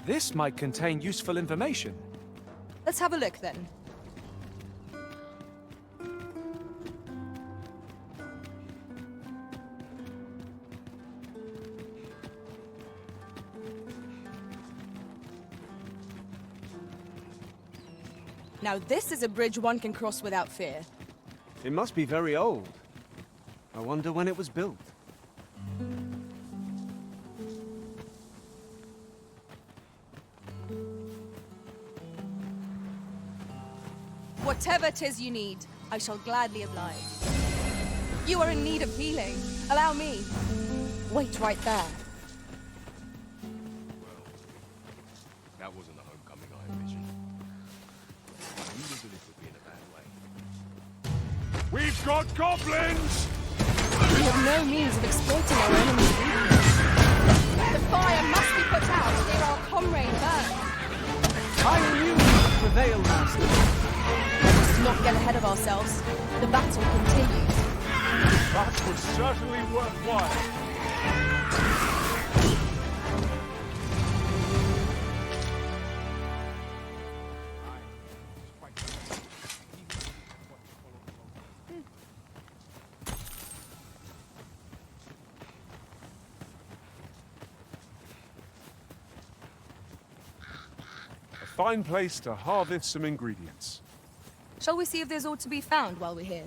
This might contain useful information. Let's have a look then. Now this is a bridge one can cross without fear. It must be very old. I wonder when it was built. Whatever 'tis you need, I shall gladly oblige. You are in need of healing. Allow me. Wait right there. That wasn't the homecoming I envisioned. You didn't do this with me in a bad way. We've got goblins! We have no means of exploiting our enemy's weakness. The fire must be put out ere our comrade burns. I knew we would prevail, Master. Let us not get ahead of ourselves. The battle continues. That was certainly worthwhile. Fine place to harvest some ingredients. Shall we see if there's aught to be found while we're here?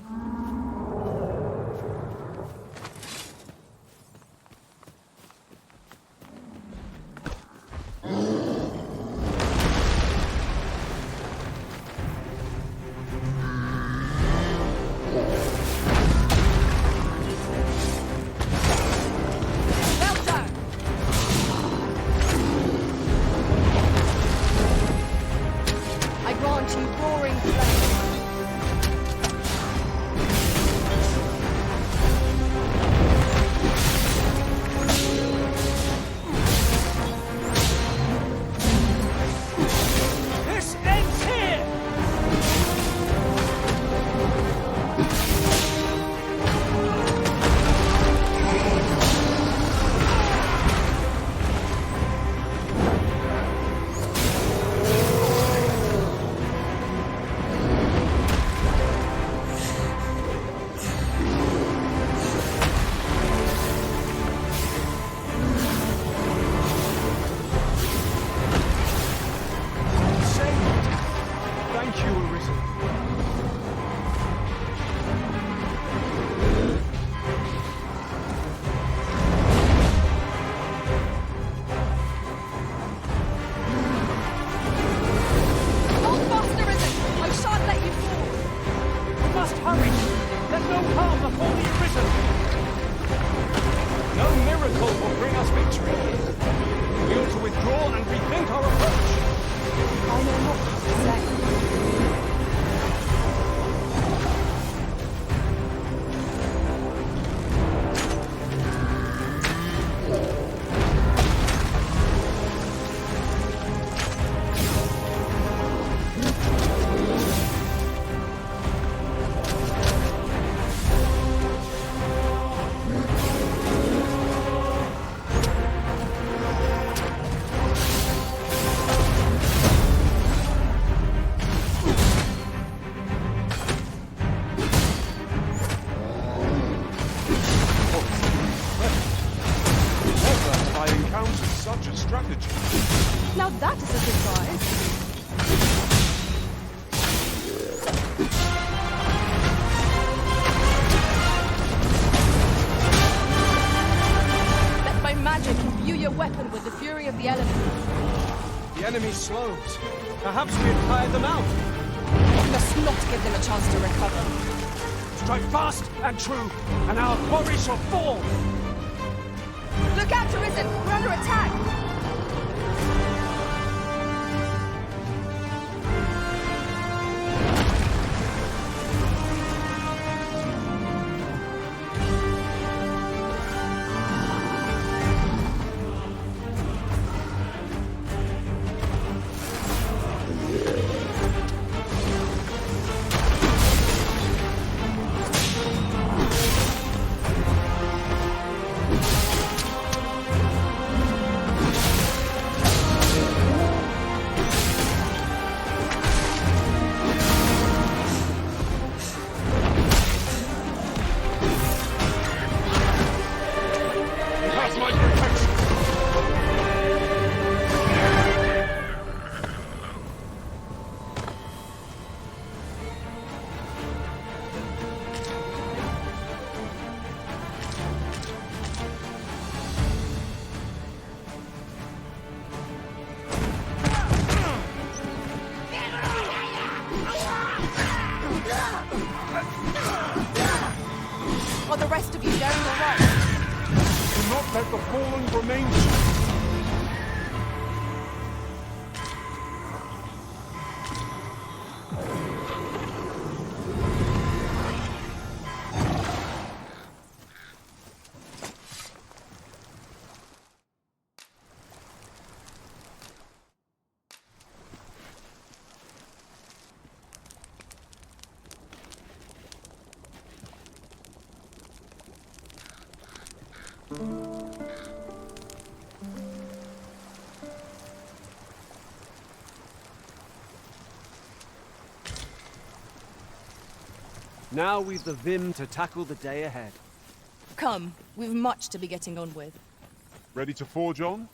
Now that is a surprise. Let my magic imbue your weapon with the fury of the elements. The enemy slows. Perhaps we have tired them out. We must not give them a chance to recover. Strike fast and true, and our quarry shall fall. Look out, Arisen! We're under attack! Let the fallen remain. Now we've the vim to tackle the day ahead. Come, we've much to be getting on with. Ready to forge on?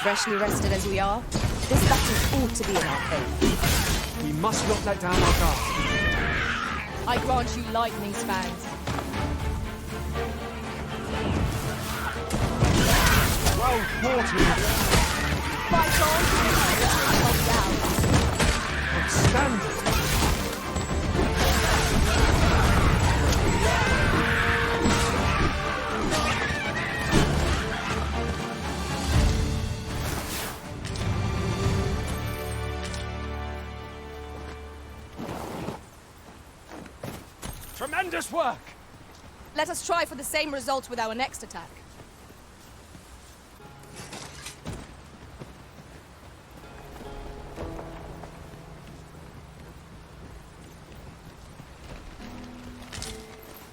Freshly rested as we are, this battle ought to be in our favour. We must not let down our guard. I grant you lightning's fangs. Well fought here. Fight on, down. Outstanding. Tremendous work! Let us try for the same result with our next attack.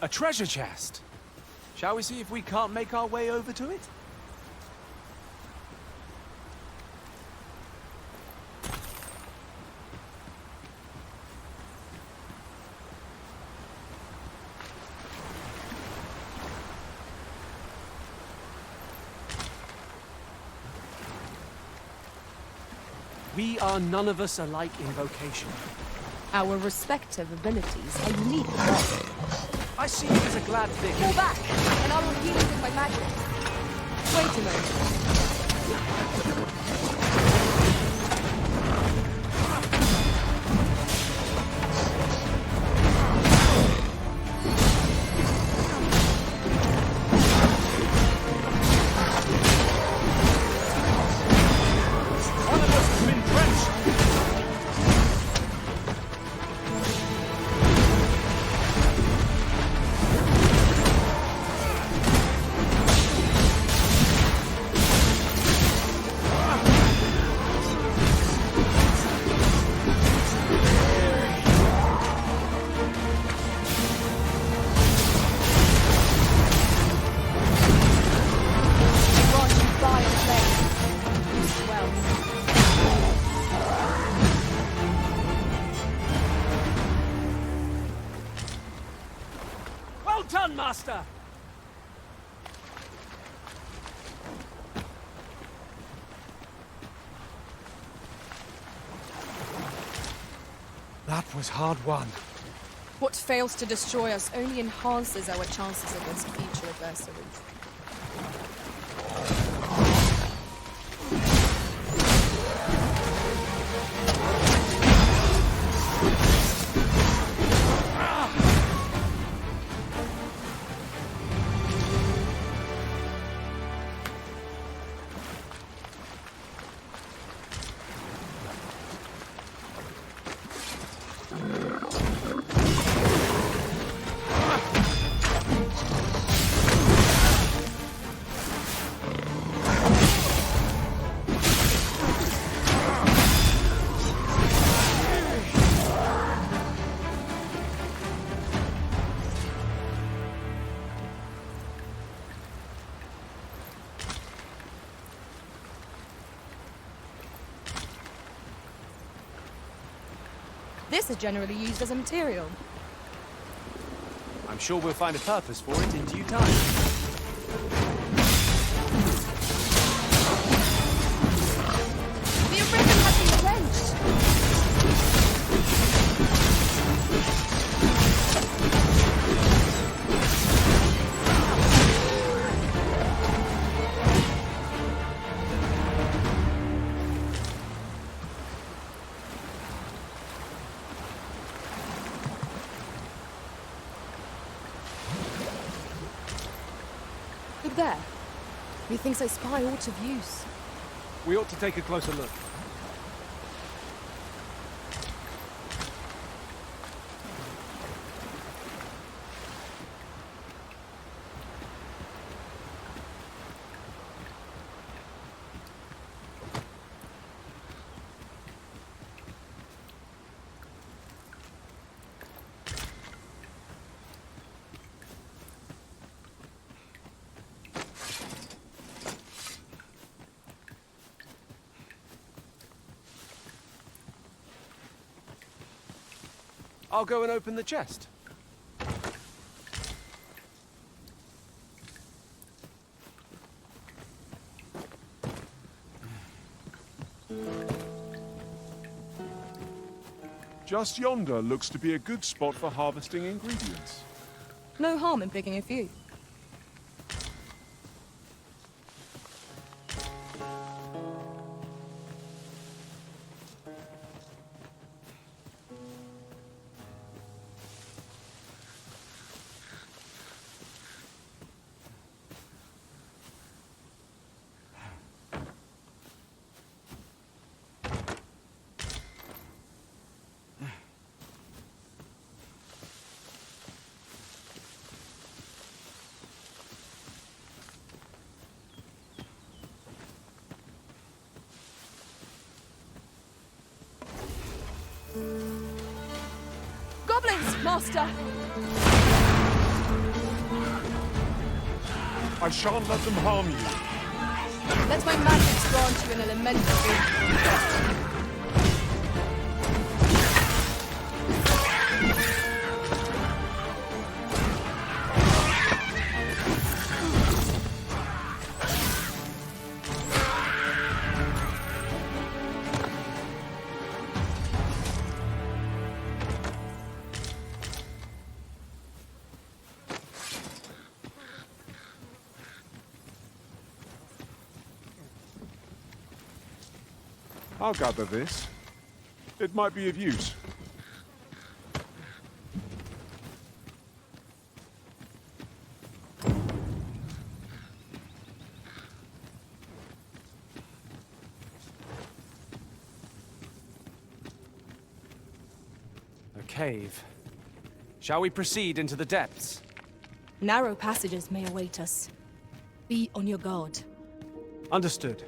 A treasure chest. Shall we see if we can't make our way over to it? We are none of us alike in vocation. Our respective abilities are unique. I see it as a glad thing. Fall back, and I will heal it with my magic. Wait a moment. One of us has been drenched. Well done, Master! That was hard won. What fails to destroy us only enhances our chances against future adversaries. This is generally used as a material. I'm sure we'll find a purpose for it in due time. The arisen has been cleansed. there. Methinks I spy aught of use. We ought to take a closer look. I'll go and open the chest. Just yonder looks to be a good spot for harvesting ingredients. No harm in picking a few. Goblins, master! I shan't let them harm you. Let my magic grant you an elemental. I'll gather this. It might be of use. A cave. Shall we proceed into the depths? Narrow passages may await us. Be on your guard. Understood.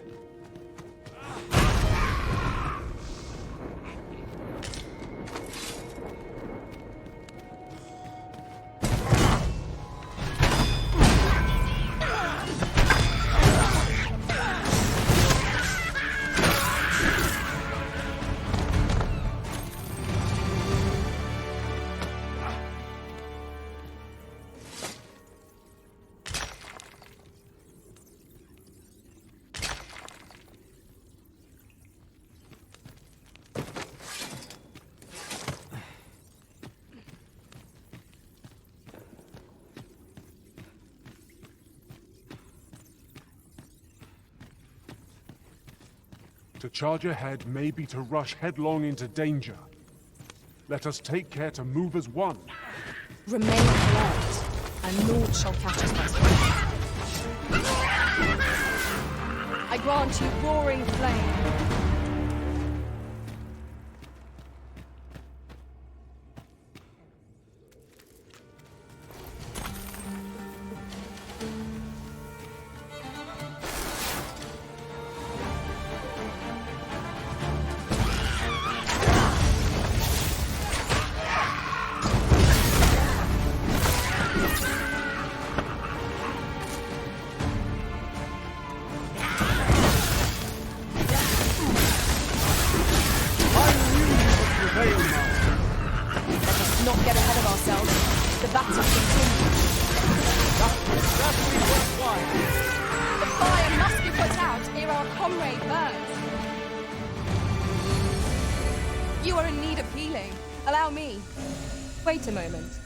To charge ahead may be to rush headlong into danger. Let us take care to move as one. Remain alert, and naught shall catch us by surprise. I grant you roaring flame. Not get ahead of ourselves. The battle continues. The fire must be put out ere our comrade burns. You are in need of healing. Allow me. Wait a moment.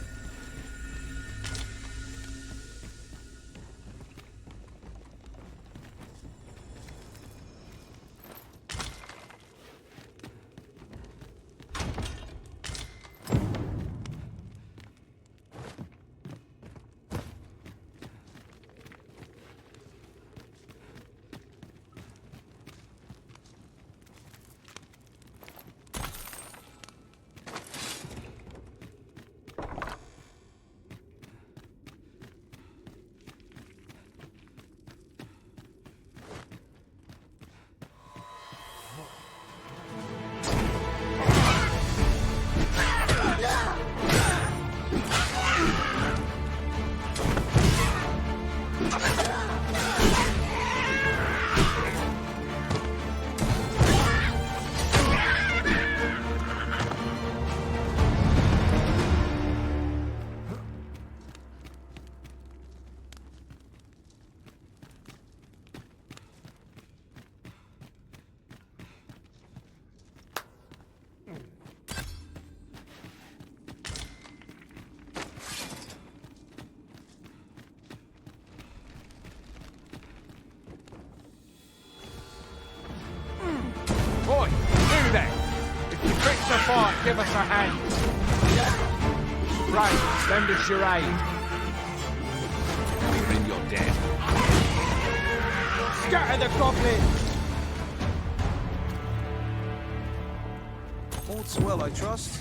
then. If you fix the fort, give us a hand. Right, lend us your aid. We're in your debt. Scatter the goblins! All's well, I trust.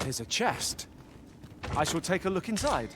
Here's a chest. I shall take a look inside.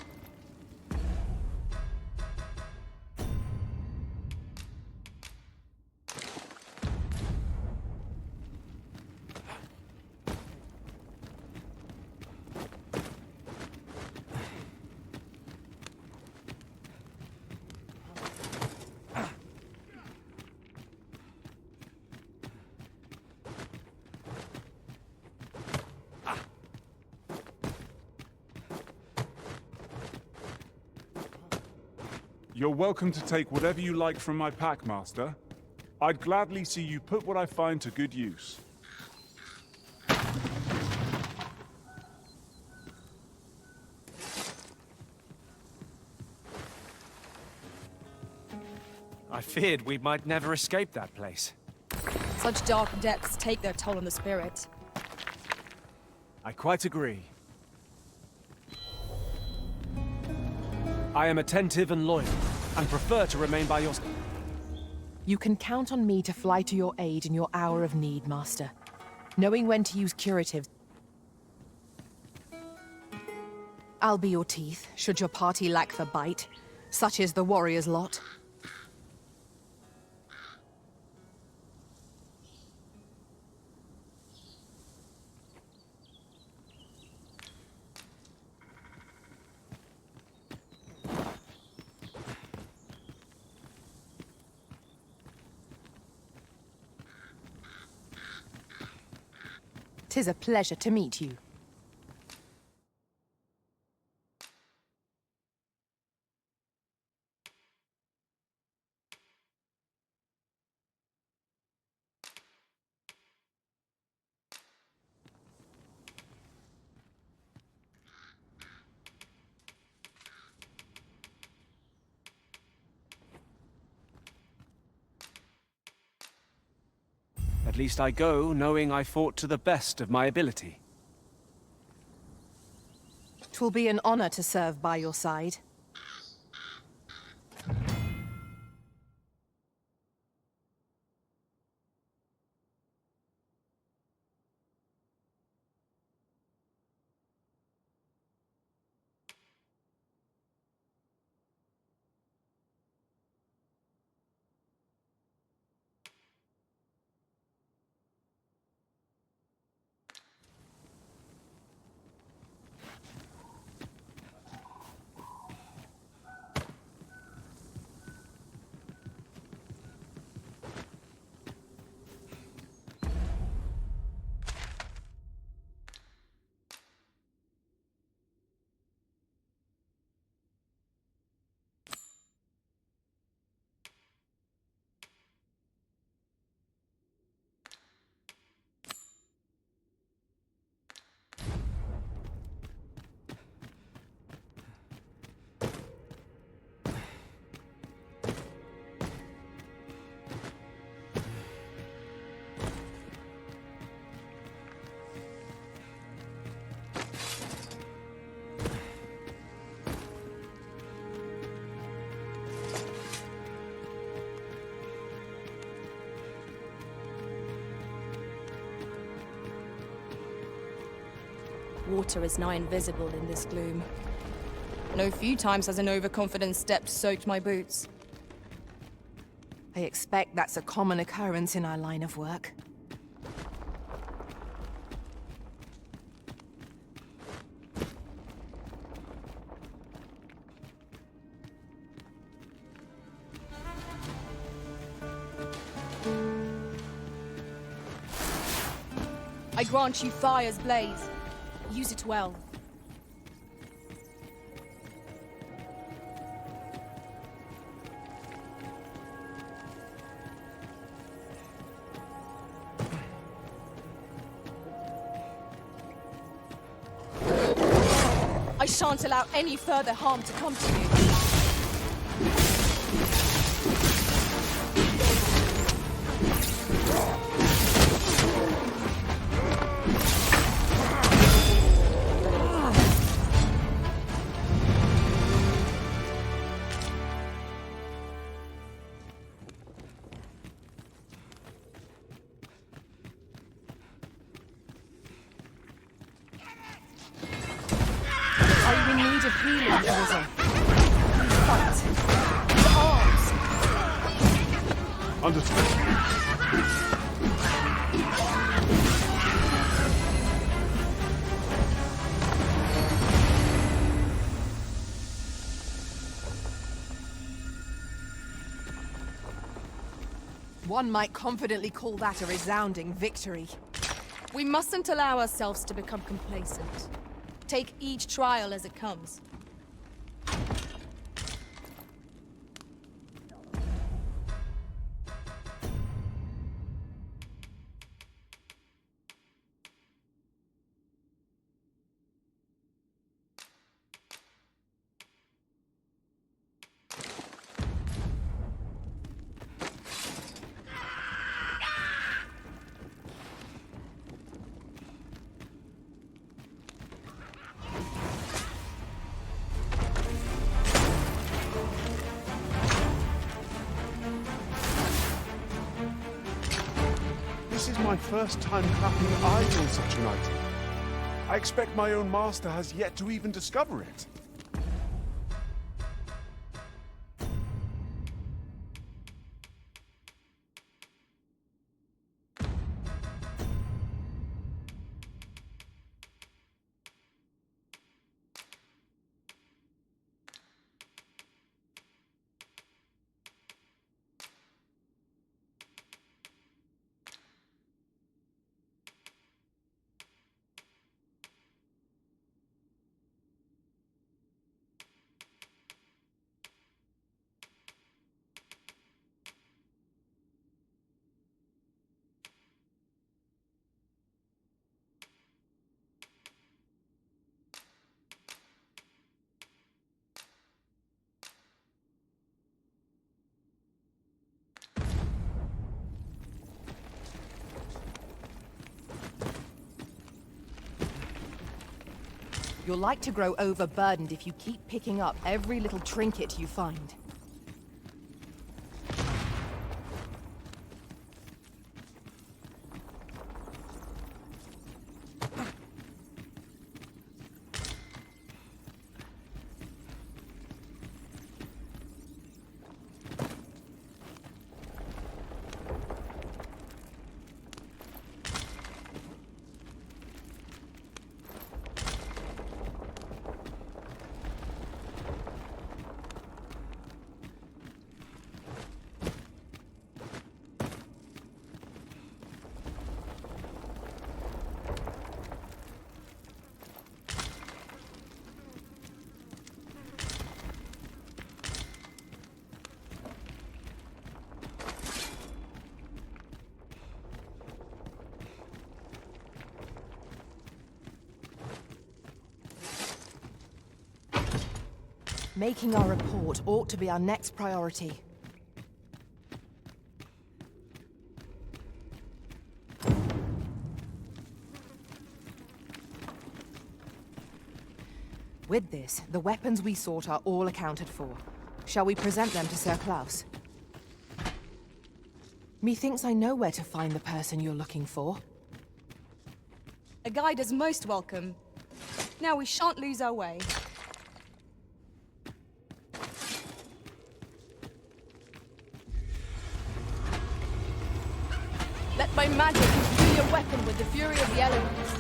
You're welcome to take whatever you like from my pack, Master. I'd gladly see you put what I find to good use. I feared we might never escape that place. Such dark depths take their toll on the spirit. I quite agree. I am attentive and loyal, and prefer to remain by your side. You can count on me to fly to your aid in your hour of need, Master. Knowing when to use curatives. I'll be your teeth, should your party lack the bite. Such is the warrior's lot. Tis a pleasure to meet you. At least I go knowing I fought to the best of my ability. 'Twill be an honor to serve by your side. Water is nigh invisible in this gloom. No few times has an overconfident step soaked my boots. I expect that's a common occurrence in our line of work. I grant you fire's blaze. Use it well. shan't allow any further harm to come to you. Are you in need of healing, Arisen? Fight. With arms. Understood. One might confidently call that a resounding victory. We mustn't allow ourselves to become complacent. Take each trial as it comes. This is my first time clapping eyes on such an item. I expect my own master has yet to even discover it. You're like to grow overburdened if you keep picking up every little trinket you find. Making our report ought to be our next priority. With this, the weapons we sought are all accounted for. Shall we present them to Sir Klaus? Methinks I know where to find the person you're looking for. A guide is most welcome. Now we shan't lose our way. Let my magic imbue your weapon with the fury of the elements.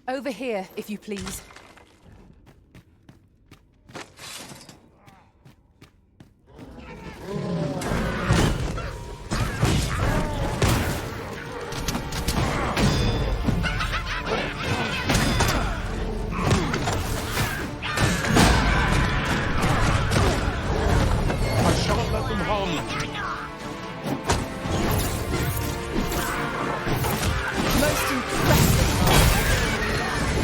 Over here, if you please. I shan't let them harm you. Most impressive.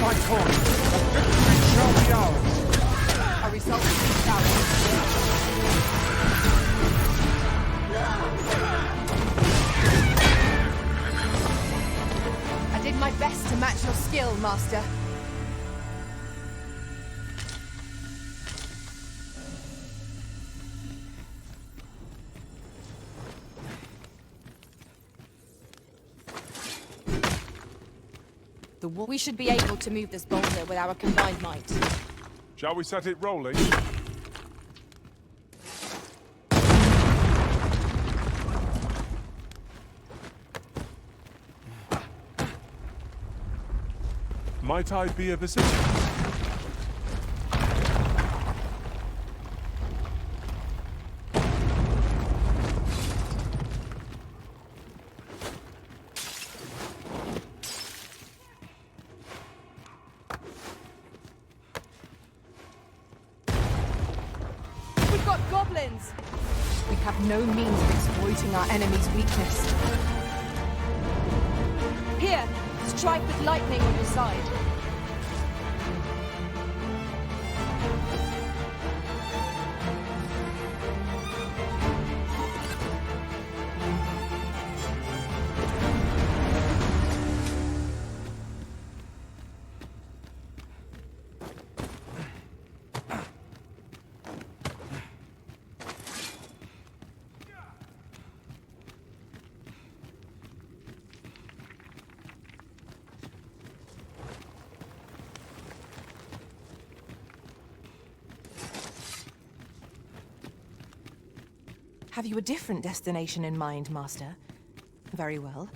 Fight on. Victory shall be ours. A result of these battles. I did my best to match your skill, Master. We should be able to move this boulder with our combined might. Shall we set it rolling? Might I be of assistance? We've got goblins! We have no means of exploiting our enemy's weakness. Here, strike with lightning on your side. Have you a different destination in mind, Master? Very well.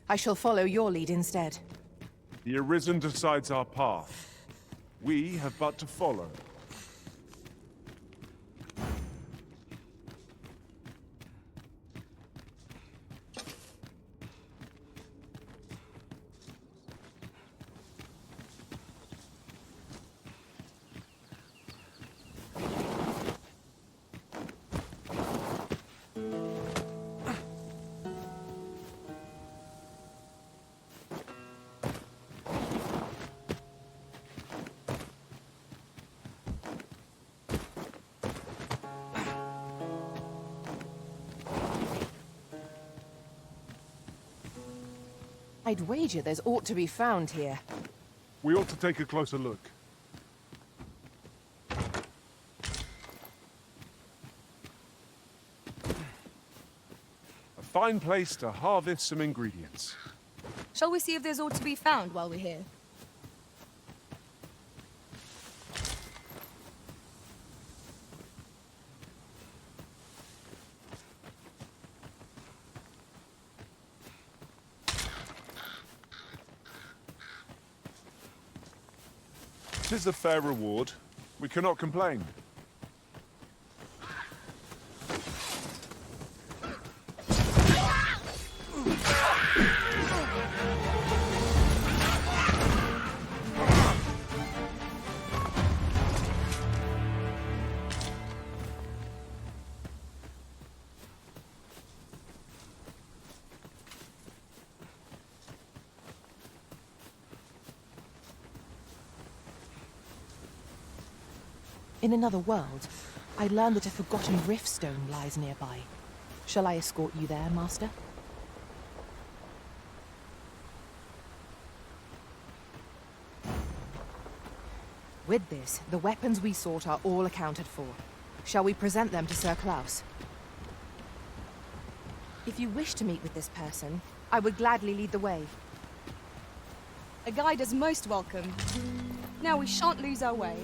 I shall follow your lead instead. The Arisen decides our path. We have but to follow. I'd wager there's aught to be found here. We ought to take a closer look. A fine place to harvest some ingredients. Shall we see if there's aught to be found while we're here? Tis a fair reward. We cannot complain. In another world, I learned that a forgotten riftstone lies nearby. Shall I escort you there, Master? With this, the weapons we sought are all accounted for. Shall we present them to Sir Klaus? If you wish to meet with this person, I would gladly lead the way. A guide is most welcome. Now we shan't lose our way.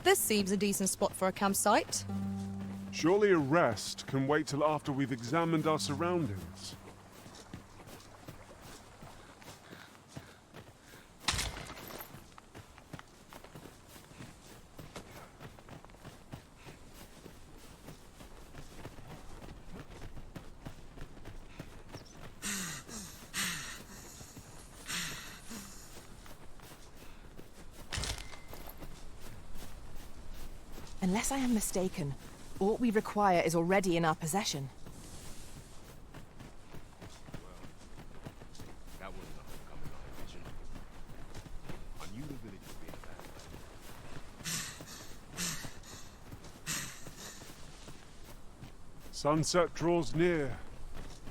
This seems a decent spot for a campsite. Surely a rest can wait till after we've examined our surroundings. Unless I am mistaken, all we require is already in our possession. That wasn't a homecoming I envisioned. I knew the village would be in a bad way. Sunset draws near.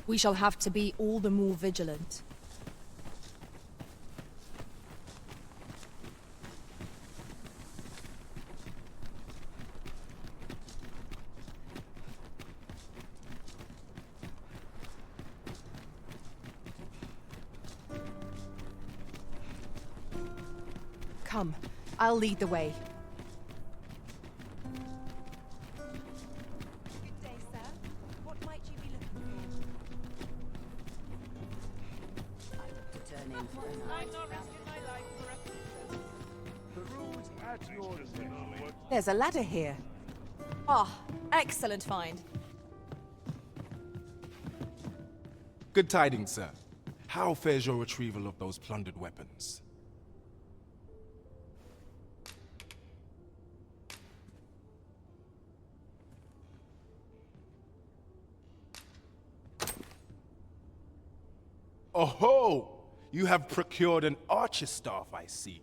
We shall have to be all the more vigilant. Come, I'll lead the way. Good day, sir. What might you be looking for? There's a ladder here. Ah, excellent find. Good tidings, sir. How fares your retrieval of those plundered weapons? Oh-ho! You have procured an archer staff, I see.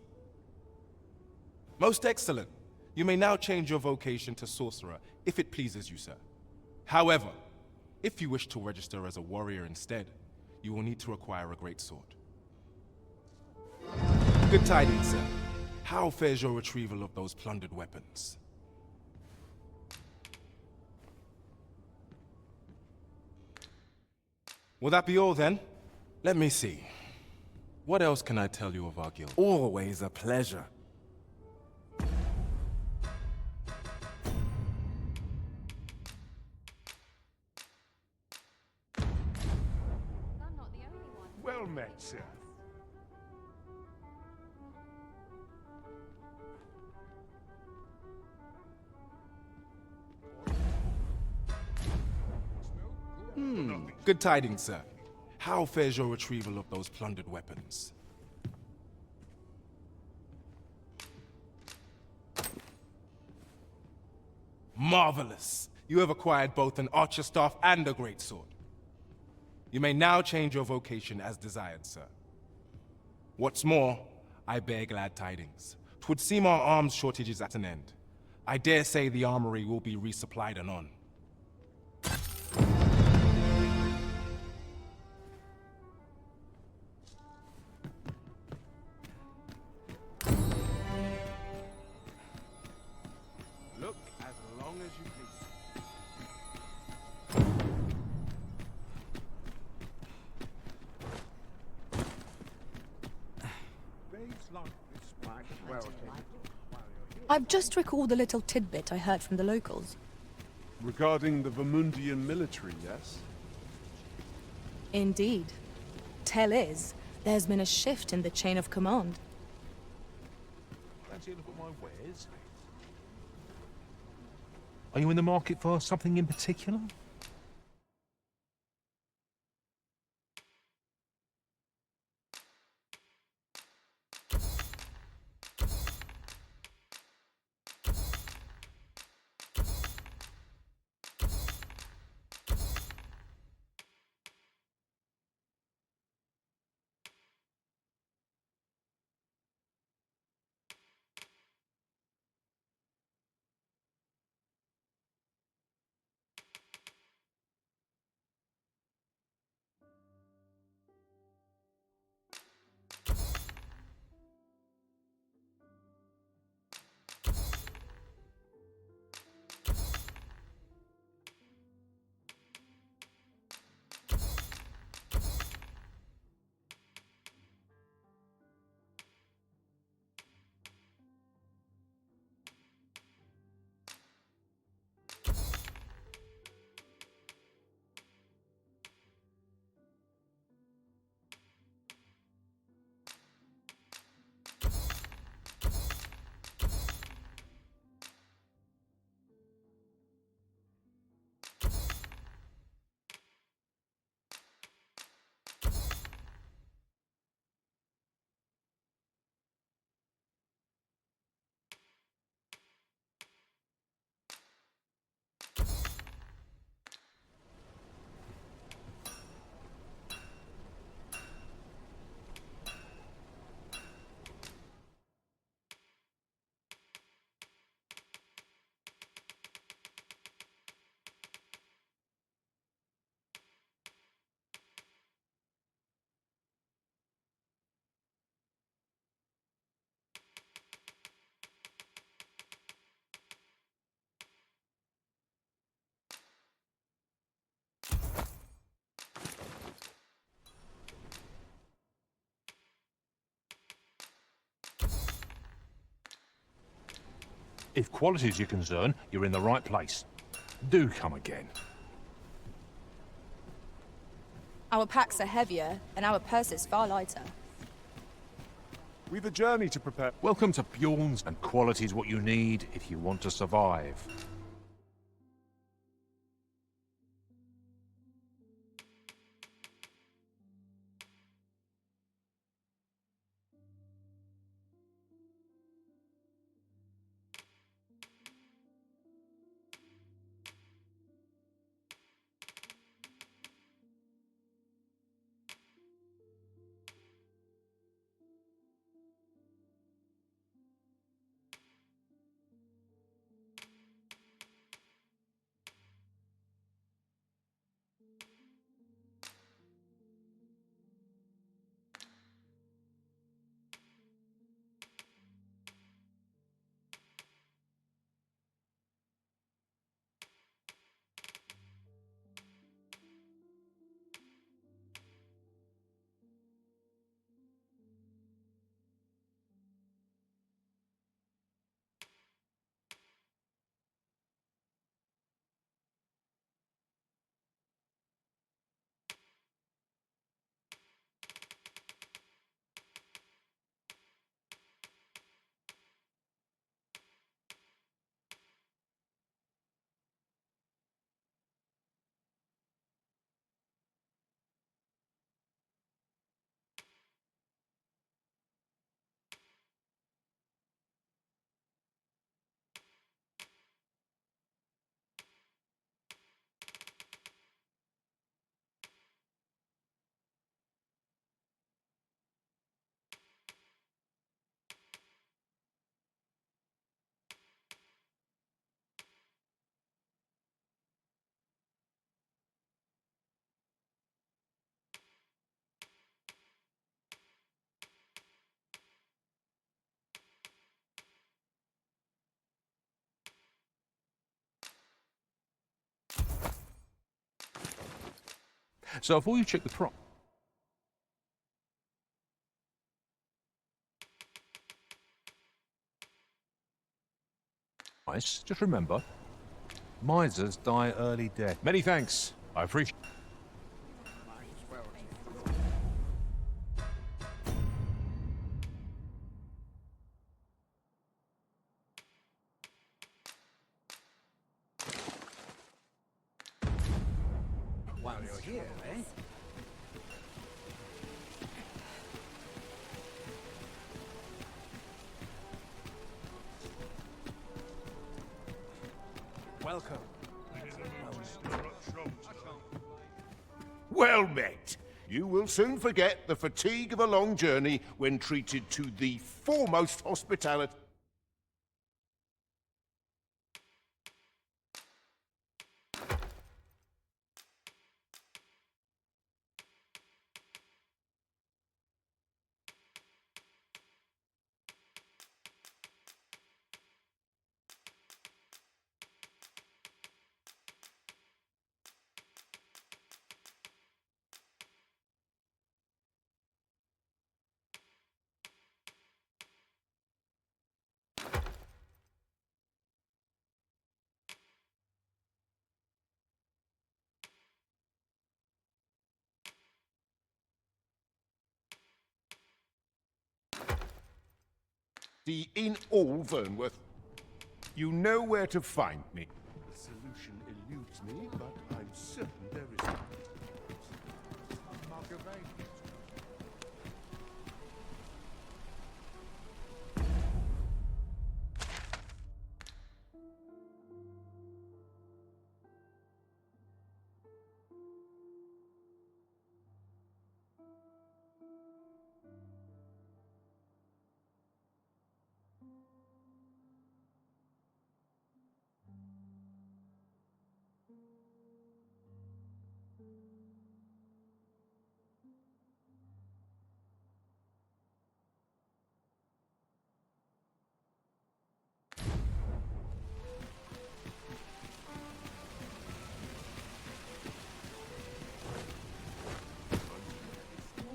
Most excellent. You may now change your vocation to sorcerer, if it pleases you, sir. However, if you wish to register as a warrior instead, you will need to acquire a greatsword. Good tidings, sir. How fares your retrieval of those plundered weapons? Will that be all, then? Let me see. What else can I tell you of our guild? Always a pleasure. Well met, sir. Good tidings, sir. How fares your retrieval of those plundered weapons? Marvelous! You have acquired both an archer staff and a greatsword. You may now change your vocation as desired, sir. What's more, I bear glad tidings. 'Twould seem our arms shortage is at an end. I dare say the armory will be resupplied anon. Look as long as you please. I've just recalled a little tidbit I heard from the locals. Regarding the Vermundian military, yes? Indeed. Tell is, there's been a shift in the chain of command. Fancy a look at my wares? Are you in the market for something in particular? If quality's your concern, you're in the right place. Do come again. Our packs are heavier, and our purses far lighter. We've a journey to prepare. Welcome to Bjorn's, and quality's what you need if you want to survive. So before you check the prop, just remember, misers die early death. Many thanks. I appreciate. While you're here, eh? Welcome. Well met. You will soon forget the fatigue of a long journey when treated to the foremost hospitality. In all Vernworth. You know where to find me. The solution eludes me, but I'm certain there is one.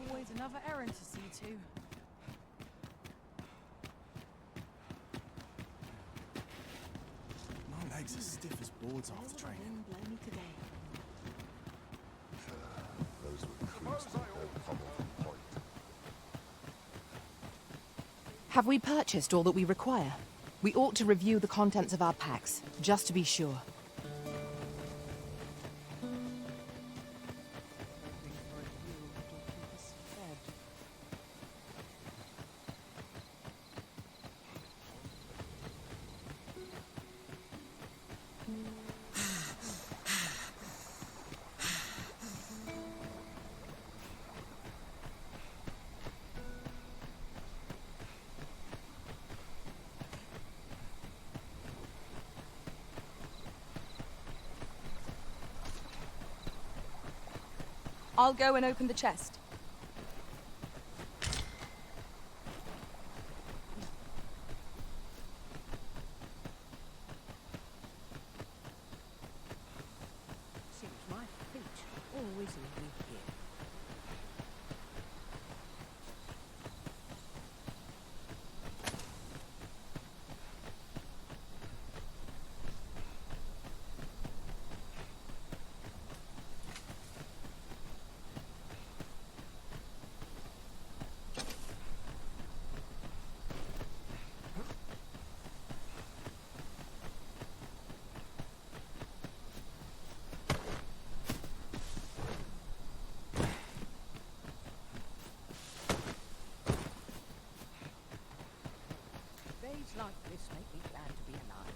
Always another errand to see to. legs are stiff as boards after training. Those recruits that don't come off point. Have we purchased all that we require? We ought to review the contents of our packs, just to be sure. I'll go and open the chest. Seems my feet always leave me here. Days like this make me glad to be alive.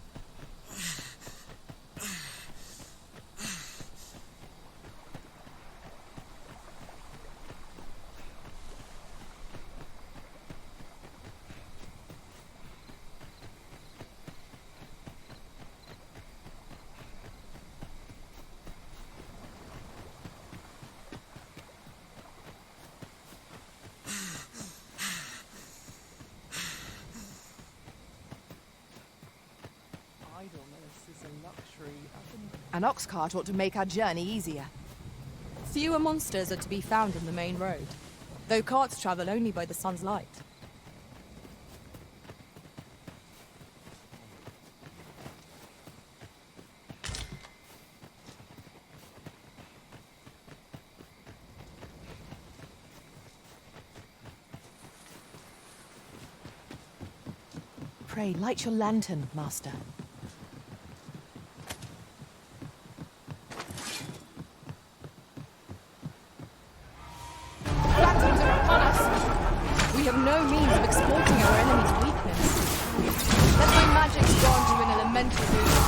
Idleness is a luxury An ox cart ought to make our journey easier. Fewer monsters are to be found on the main road, though carts travel only by the sun's light. Pray, light your lantern, Master. Phantoms are upon us! We have no means of exploiting our enemy's weakness. Let my magic grant you an elemental boost.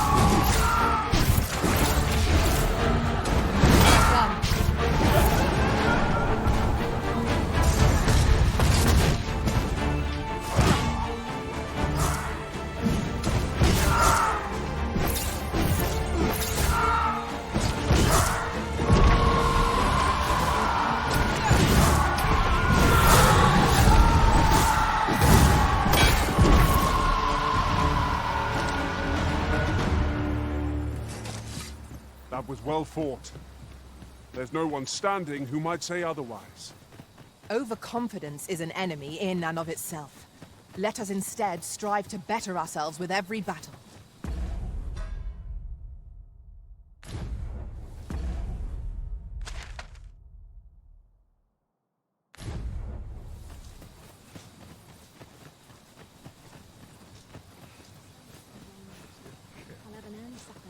Done. That was well fought. There's no one standing who might say otherwise. Overconfidence is an enemy in and of itself. Let us instead strive to better ourselves with every battle.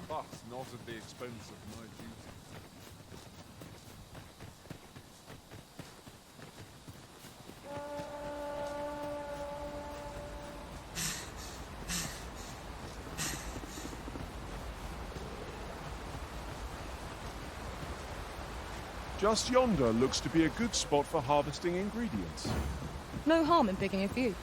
But not at the expense of my duty. Just yonder looks to be a good spot for harvesting ingredients. No harm in picking a few.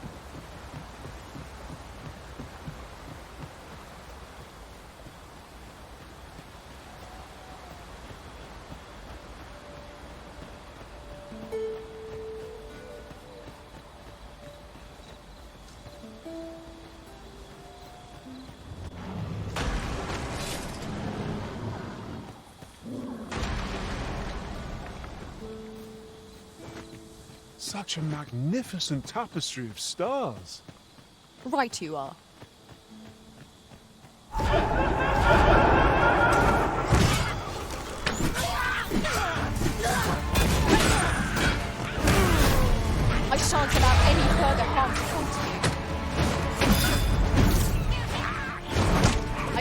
Such a magnificent tapestry of stars. Right you are.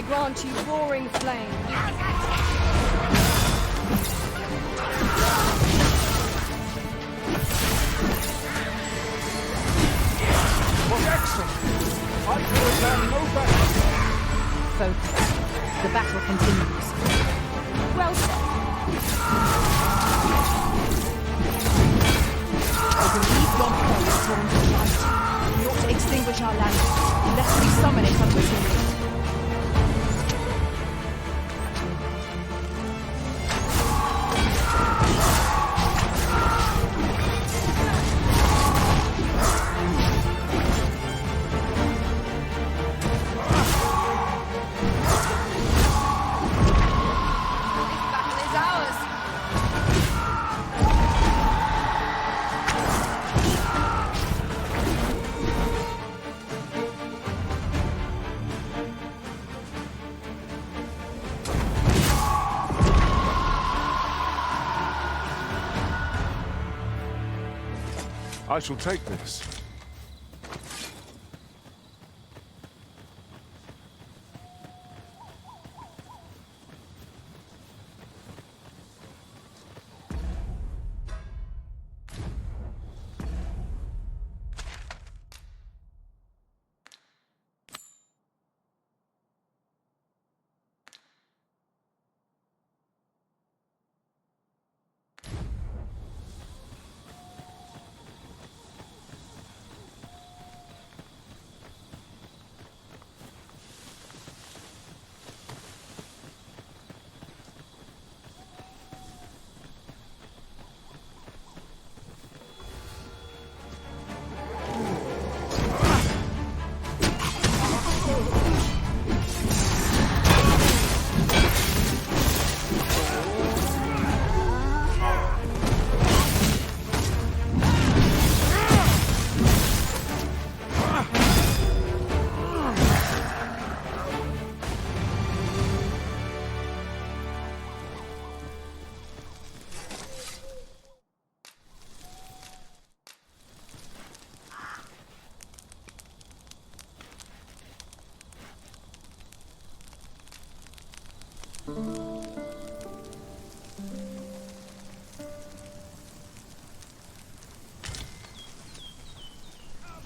grant you roaring flame. Was excellent. I could have done no better. Focus. The battle continues. Well said. I believe yon foe is drawn to the light. We ought to extinguish our lantern, lest we summon it unwittingly. I shall take this.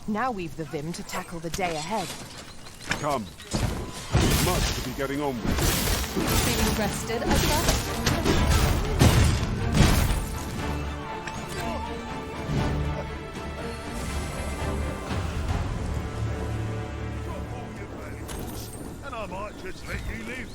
Now we've the vim to tackle the day ahead. Come. There's much to be getting on with. Feeling rested, Asha? And I might just let you live.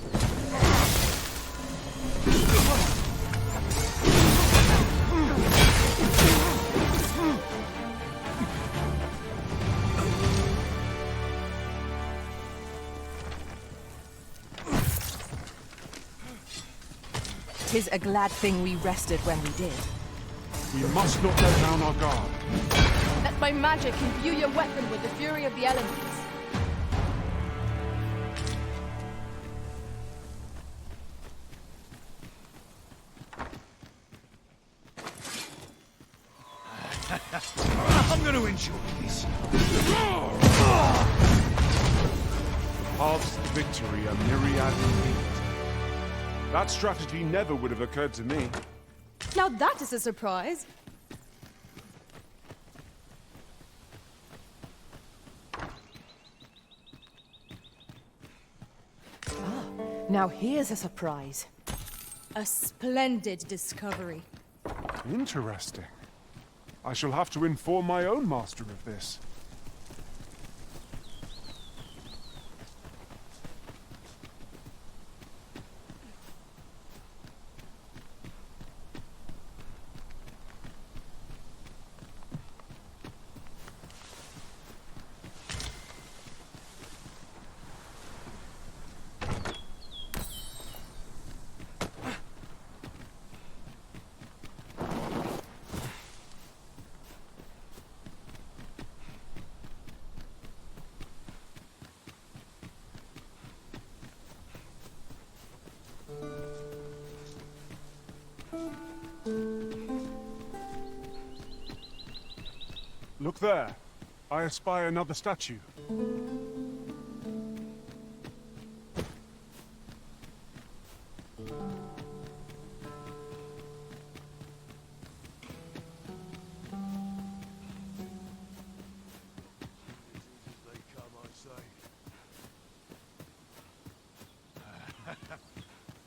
Tis a glad thing we rested when we did. We must not let down our guard. Let my magic imbue your weapon with the fury of the elements. I'm going to enjoy this. Paths to victory are myriad indeed. That strategy never would have occurred to me. Now that is a surprise. Now here's a surprise. A splendid discovery. Interesting. I shall have to inform my own master of this. Look there. I espy another statue.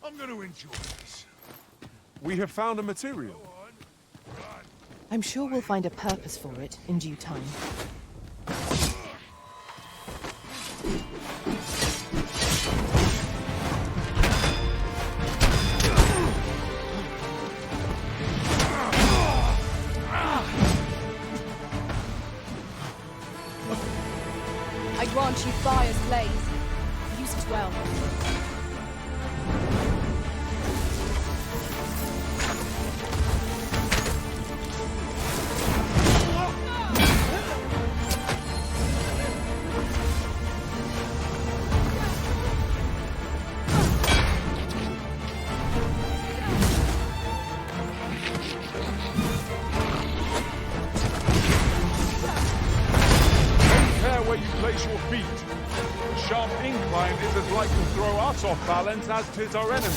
I'm going to enjoy this. We have found a material. I'm sure we'll find a purpose for it in due time. I grant you fire's blaze. Use it well. Your feet. The sharp incline is as like to throw us off balance as 'tis our enemy.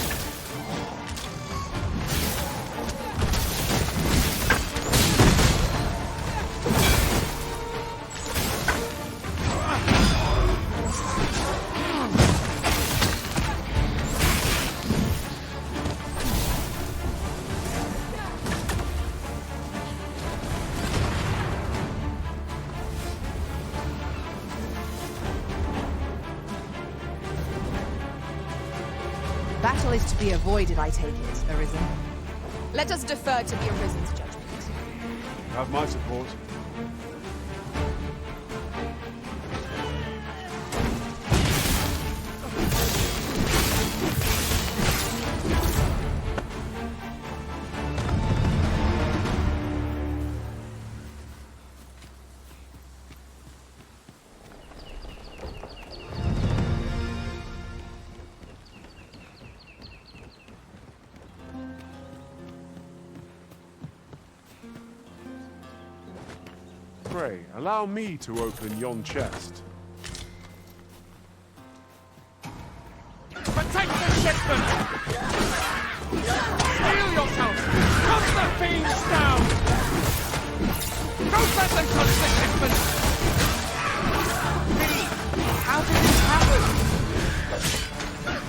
Battle is to be avoided, I take it, Arisen. Let us defer to the Arisen's judgment. You have my support. Pray, allow me to open yon chest. Protect the shipment! Steel yourself! Cut the fiends down! Don't let them touch the shipment! How did this happen?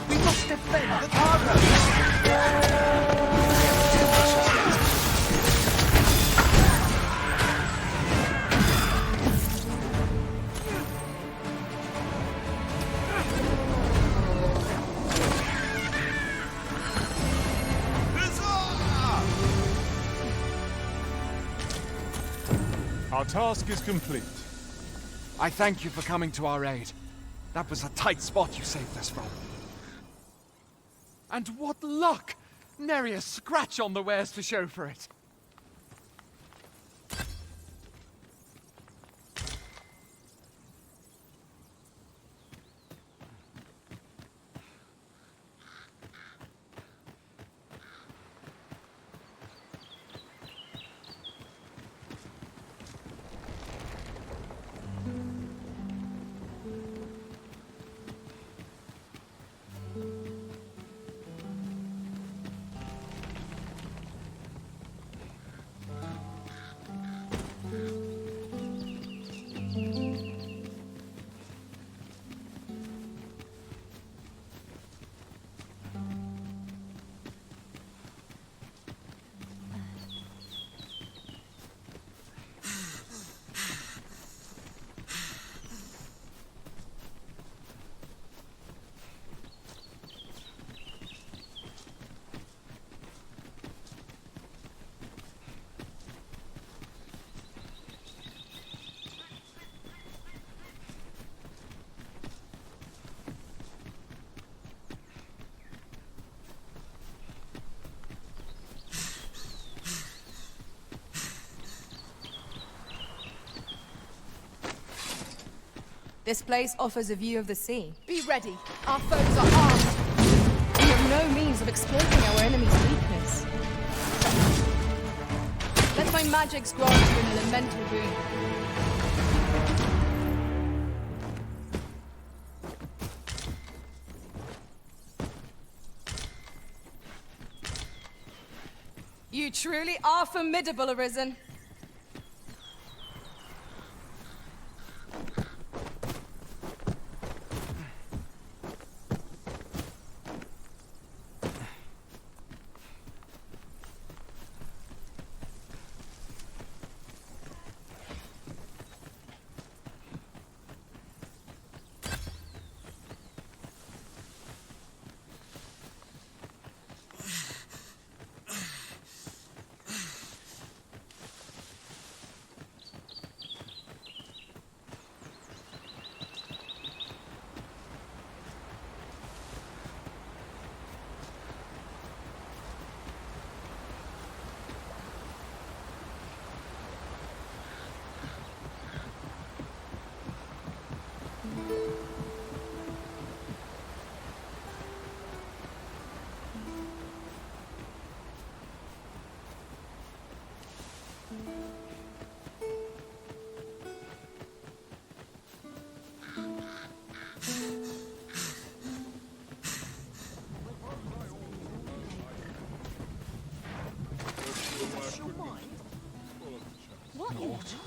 We must defend the cargo. Our task is complete. I thank you for coming to our aid. That was a tight spot you saved us from. And what luck! Nary a scratch on the wares to show for it. This place offers a view of the sea. Be ready. Our foes are armed. We have no means of exploiting our enemy's weakness. Let my magics grant you an elemental boon. You truly are formidable, Arisen.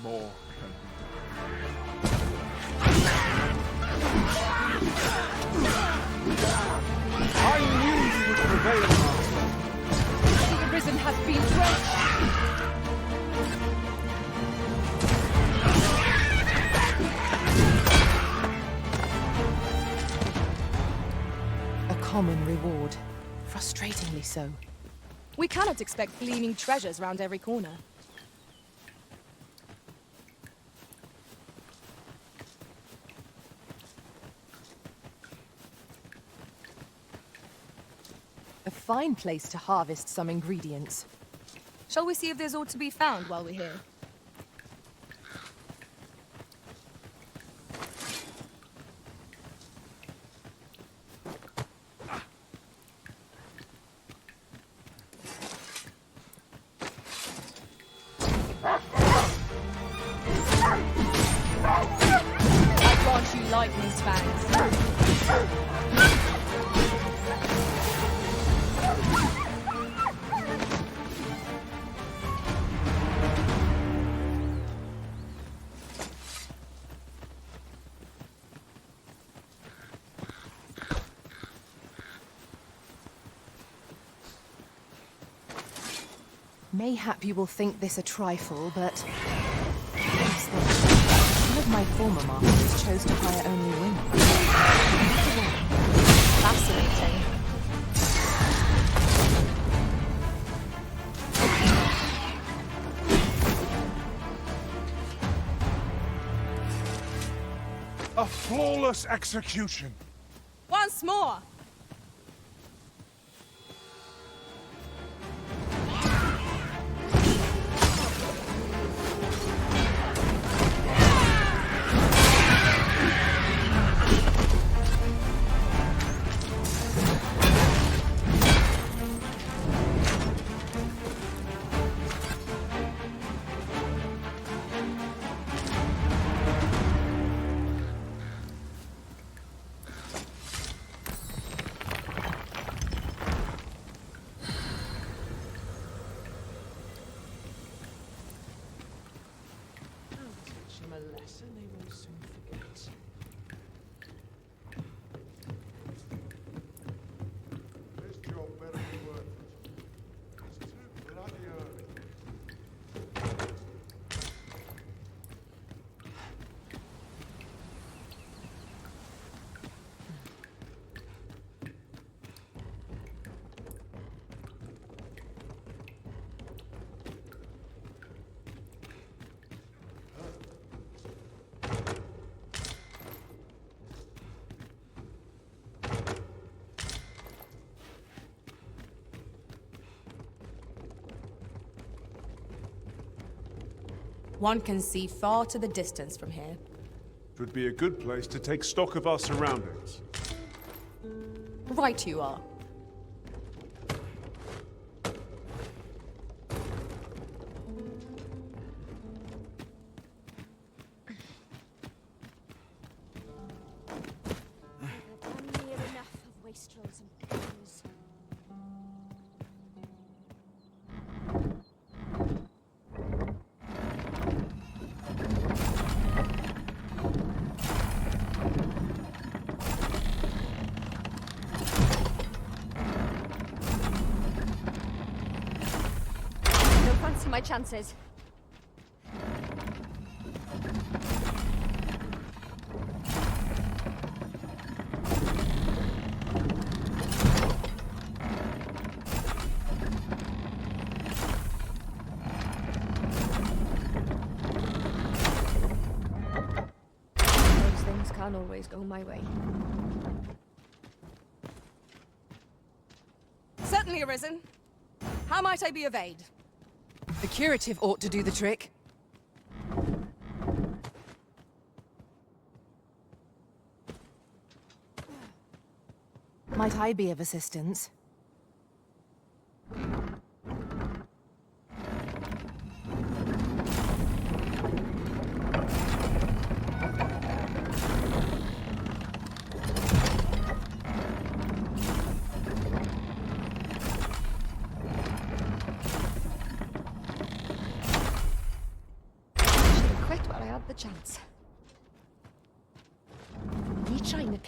more can I knew you would prevail, Master. The Risen has been drenched. A common reward. Frustratingly so. We cannot expect gleaming treasures round every corner. A fine place to harvest some ingredients. Shall we see if there's aught to be found while we're here? I grant you lightning's fangs. Mayhap you will think this a trifle, but... what's this? One of my former masters chose to hire only women. Fascinating. A flawless execution. Once more! This job better be worth it. It's too bloody early. One can see far to the distance from here. It would be a good place to take stock of our surroundings. Right you are. I'm near enough of wastrels and pawns. Don't fancy my chances. Those things can't always go my way. Certainly, Arisen. How might I be of aid? The curative ought to do the trick. Might I be of assistance?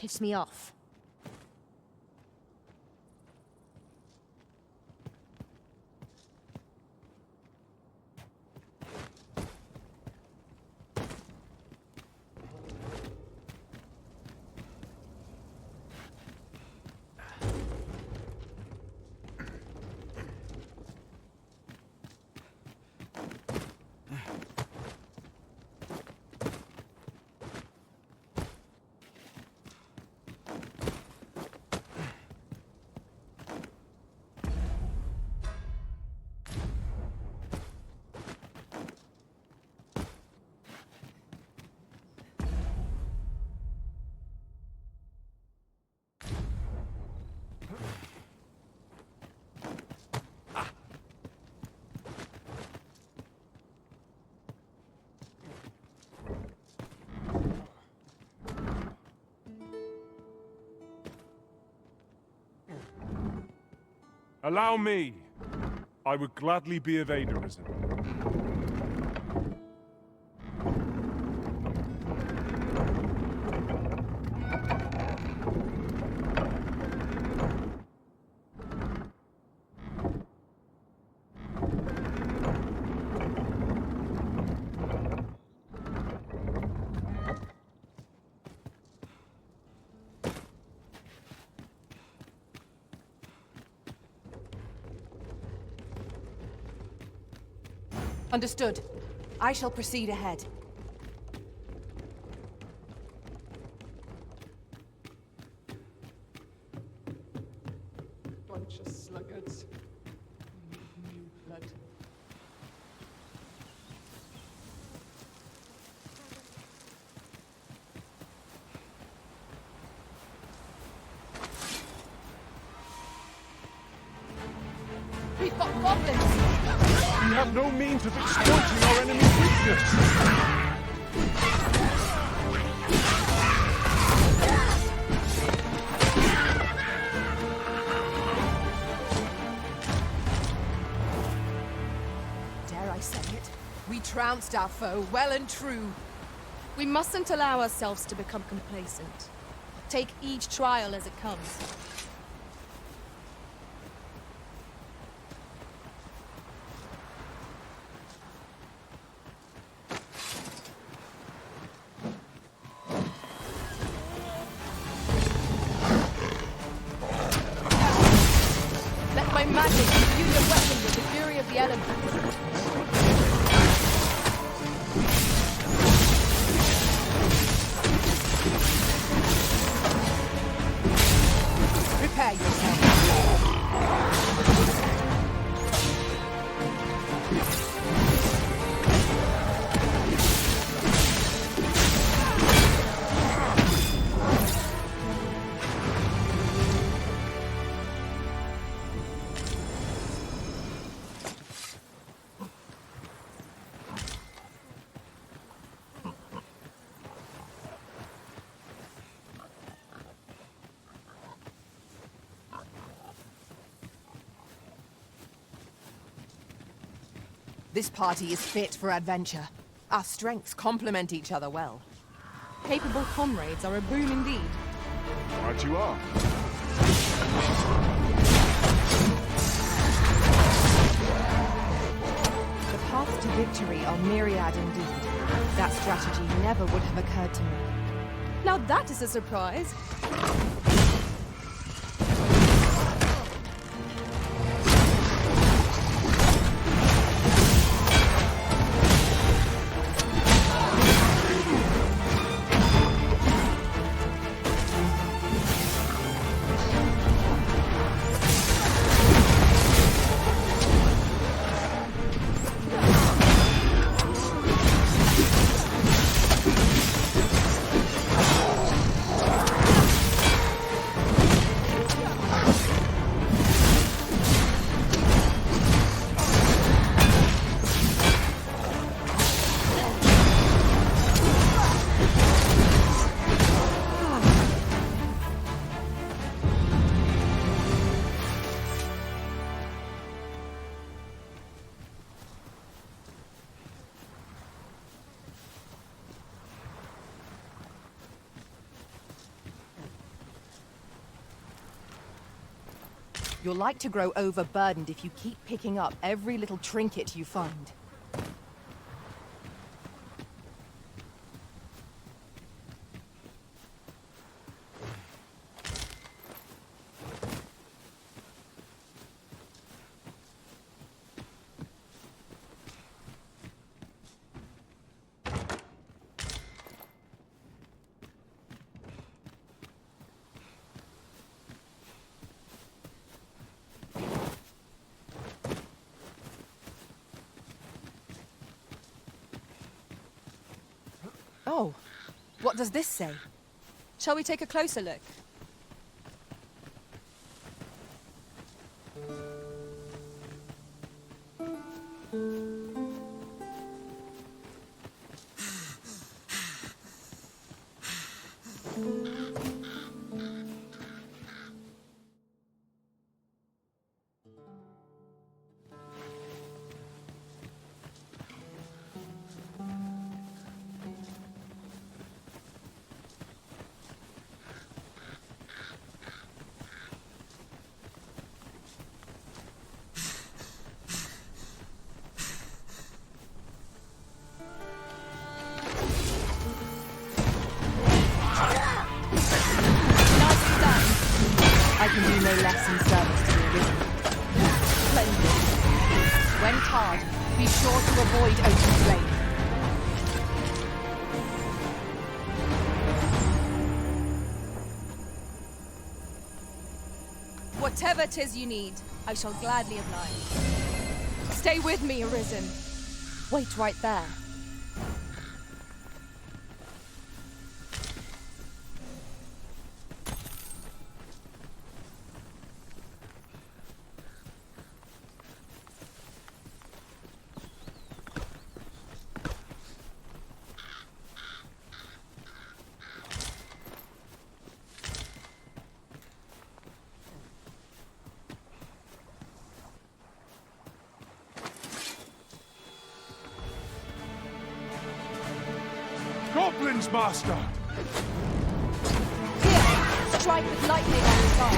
piss me off. Allow me. I would gladly be of aid arisen. Understood. I shall proceed ahead. Bunch of sluggards. New blood. We've got goblins! We have no means of exploiting our enemy's weakness! Dare I say it? We trounced our foe well and true. We mustn't allow ourselves to become complacent. Take each trial as it comes. Let my magic imbue your weapon with the fury of the elements. Prepare yourself. This party is fit for adventure. Our strengths complement each other well. Capable comrades are a boon indeed. Right you are. The paths to victory are myriad indeed. That strategy never would have occurred to me. Now that is a surprise. You're like to grow overburdened if you keep picking up every little trinket you find. Oh, what does this say? Shall we take a closer look? I can do no less in service to the Arisen. Splendid. When tarred, be sure to avoid open flame. Whatever 'tis you need, I shall gladly oblige. Stay with me, Arisen. Wait right there. Goblins, Master! Here, strike with lightning on his arm.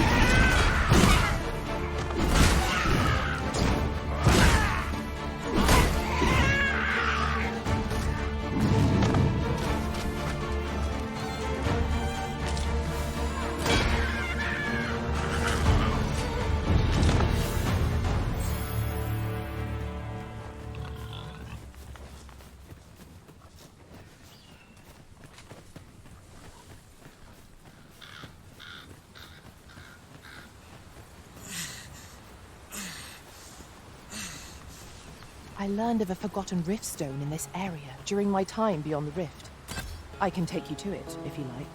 I learned of a forgotten rift stone in this area during my time beyond the rift. I can take you to it, if you like.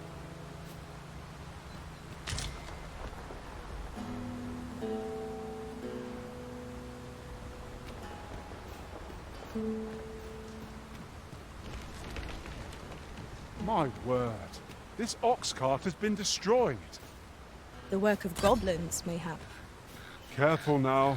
My word, this ox cart has been destroyed. The work of goblins, mayhap. Careful now.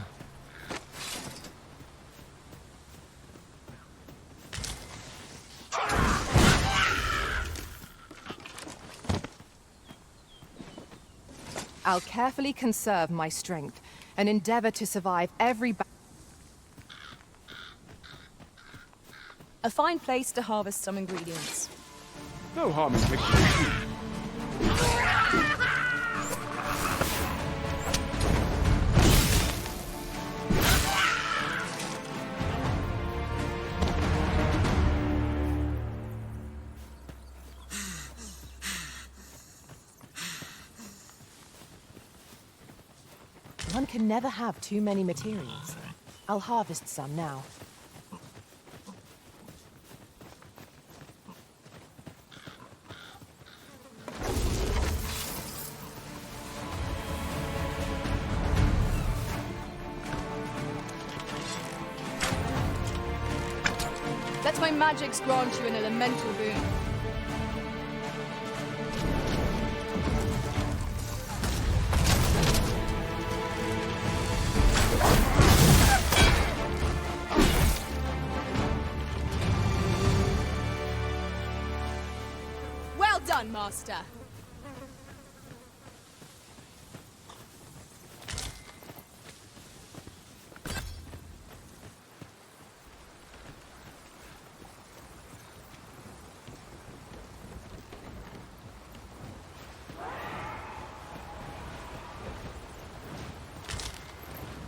I'll carefully conserve my strength and endeavor to survive every A fine place to harvest some ingredients. No harm in picking a few. One can never have too many materials. I'll harvest some now. Let my magics grant you an elemental boon. Well done, Master.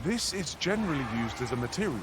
This is generally used as a material.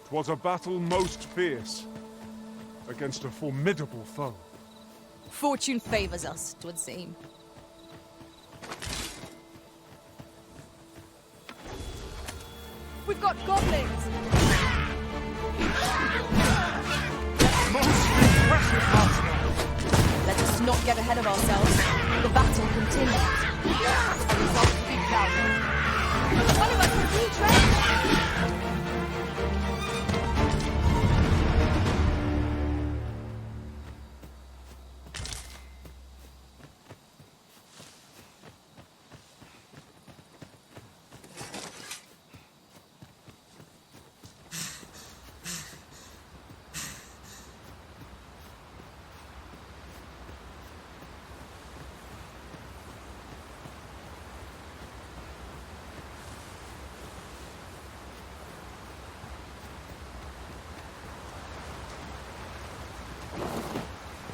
Was a battle most fierce against a formidable foe. Fortune favors us, 'twould seem. We've got goblins! Most impressive, Master! Let us not get ahead of ourselves. The battle continues. A result to be proud of. One of us will retread!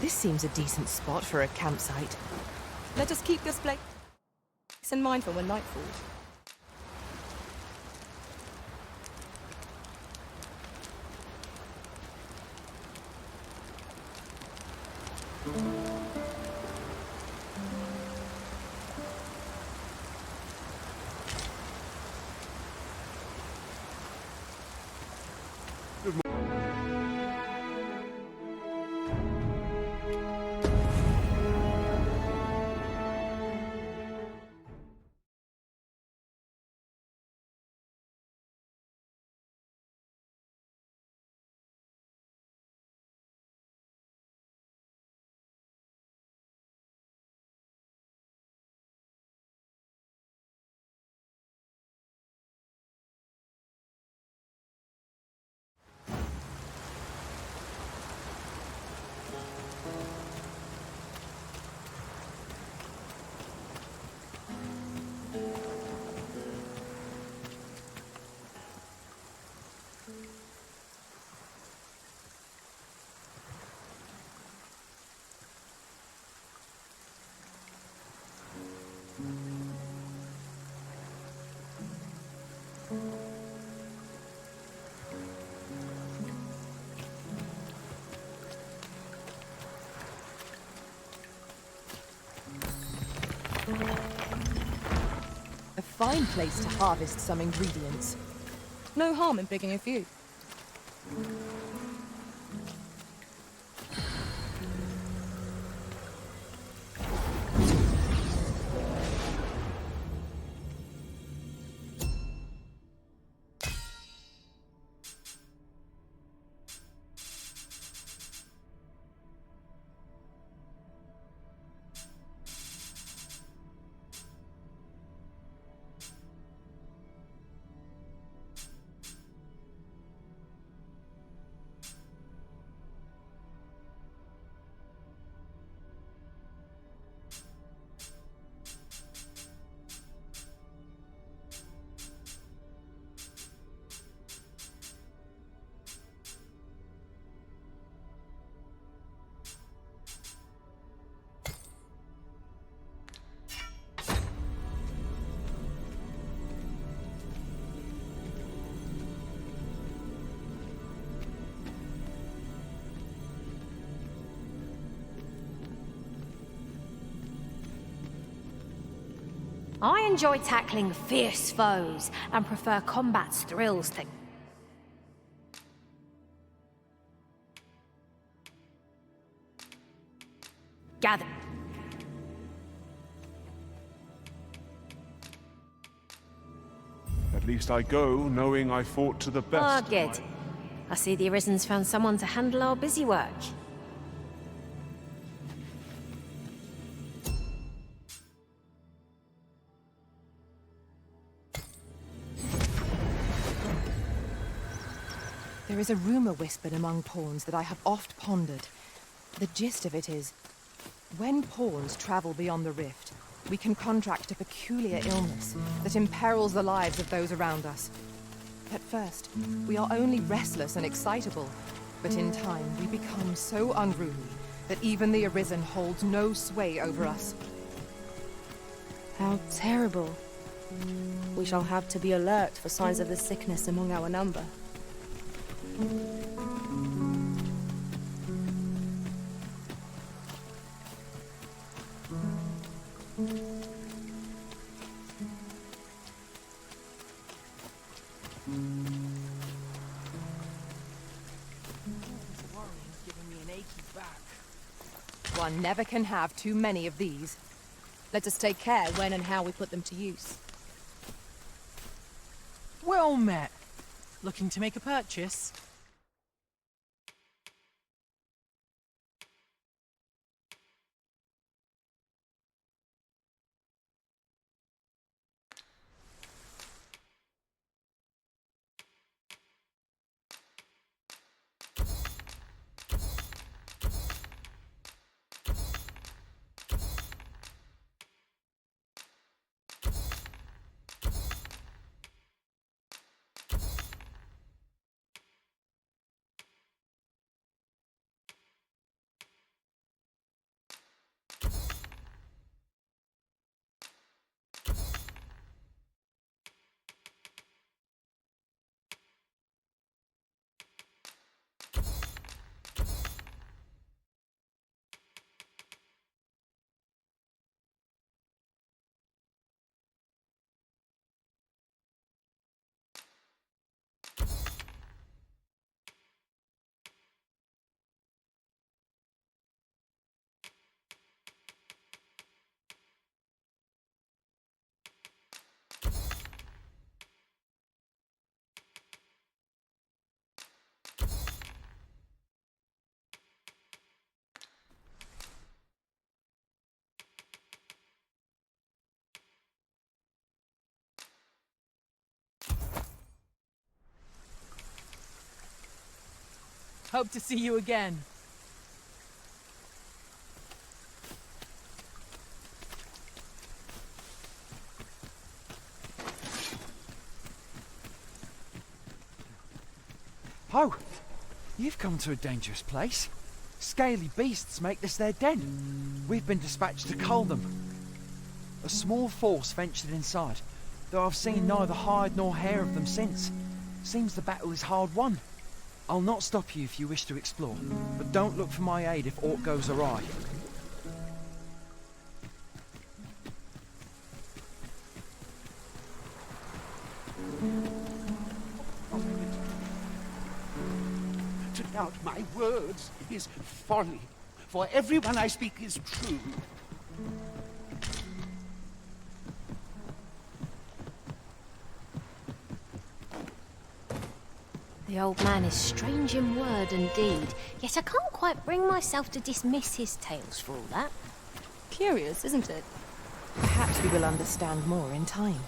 This seems a decent spot for a campsite. Let us keep this place in mind for when night falls. A fine place to harvest some ingredients. No harm in picking a few. I enjoy tackling fierce foes and prefer combat's thrills to... gather. At least I go knowing I fought to the best. Ah, good. I see the Arisen's found someone to handle our busy work. There is a rumor whispered among pawns that I have oft pondered. The gist of it is, when pawns travel beyond the rift, we can contract a peculiar illness that imperils the lives of those around us. At first, we are only restless and excitable, but in time we become so unruly that even the Arisen holds no sway over us. How terrible. We shall have to be alert for signs of the sickness among our number. One never can have too many of these. Let us take care when and how we put them to use. Well met. Looking to make a purchase? Hope to see you again. Oh, you've come to a dangerous place. Scaly beasts make this their den. We've been dispatched to cull them. A small force ventured inside, though I've seen neither hide nor hair of them since. Seems the battle is hard won. I'll not stop you if you wish to explore, but don't look for my aid if aught goes awry. To doubt my words is folly, for everyone I speak is true. The old man is strange in word and deed, yet I can't quite bring myself to dismiss his tales for all that. Curious, isn't it? Perhaps we will understand more in time.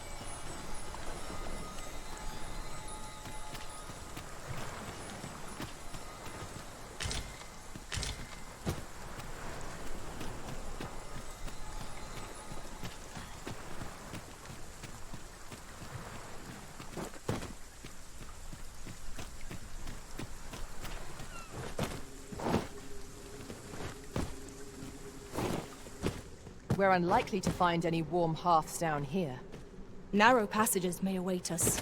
We're unlikely to find any warm hearths down here. Narrow passages may await us.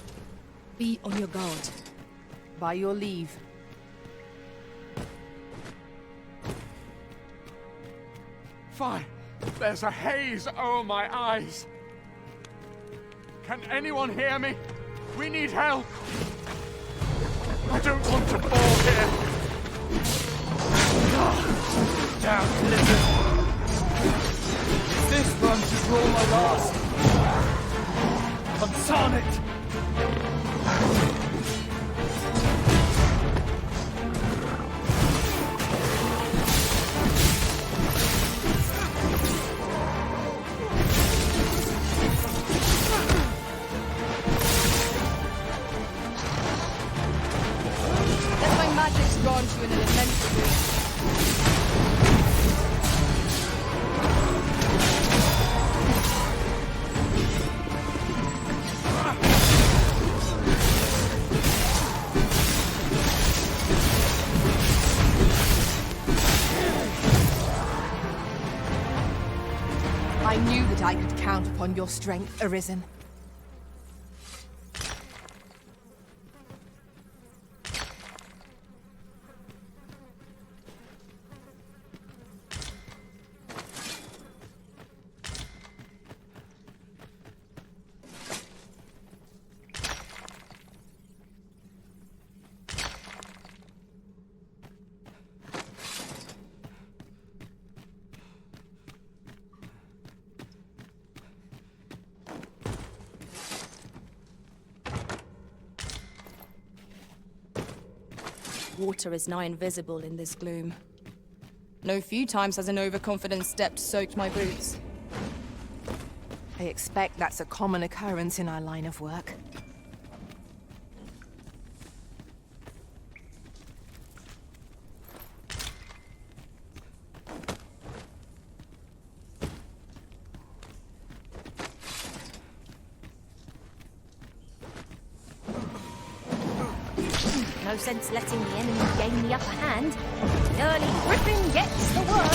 Be on your guard. By your leave. Fine. There's a haze over my eyes. Can anyone hear me? We need help. I don't want to fall here. Damn lizard. This run to draw my last. Consign it! Let my magic grant you an elemental. I knew that I could count upon your strength, Arisen. Water is nigh invisible in this gloom. No few times has an overconfident step soaked my boots. I expect that's a common occurrence in our line of work. No sense letting the enemy gain the upper hand. The early griffin gets the worm.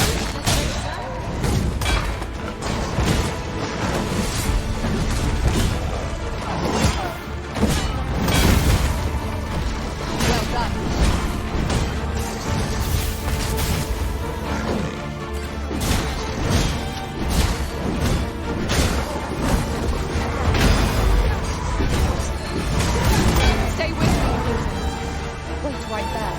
Well done. Stay with me. Wait right there.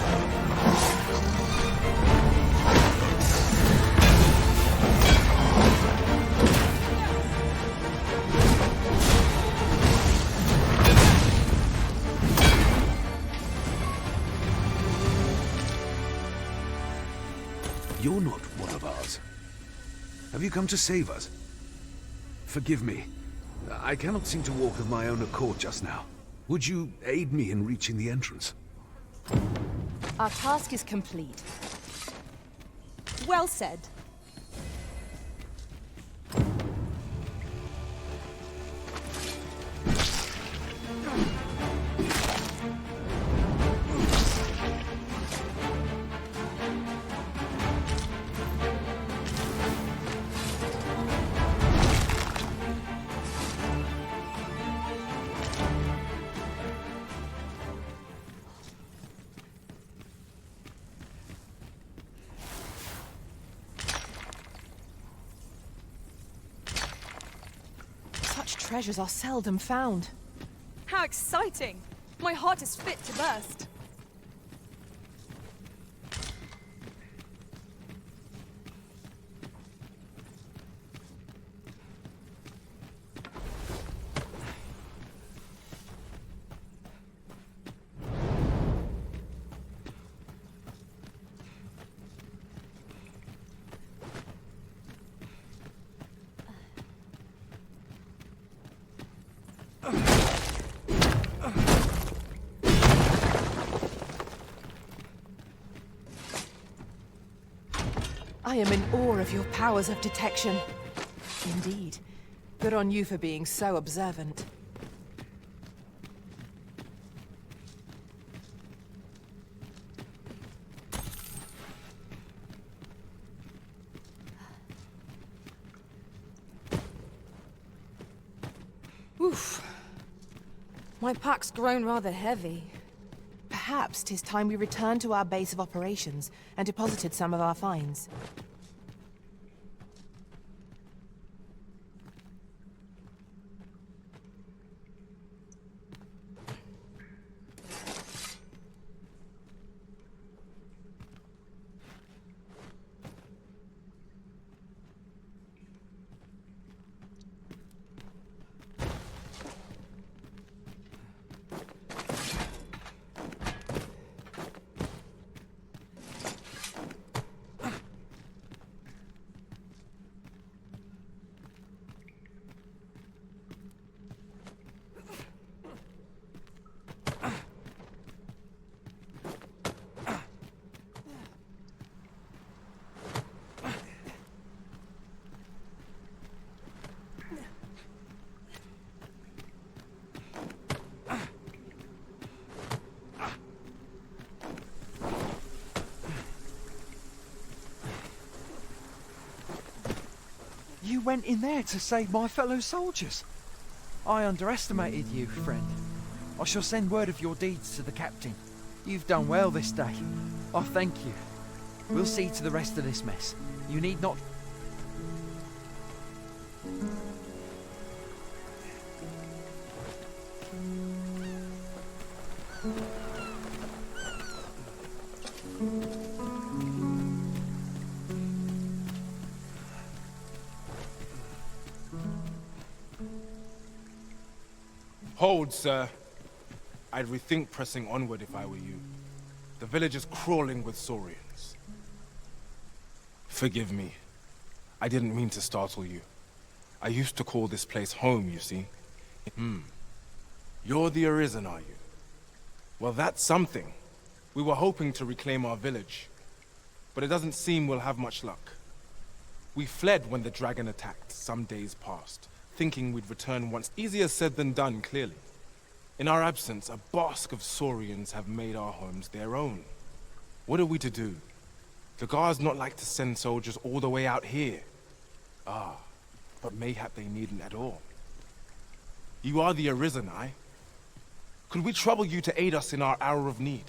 You're not one of ours. Have you come to save us? Forgive me. I cannot seem to walk of my own accord just now. Would you aid me in reaching the entrance? Our task is complete. Well said. treasures are seldom found. How exciting! My heart is fit to burst. I am in awe of your powers of detection. Indeed. Good on you for being so observant. Oof. My pack's grown rather heavy. Perhaps 'tis time we returned to our base of operations and deposited some of our finds. You went in there to save my fellow soldiers. I underestimated you, friend. I shall send word of your deeds to the captain. You've done well this day. I thank you. We'll see to the rest of this mess. You need not... Hold, sir. I'd rethink pressing onward if I were you. The village is crawling with Saurians. Forgive me. I didn't mean to startle you. I used to call this place home, you see. You're the Arisen, are you? Well, that's something. We were hoping to reclaim our village, but it doesn't seem we'll have much luck. We fled when the dragon attacked some days past, thinking we'd return once. Easier said than done, clearly. In our absence, a bask of Saurians have made our homes their own. What are we to do? The guards not like to send soldiers all the way out here. Ah, but mayhap they needn't at all. You are the Arisen, Could we trouble you to aid us in our hour of need?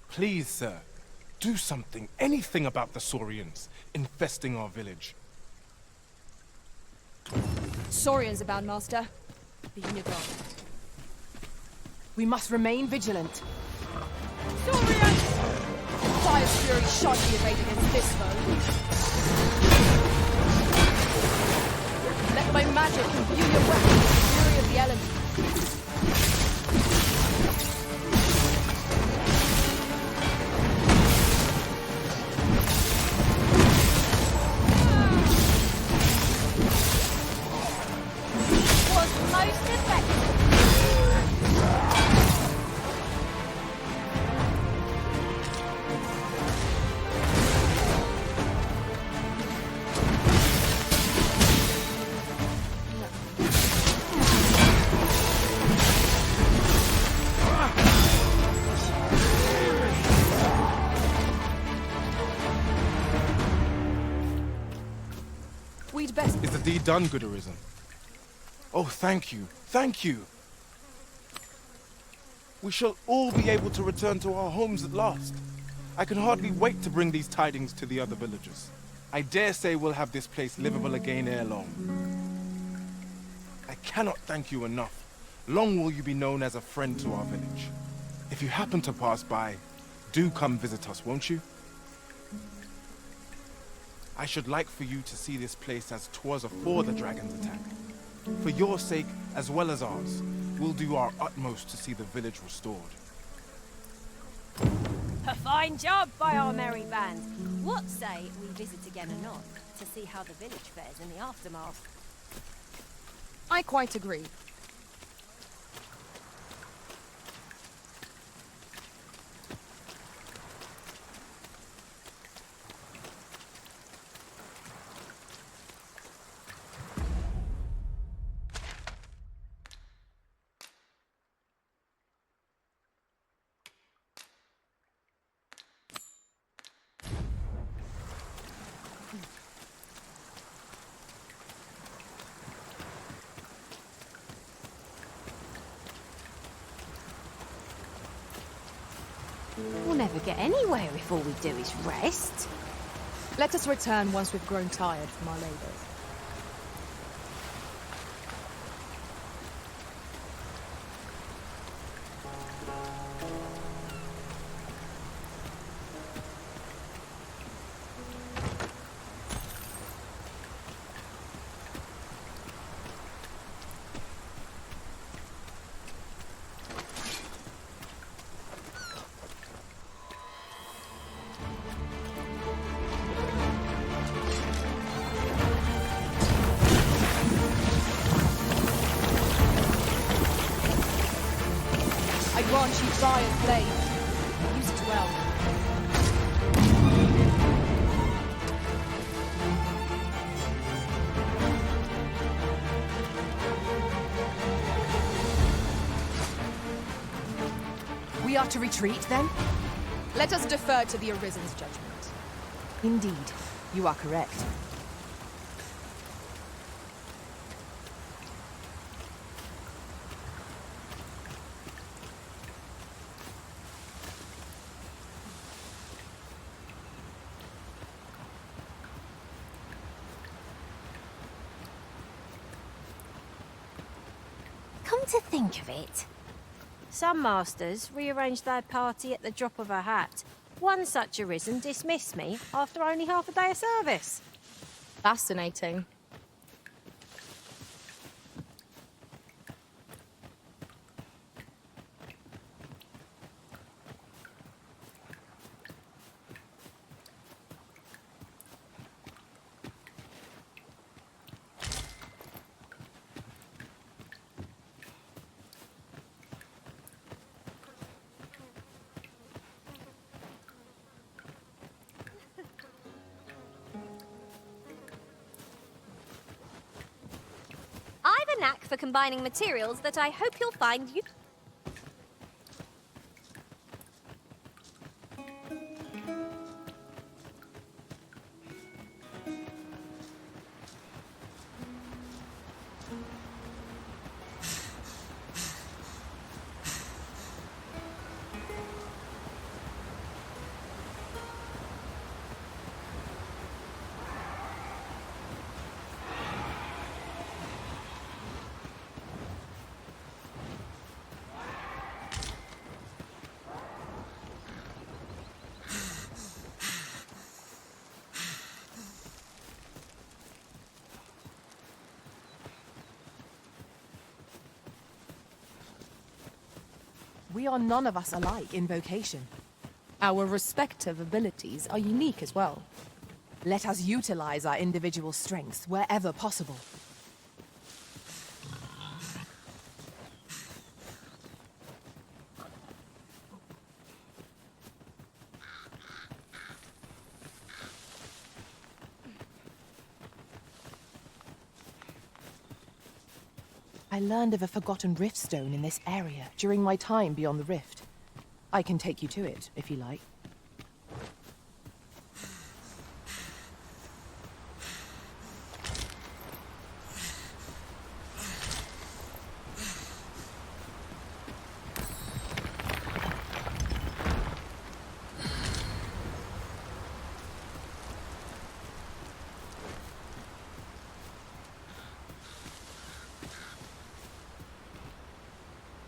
Please, sir, do something, anything about the Saurians infesting our village. Saurians abound, Master. Be on your guard. We must remain vigilant. Saurians! Fire's fury shan't be arrayed against this foe. Let my magic imbue your weapon with the fury of the elements. Was most effective. We'd best... Is the deed done, good Arisen? Oh, thank you. Thank you. We shall all be able to return to our homes at last. I can hardly wait to bring these tidings to the other villagers. I dare say we'll have this place livable again ere long. I cannot thank you enough. Long will you be known as a friend to our village. If you happen to pass by, do come visit us, won't you? I should like for you to see this place as 'twas afore the dragon's attack. For your sake, as well as ours, we'll do our utmost to see the village restored. A fine job by our merry band. What say we visit again anon to see how the village fares in the aftermath? I quite agree. We'll never get anywhere if all we do is rest. Let us return once we've grown tired from our labors. I grant you giant blade. Use it well. We are to retreat, then? Let us defer to the Arisen's judgment. Indeed, you are correct. Come to think of it, some masters rearrange their party at the drop of a hat. One such Arisen dismissed me after only half a day of service. Fascinating. I've a knack for combining materials that I hope you'll find you. We are none of us alike in vocation. Our respective abilities are unique as well. Let us utilize our individual strengths wherever possible. I learned of a forgotten rift stone in this area during my time beyond the rift. I can take you to it, if you like.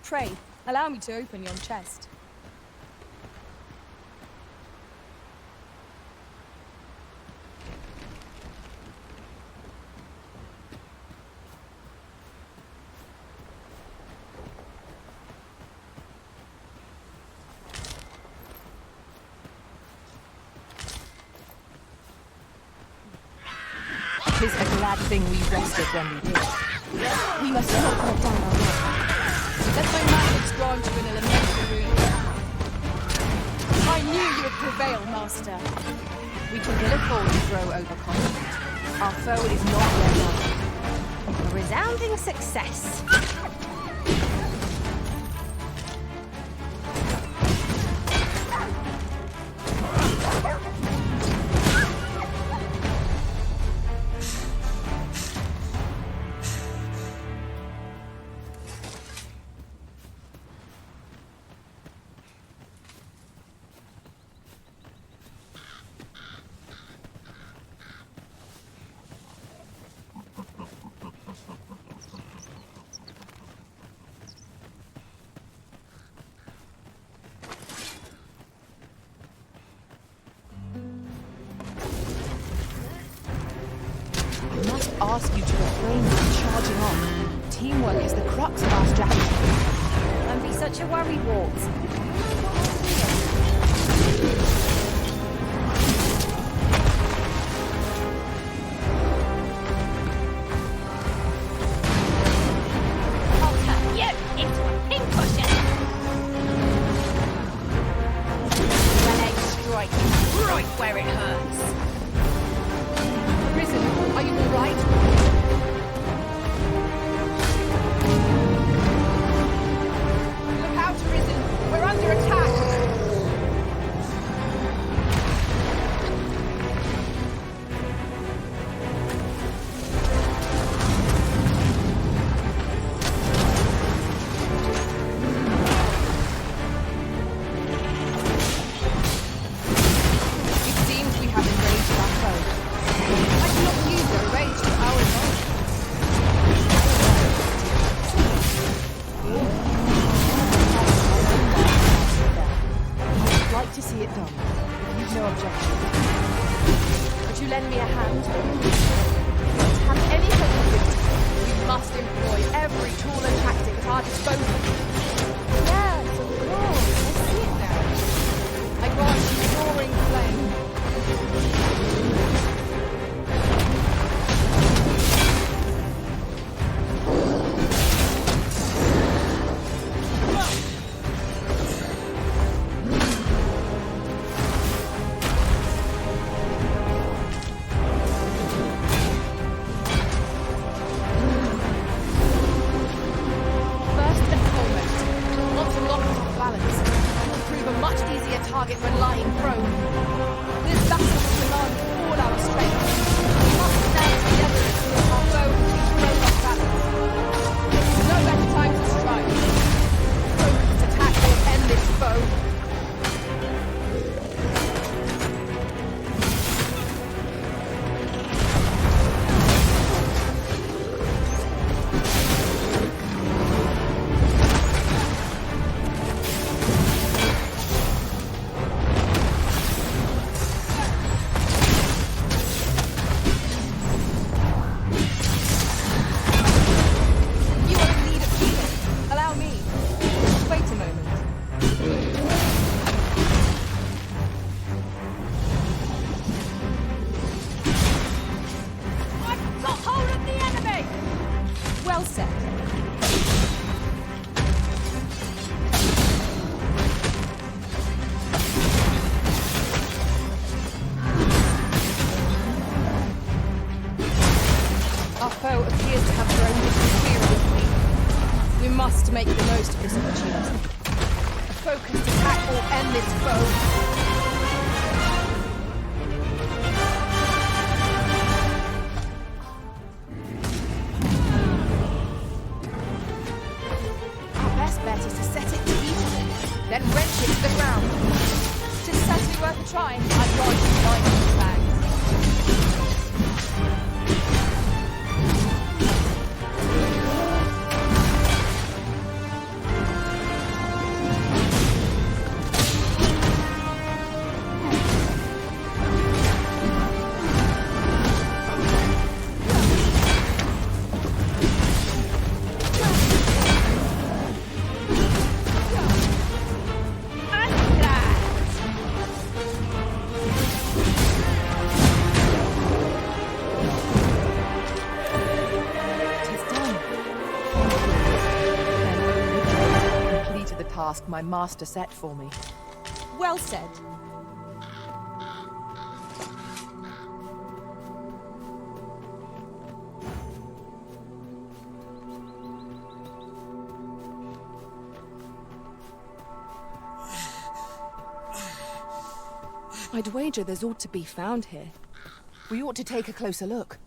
Pray, allow me to open your chest. Tis a glad thing we rested when we did. We must not let down our work. Let my magics grant you an elemental rune. I knew you would prevail, Master. We can kill a foe and grow overconfident. Our foe is not yet won. A resounding success. Ask you to refrain from charging off. Teamwork is the crux of our strategy. Don't be such a worry, Wart. I'll turn you into a pincushion. When I strike you right where it hurts. Risen, are you all right? Look out, Risen! We're under attack! It seems we have enraged our foe. I cannot use their rage to our advantage. I'd like to see it done, if you've no objection. Would you lend me a hand? To have any hope of victory, we must employ every tool and tactic at our disposal. Yes, of course. I see it now. I grant you roaring flame. First and foremost, we'll want to lock off balance. It will prove a much easier target when lying prone. This battle will demand all our strength. We must stand together and see if our foe can be thrown off balance. No better time to strike. Focused attack will end this foe. You are in need of healing. Allow me. Wait a moment. I've got hold of the enemy! Well said. Our foe appears to have grown disappeared with me. We must make the most of this opportunity. A focused attack will end this foe. Our best bet is to set it to easily, then wrench it to the ground. Tis certainly worth a try. I'd grant you my bags. task my master set for me. Well said. I'd wager there's ought to be found here. We ought to take a closer look.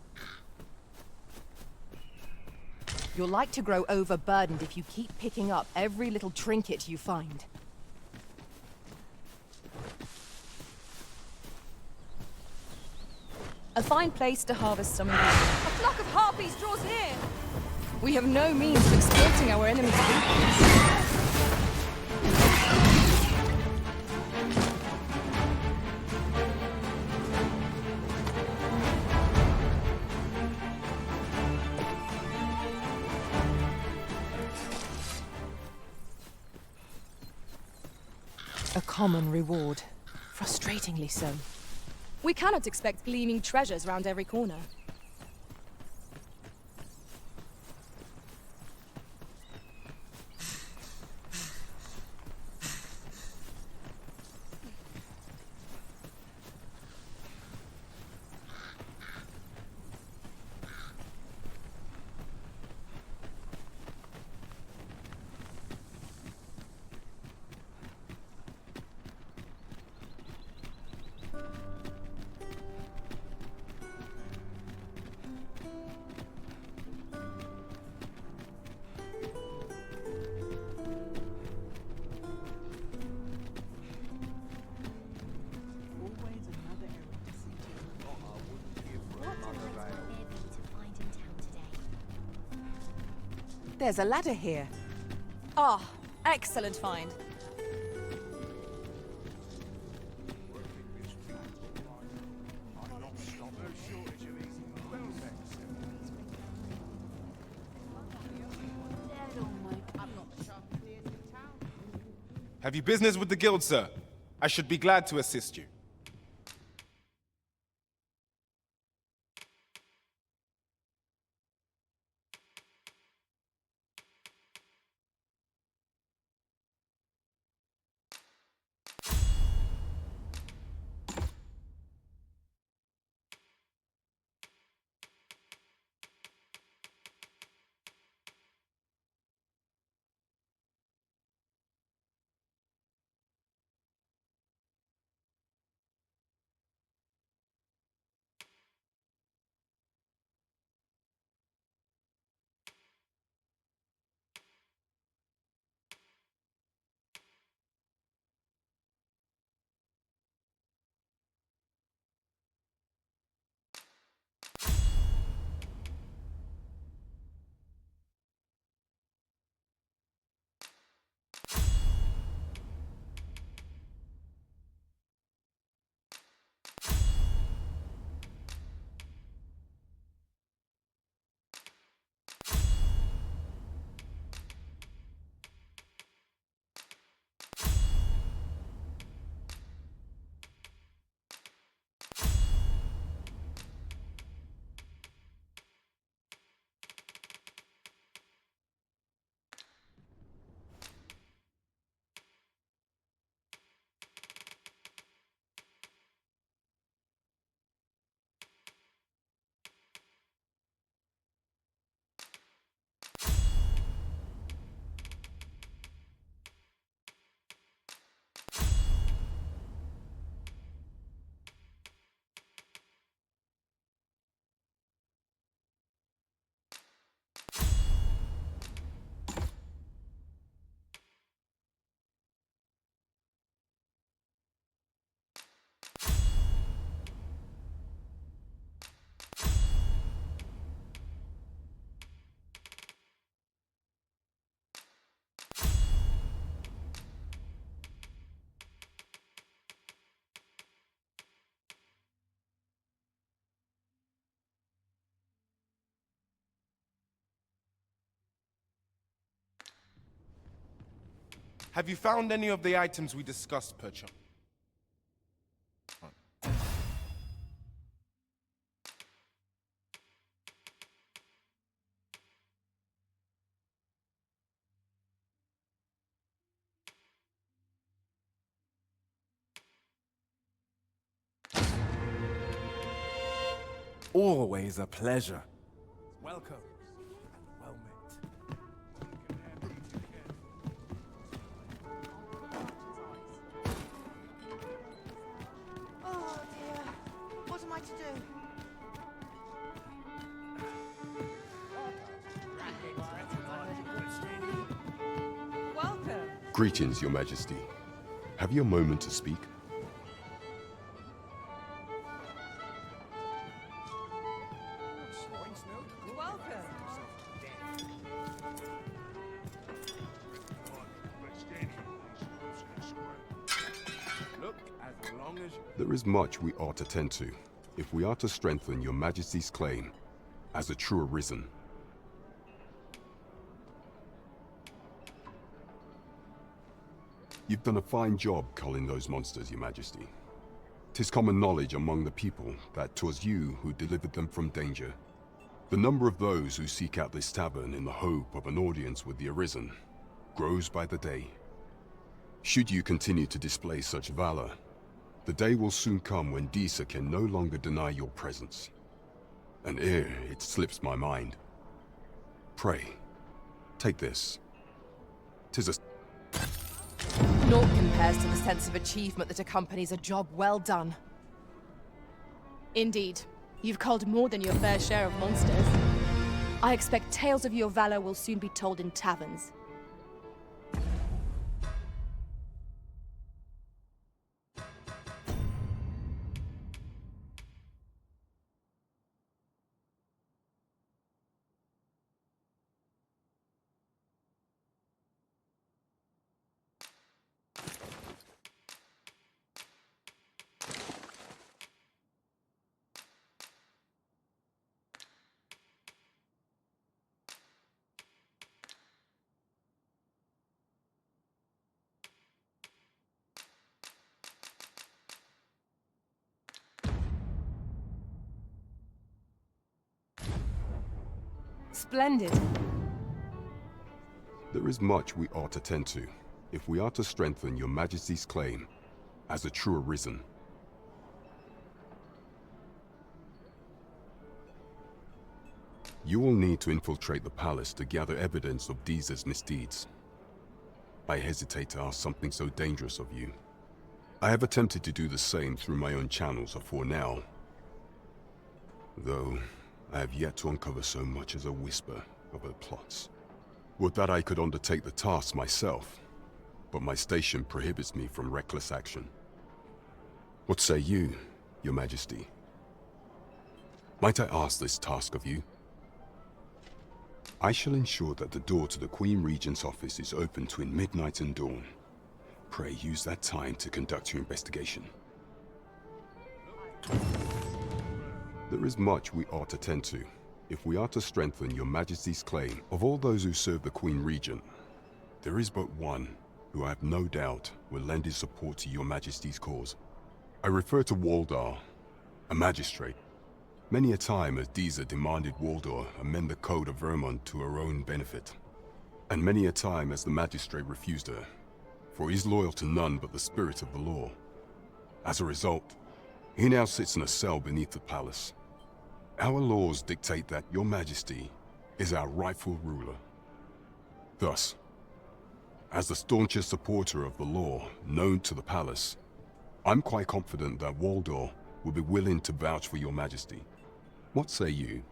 You're like to grow overburdened if you keep picking up every little trinket you find. A fine place to harvest some of these. A flock of harpies draws near! We have no means of exploiting our enemy's weakness. A common reward. Frustratingly so. We cannot expect gleaming treasures round every corner. There's a ladder here. Ah, excellent find. Have you business with the guild, sir? I should be glad to assist you. Have you found any of the items we discussed, perchance? always a pleasure. Welcome. Well met. Oh dear. What am I to do? Welcome. Greetings, Your Majesty. Have you a moment to speak? Welcome. Look, as long as There is much we ought to tend to, if we are to strengthen Your Majesty's claim as a true arisen. You've done a fine job culling those monsters, Your Majesty. 'Tis common knowledge among the people that 'twas you who delivered them from danger. The number of those who seek out this tavern in the hope of an audience with the Arisen grows by the day. Should you continue to display such valor, the day will soon come when Disa can no longer deny your presence. And ere it slips my mind, pray, take this. 'Tis a Naught compares to the sense of achievement that accompanies a job well done. Indeed. You've culled more than your fair share of monsters. I expect tales of your valor will soon be told in taverns. Splendid. There is much we ought to tend to, if we are to strengthen Your Majesty's claim as a true arisen. You will need to infiltrate the palace to gather evidence of Disa's misdeeds. I hesitate to ask something so dangerous of you. I have attempted to do the same through my own channels afore now, though I have yet to uncover so much as a whisper of her plots. Would that I could undertake the task myself, but my station prohibits me from reckless action. What say you, Your Majesty? Might I ask this task of you? I shall ensure that the door to the Queen Regent's office is open between midnight and dawn. Pray use that time to conduct your investigation. There is much we ought to tend to, if we are to strengthen Your Majesty's claim. Of all those who serve the Queen Regent, there is but one who I have no doubt will lend his support to Your Majesty's cause. I refer to Waldar, a magistrate. Many a time has Disa demanded Waldar amend the Code of Vermont to her own benefit. And many a time has the magistrate refused her, for he is loyal to none but the spirit of the law. As a result, he now sits in a cell beneath the palace. Our laws dictate that Your Majesty is our rightful ruler. Thus, as the staunchest supporter of the law known to the palace, I'm quite confident that Waldor will be willing to vouch for Your Majesty. What say you?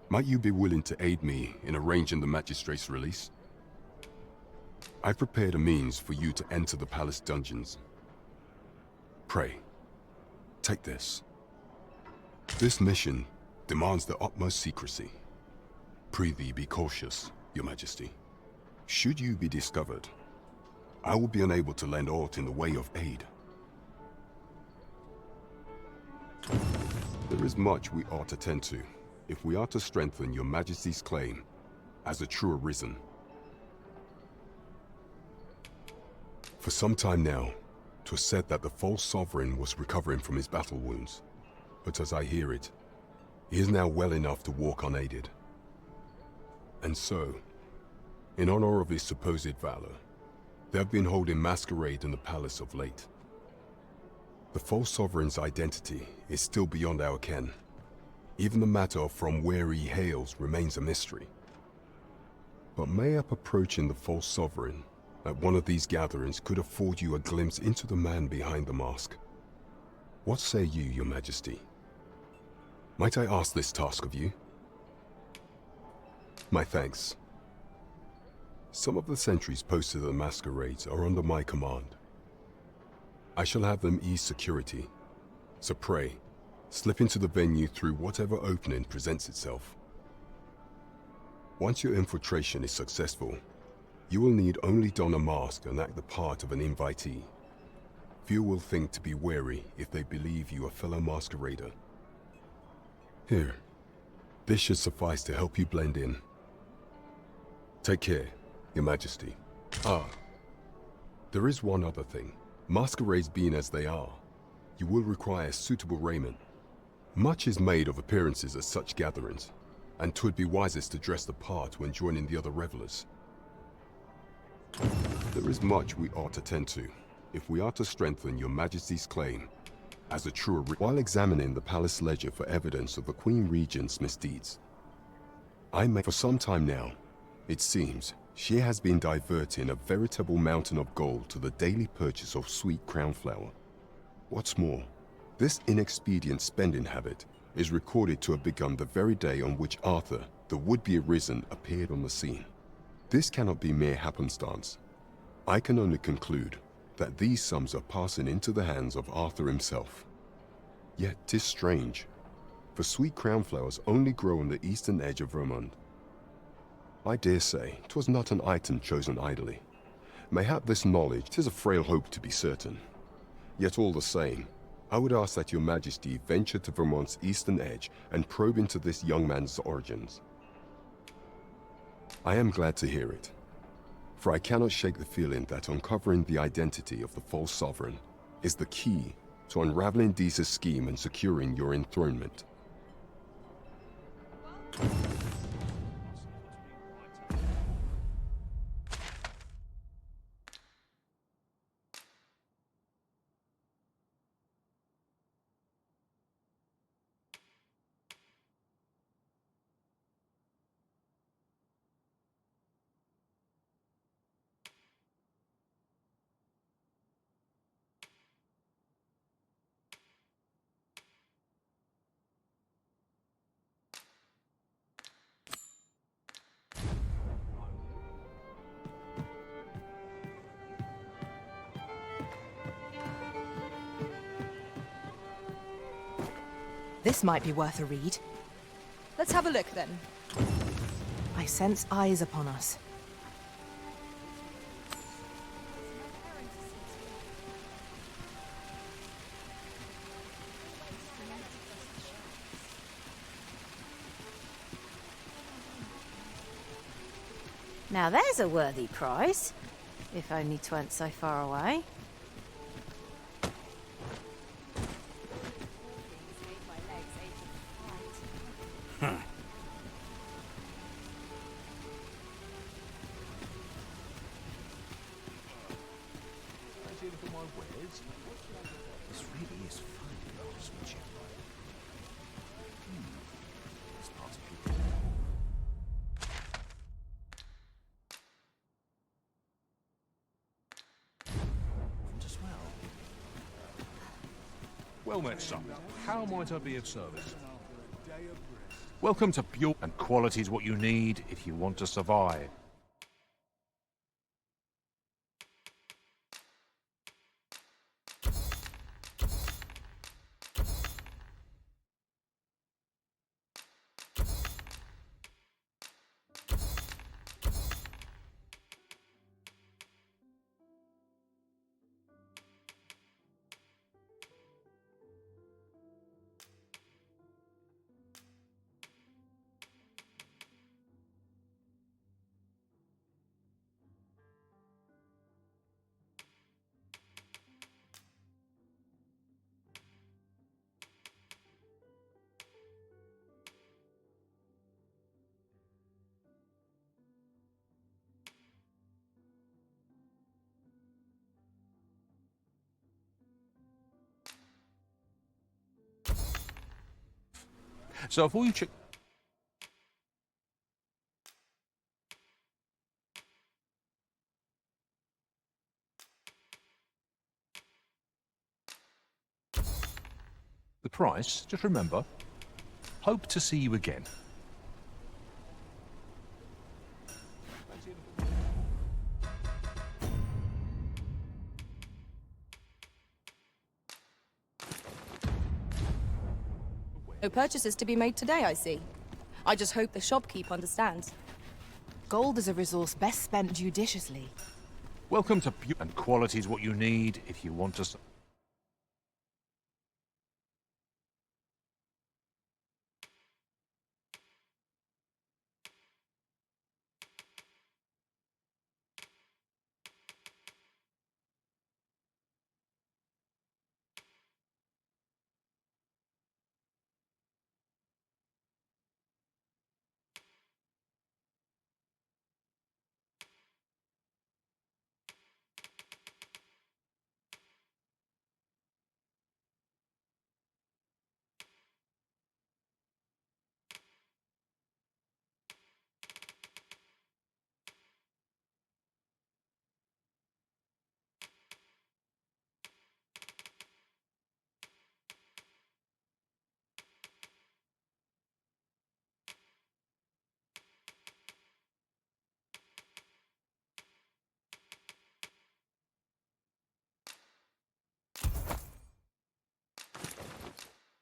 Might you be willing to aid me in arranging the magistrate's release? I've prepared a means for you to enter the palace dungeons. Pray, take this. This mission demands the utmost secrecy. Prithee be cautious, Your Majesty. Should you be discovered, I will be unable to lend aught in the way of aid. There is much we ought to tend to, if we are to strengthen Your Majesty's claim as a true arisen. For some time now, 'twas said that the false sovereign was recovering from his battle wounds, but as I hear it, he is now well enough to walk unaided. And so, in honor of his supposed valor, they have been holding masquerade in the palace of late. The false sovereign's identity is still beyond our ken, Even the matter of from where he hails remains a mystery. But mayhap approaching the false sovereign at one of these gatherings could afford you a glimpse into the man behind the mask. What say you, Your Majesty? Might I ask this task of you? My thanks. Some of the sentries posted at the masquerades are under my command. I shall have them ease security, so pray, slip into the venue through whatever opening presents itself. Once your infiltration is successful, you will need only don a mask and act the part of an invitee. Few will think to be wary if they believe you a fellow masquerader. Here, this should suffice to help you blend in. Take care, Your Majesty. Ah, there is one other thing. Masquerades being as they are, you will require suitable raiment. Much is made of appearances at such gatherings, and 'twould be wisest to dress the part when joining the other revelers. There is much we ought to tend to, if we are to strengthen Your Majesty's claim as a true while examining the palace ledger for evidence of the Queen Regent's misdeeds. For some time now, it seems, she has been diverting a veritable mountain of gold to the daily purchase of sweet crown flower. What's more, this inexpedient spending habit is recorded to have begun the very day on which Arthur, the would-be arisen, appeared on the scene. This cannot be mere happenstance. I can only conclude that these sums are passing into the hands of Arthur himself. Yet 'tis strange, for sweet crown flowers only grow on the eastern edge of Vermont. I dare say 'twas not an item chosen idly. Mayhap this knowledge 'tis a frail hope to be certain. Yet all the same, I would ask that Your Majesty venture to Vermont's eastern edge and probe into this young man's origins. I am glad to hear it, for I cannot shake the feeling that uncovering the identity of the false sovereign is the key to unraveling Deeza's scheme and securing your enthronement. This might be worth a read. Let's have a look then. I sense eyes upon us. Now there's a worthy prize, if only 'tweren't so far away. This really is fun, craftsmanship. This part's people. As well. Well met, son. How might I be of service? Welcome to Pure, and quality is what you need if you want to survive. So before you check... the price, just remember, hope to see you again. No purchases to be made today, I see. I just hope the shopkeep understands. Gold is a resource best spent judiciously. Welcome to and quality is what you need if you want to...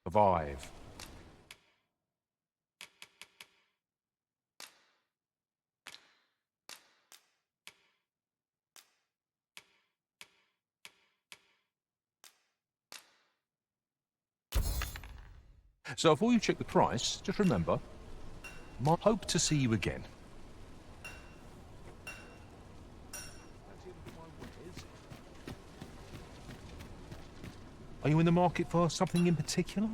survive. So before you check the price, just remember, hope to see you again. Are you in the market for something in particular?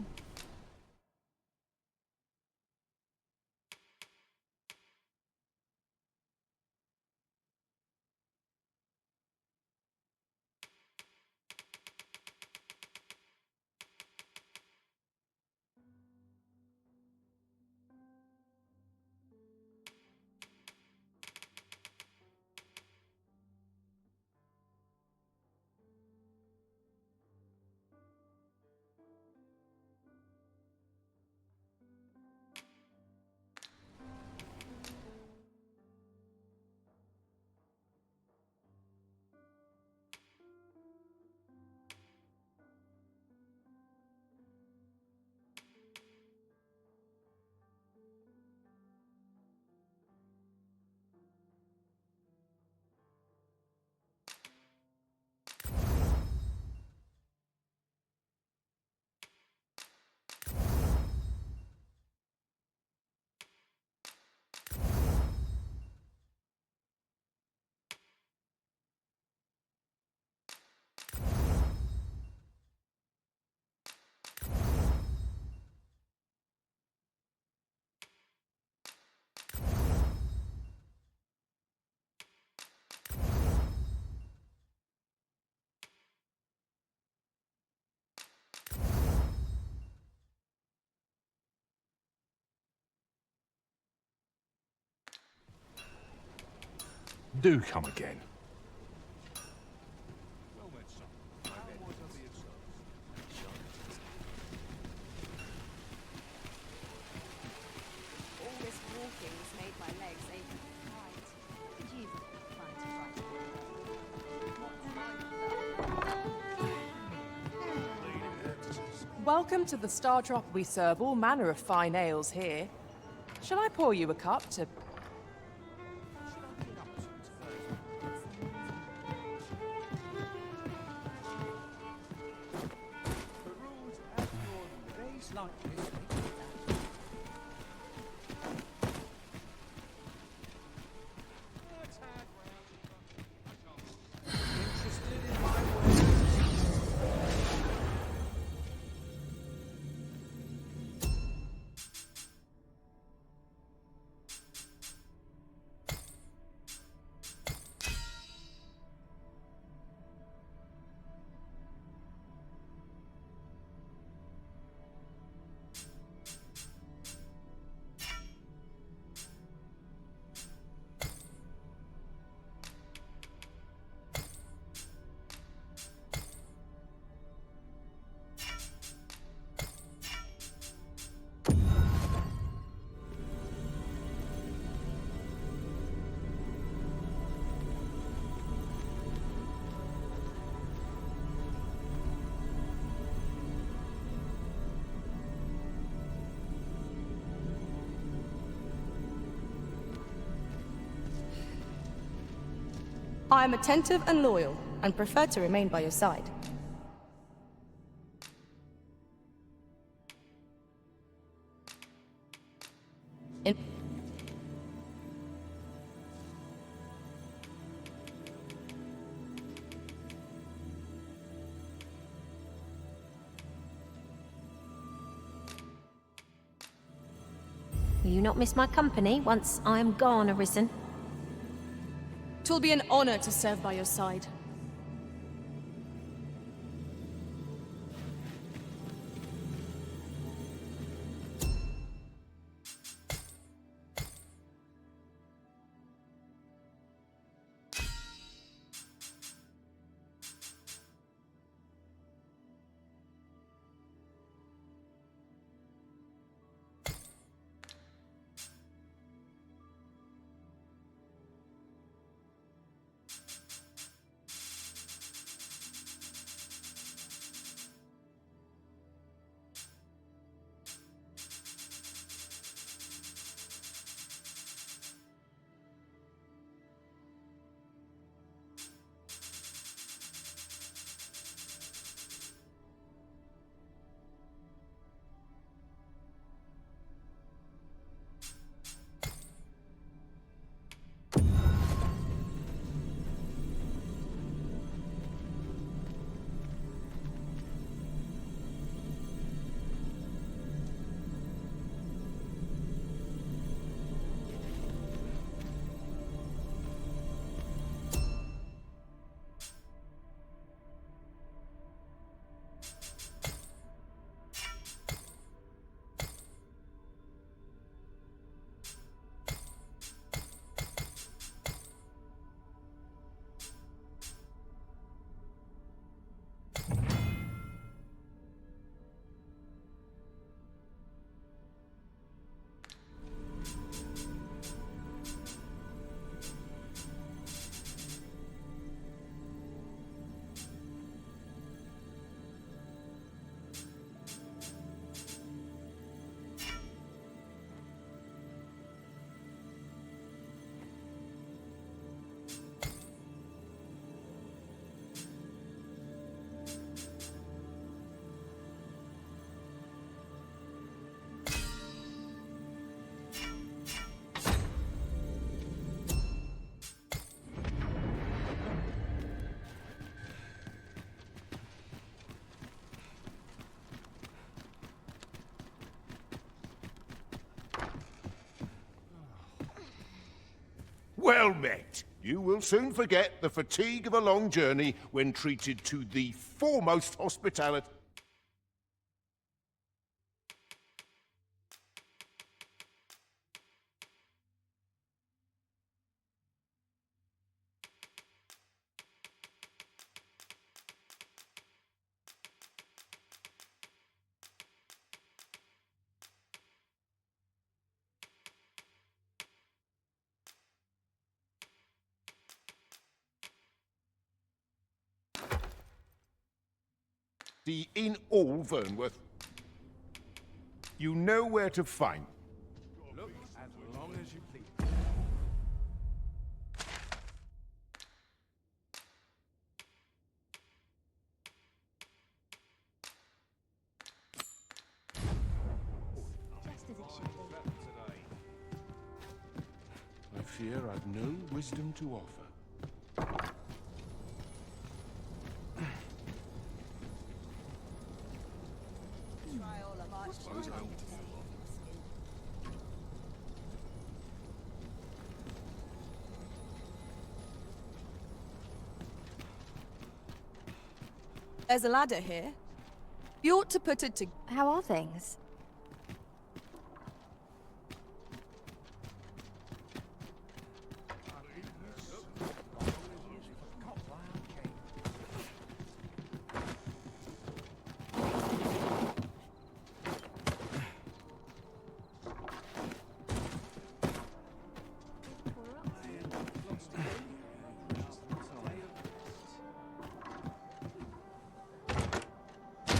Do come again. All this walking's made my legs ache. Right. Did you find it right? Welcome to the Star Drop. We serve all manner of fine ales here. Shall I pour you a cup to... I am attentive and loyal, and prefer to remain by your side. Will you not miss my company once I am gone, Arisen? 'Twill be an honor to serve by your side. Well met. You will soon forget the fatigue of a long journey when treated to the foremost hospitality. In all Vernworth. You know where to find. Look as long as you please. Just as it should be. I fear I've no wisdom to offer. There's a ladder here. You ought to put it to... How are things?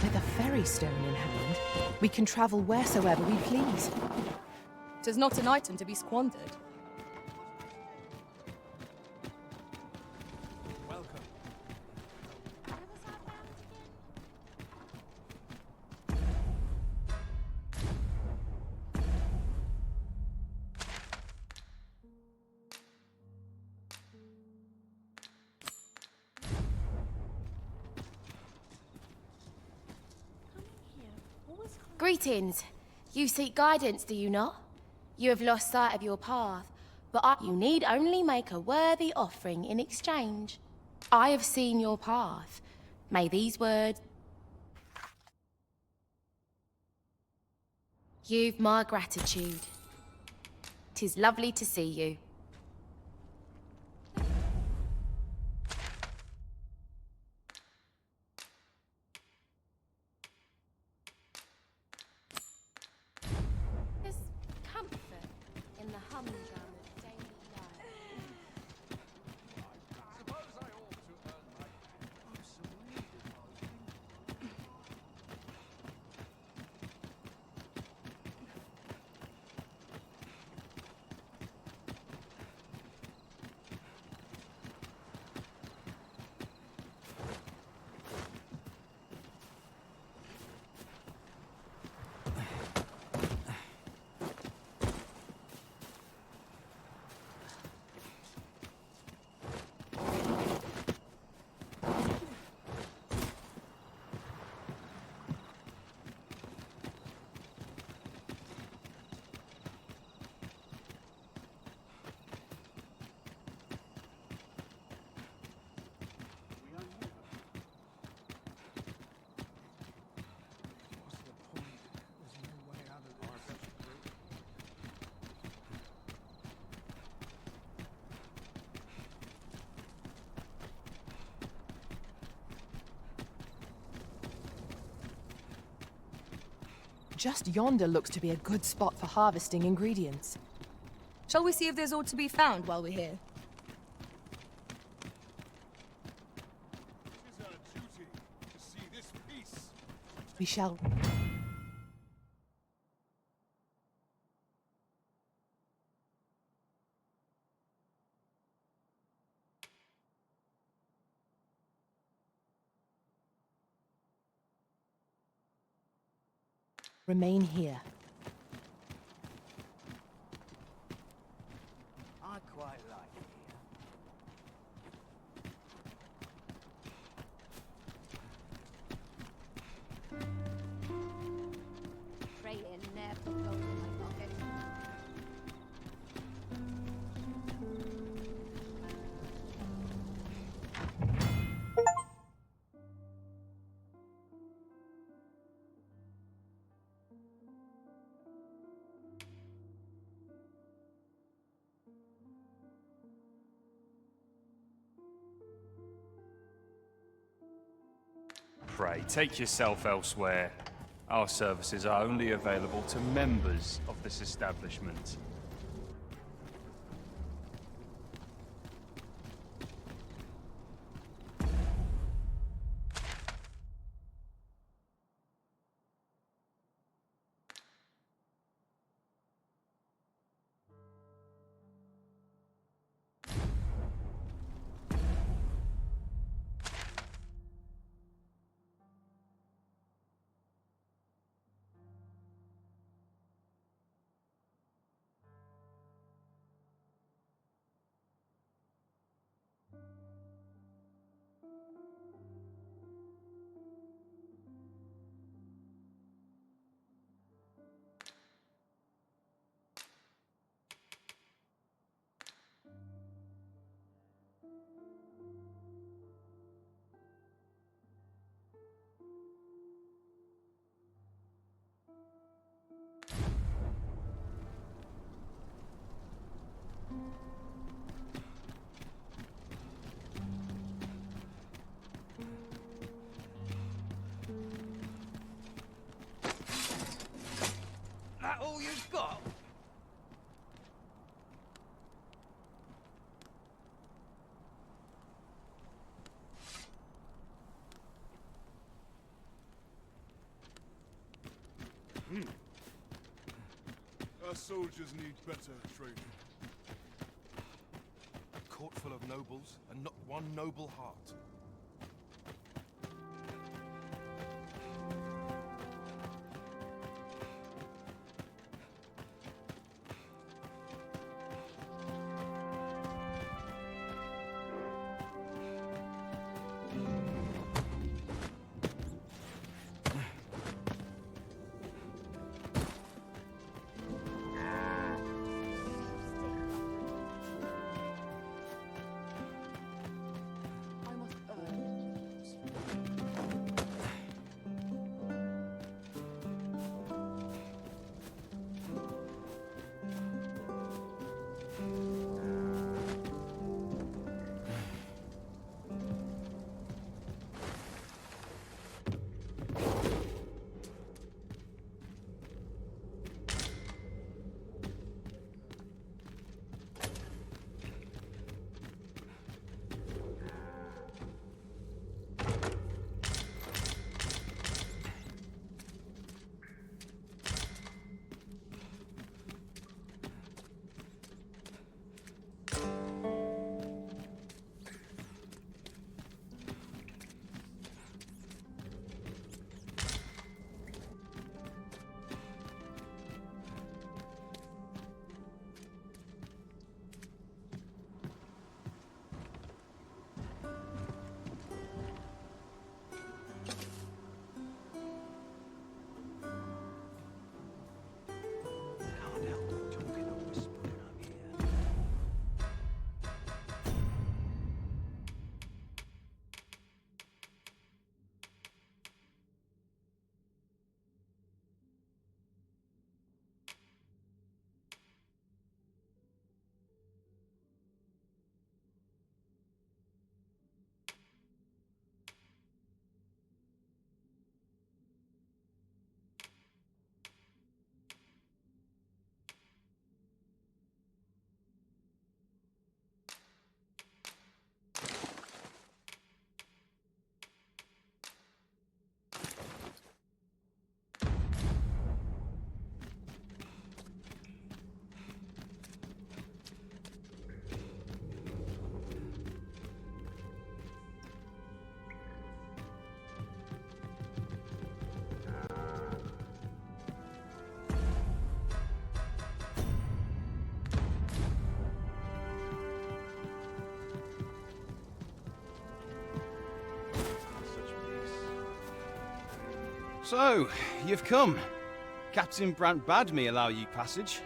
With a ferry stone in hand, we can travel wheresoever we please. 'Tis not an item to be squandered. Greetings. You seek guidance, do you not? You have lost sight of your path, but you need only make a worthy offering in exchange. I have seen your path. May these words... You've my gratitude. 'Tis lovely to see you. There's comfort in the humdrum of daily life. Just yonder looks to be a good spot for harvesting ingredients. Shall we see if there's aught to be found while we're here? It is our duty to see this peace. We shall... remain here. I quite like it here. Pray it never goes in my pocket. Pray, take yourself elsewhere. Our services are only available to members of this establishment. That all you've got? Our soldiers need better training. A court full of nobles, and not one noble heart. So, you've come. Captain Brant bade me allow you passage.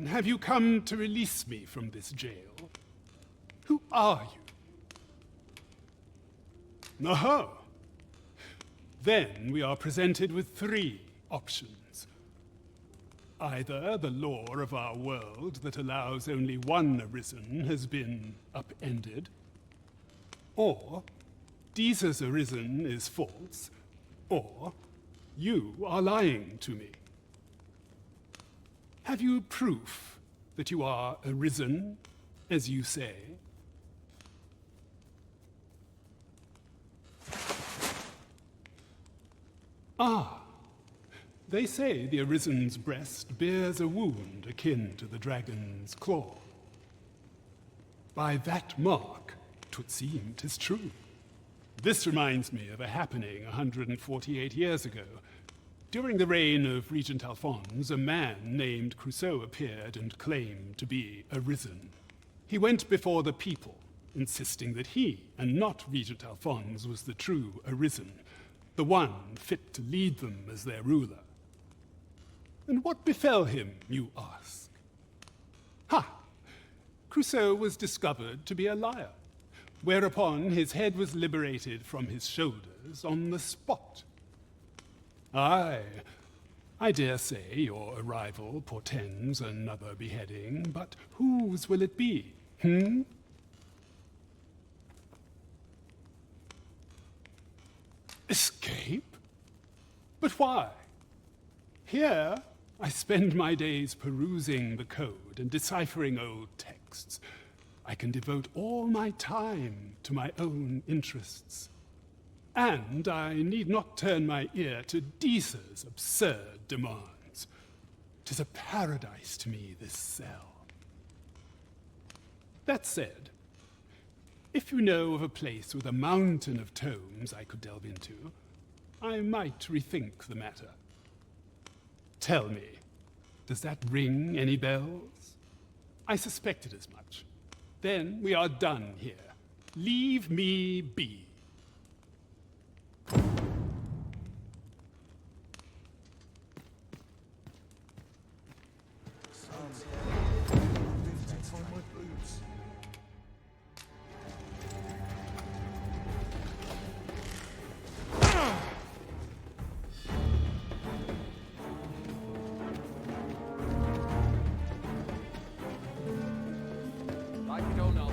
Have you come to release me from this jail? Who are you? Aha! Then we are presented with three options. Either the law of our world that allows only one arisen has been upended, or Deeza's arisen is false, or you are lying to me. Have you proof that you are arisen, as you say? Ah, they say the Arisen's breast bears a wound akin to the dragon's claw. By that mark, 'twould seem 'tis true. This reminds me of a happening 148 years ago. During the reign of Regent Alphonse, a man named Crusoe appeared and claimed to be arisen. He went before the people, insisting that he, and not Regent Alphonse, was the true arisen, the one fit to lead them as their ruler. And what befell him, you ask? Ha! Crusoe was discovered to be a liar, whereupon his head was liberated from his shoulders on the spot. Aye, I dare say your arrival portends another beheading, but whose will it be, Escape? But why? Here, I spend my days perusing the code and deciphering old texts. I can devote all my time to my own interests. And I need not turn my ear to Deeza's absurd demands. 'Tis a paradise to me, this cell. That said, if you know of a place with a mountain of tomes I could delve into, I might rethink the matter. Tell me, does that ring any bells? I suspected as much. Then we are done here. Leave me be. Like it or not.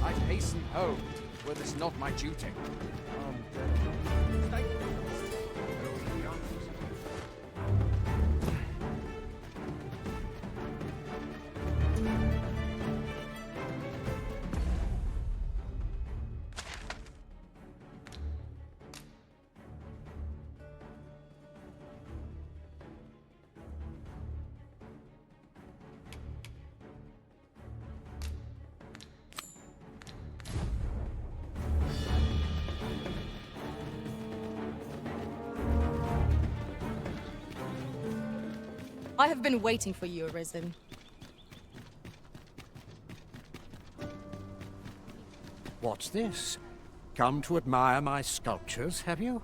I'd hasten home, were this not my duty. I have been waiting for you, Arisen. What's this? Come to admire my sculptures, have you?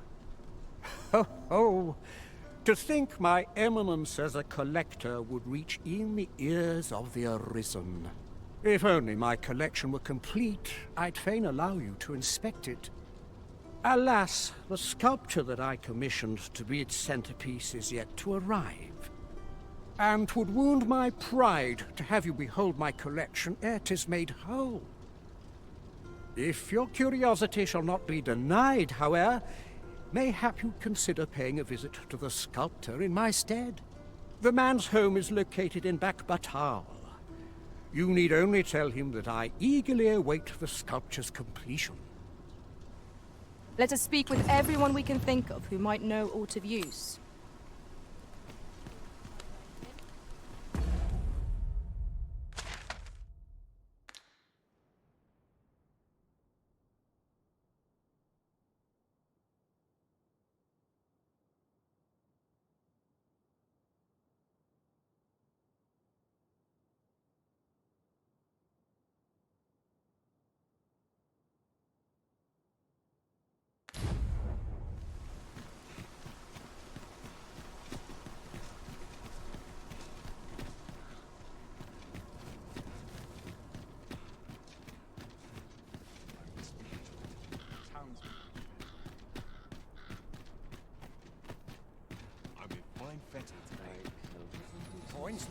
Ho ho! To think my eminence as a collector would reach in the ears of the Arisen. If only my collection were complete, I'd fain allow you to inspect it. Alas, the sculpture that I commissioned to be its centerpiece is yet to arrive. And 'twould wound my pride to have you behold my collection ere 'tis made whole. If your curiosity shall not be denied, however, mayhap you consider paying a visit to the sculptor in my stead. The man's home is located in Bakbatal. You need only tell him that I eagerly await the sculpture's completion. Let us speak with everyone we can think of who might know aught of use.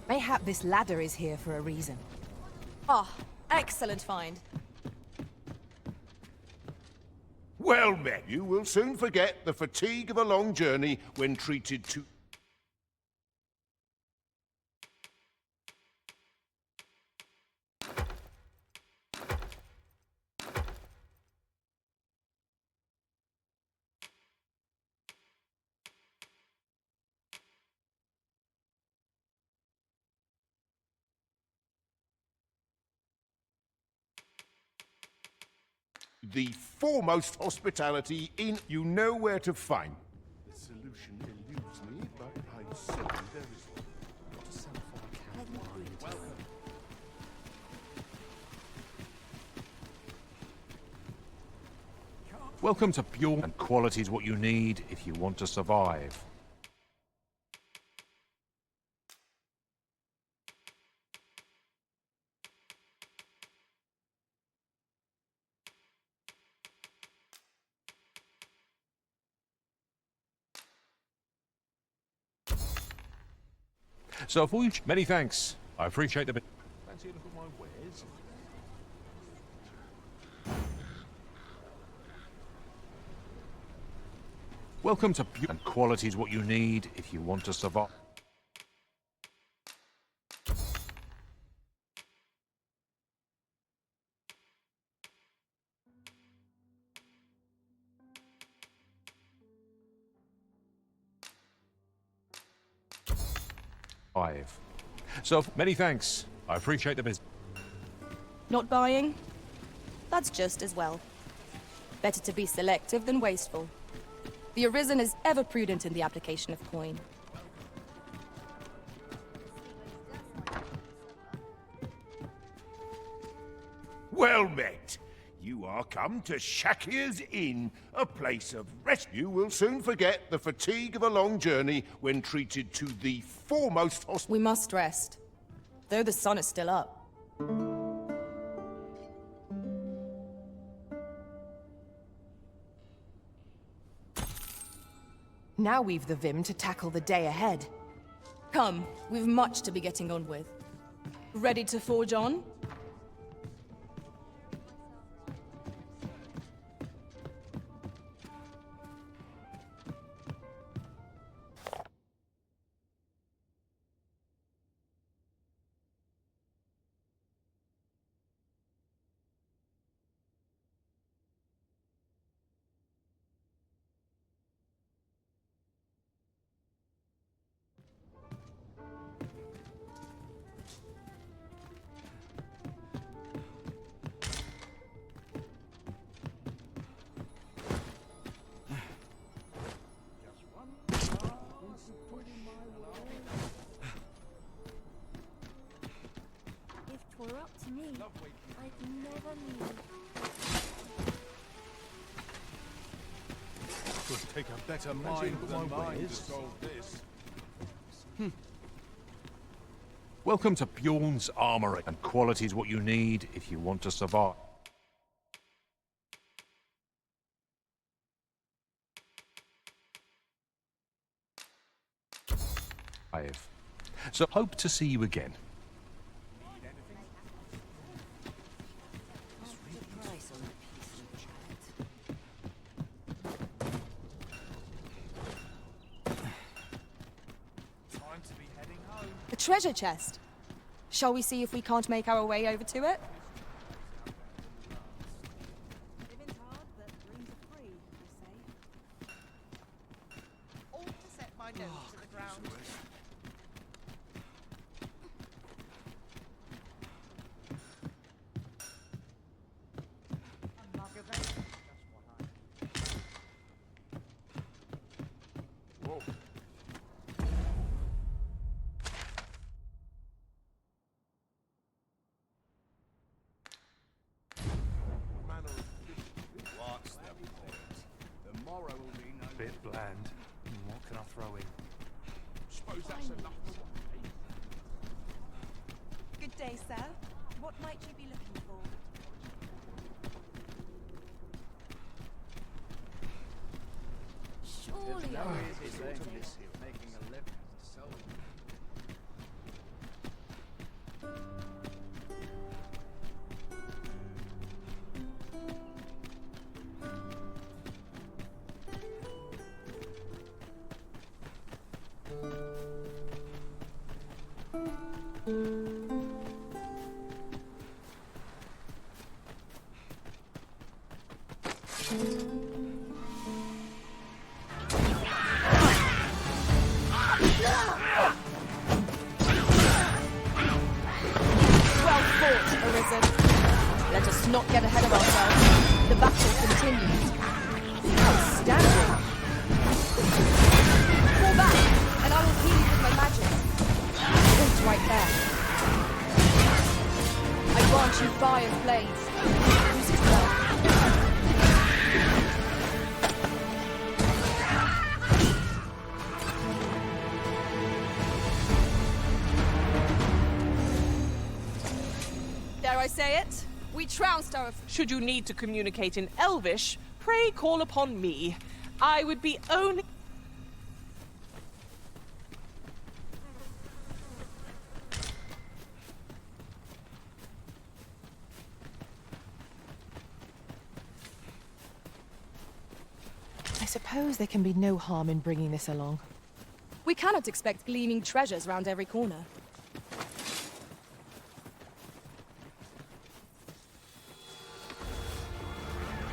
Mayhap this ladder is here for a reason. Ah, excellent find. Well met. You will soon forget the fatigue of a long journey when treated to... the foremost hospitality in... You know where to find. The solution eludes me, but I'm certain there is one. Got to send for a cab. Welcome to Pure, and quality is what you need if you want to survive. So for each, many thanks. I appreciate the bit. Fancy a look at my wares? Welcome to Pure, and quality is what you need if you want to survive. So many thanks. I appreciate the business. Not buying? That's just as well. Better to be selective than wasteful. The Arisen is ever prudent in the application of coin. Well met. You are come to Shakir's Inn, a place of rest. You will soon forget the fatigue of a long journey when treated to the foremost We must rest, though the sun is still up. Now we've the vim to tackle the day ahead. Come, we've much to be getting on with. Ready to forge on? Could take a better mind than mine to solve this. Welcome to Bjorn's Armory, and quality is what you need if you want to survive. So hope to see you again. A treasure chest. Shall we see if we can't make our way over to it? All to set my nose to the ground. Whoa. What's the point? The morrow will be no Bit bland. What can I throw in? Suppose that's enough. Good day, sir. What might you be looking for? Surely no I easy thing, this here, making a living as a soldier. Well fought, Arisen. Let us not get ahead of ourselves. The battle continues. Outstanding. Fall back, and I will heal you with my magic. Point right there. I grant you fire and blaze. Use it well. Dare I say it? We trounced our... Should you need to communicate in Elvish, pray call upon me. I would be only... I suppose there can be no harm in bringing this along. We cannot expect gleaming treasures round every corner.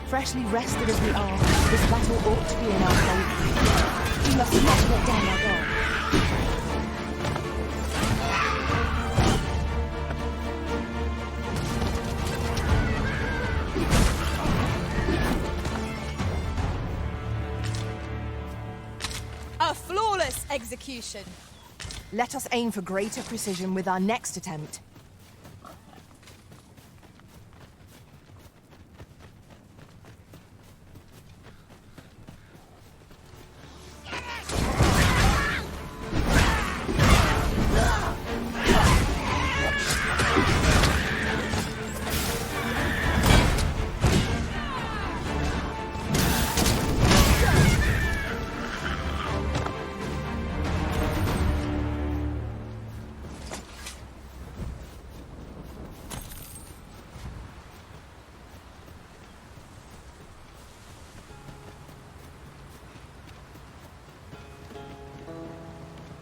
Freshly rested as we are, this battle ought to be in our favour. We must not let down our guard. A flawless execution. Let us aim for greater precision with our next attempt.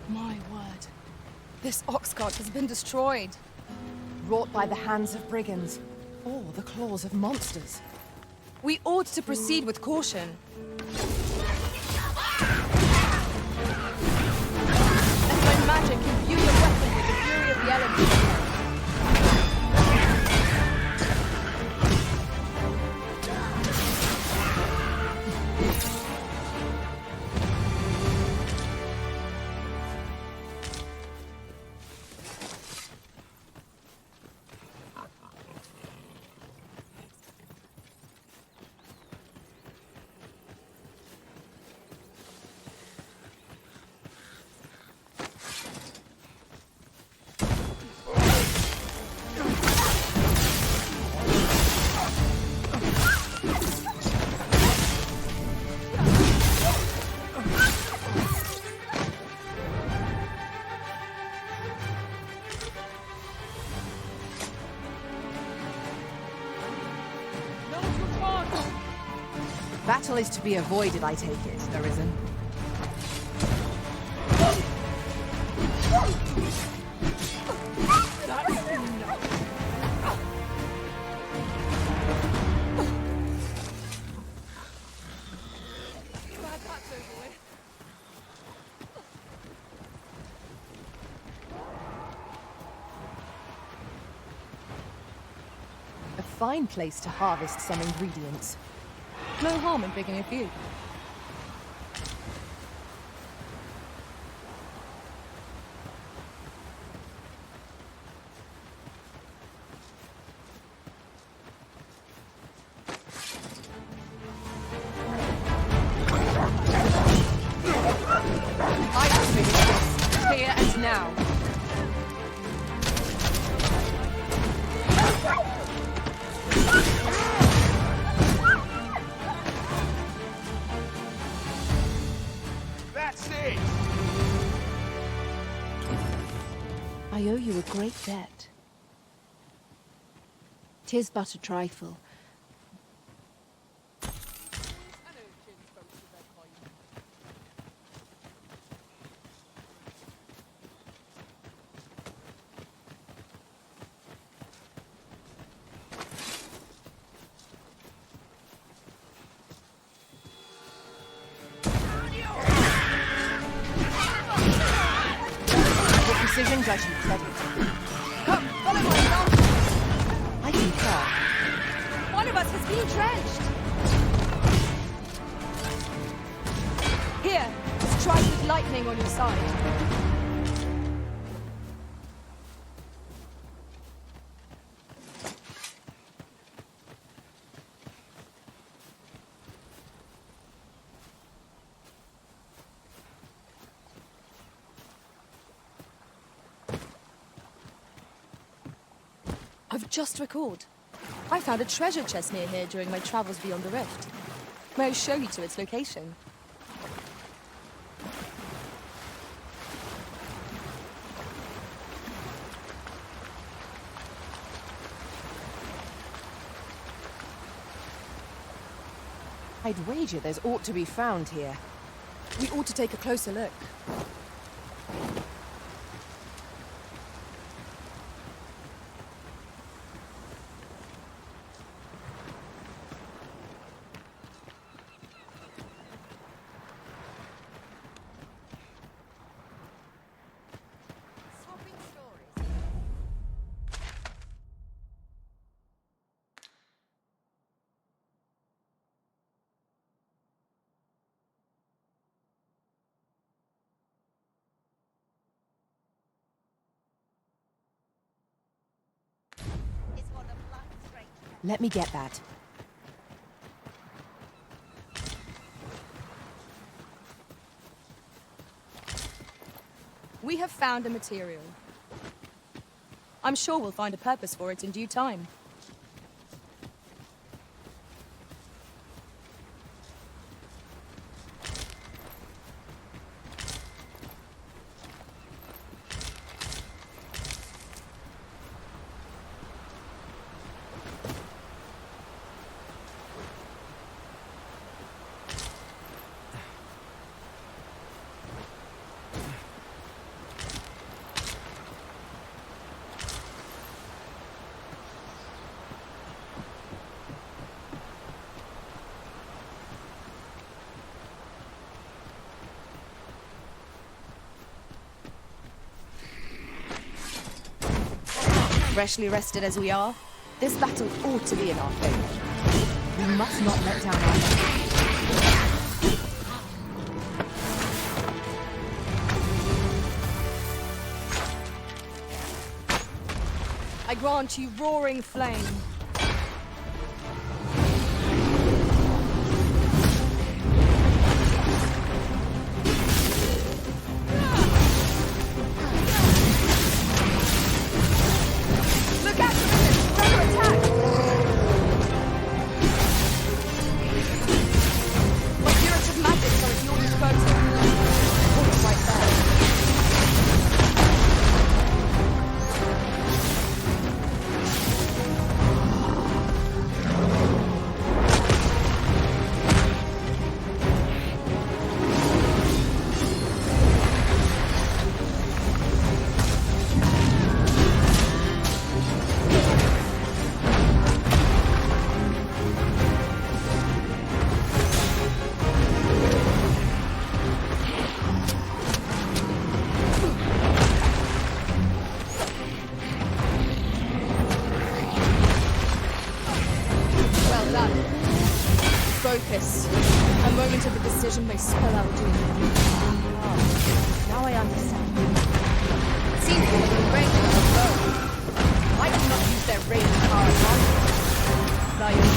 My word. This ox cart has been destroyed. Wrought by the hands of brigands, or the claws of monsters. We ought to proceed with caution. And my magic imbue the weapon with the fury of the elements. Battle is to be avoided, I take it, Arisen. A fine place to harvest some ingredients. No harm in picking a few. I have finished this, here and now. That's it! I owe you a great debt. 'Tis but a trifle. Your precision does you credit. Come, follow my example. I concur. One of us has been drenched. Here, strike with lightning on your side. I've just recalled. I found a treasure chest near here during my travels beyond the rift. May I show you to its location? I'd wager there's aught to be found here. We ought to take a closer look. Let me get that. We have found a material. I'm sure we'll find a purpose for it in due time. Freshly rested as we are, this battle ought to be in our favor. We must not let down our men. I grant you roaring flame. Lad, focus. A moment of indecision may spell our doom. Now I understand. It seems they were in range of a foe. Why did not use their range power advantage? Lion.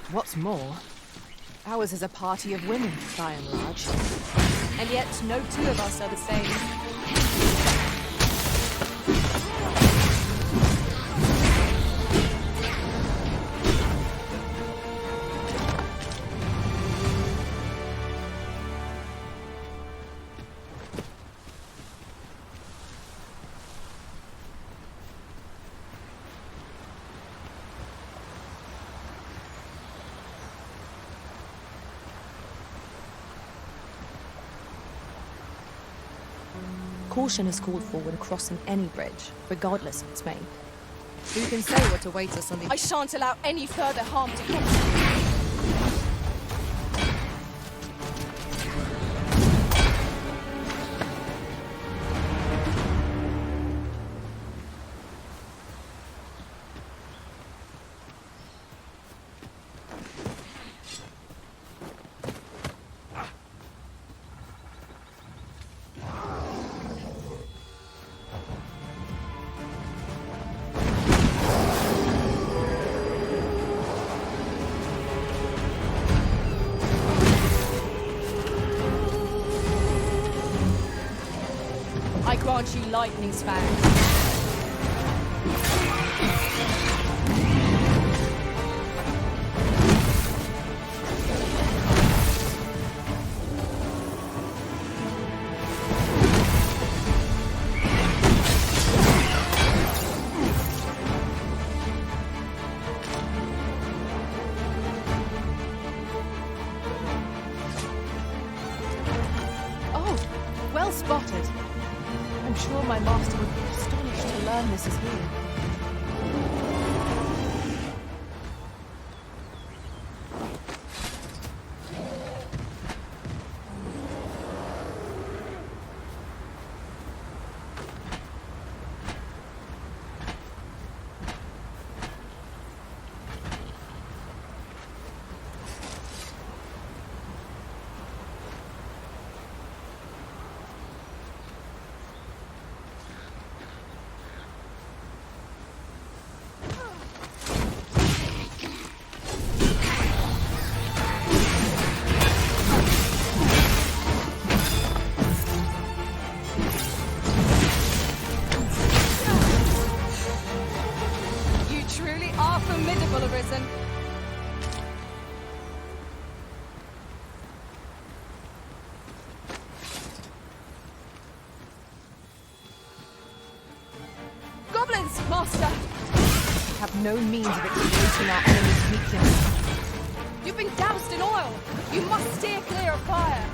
What's more, ours is a party of women, by and large. And yet, no two of us are the same. Caution is called for when crossing any bridge, regardless of its make. Who can say what awaits us on the... I shan't allow any further harm to come to you. I grant you lightning's fang. Oh, well spotted. I'm sure my master would be astonished to learn this is here. Formidable, Arisen. Goblins, Master! Have no means of exploiting our enemy's weakness. You've been doused in oil! You must steer clear of fire!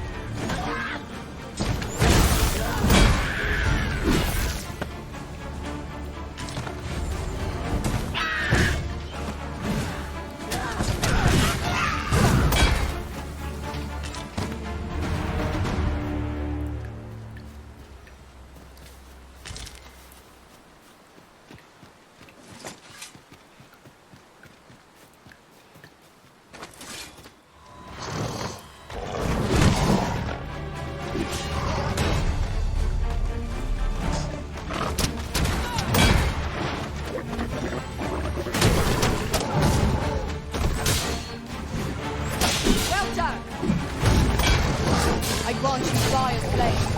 grant you fire's flame.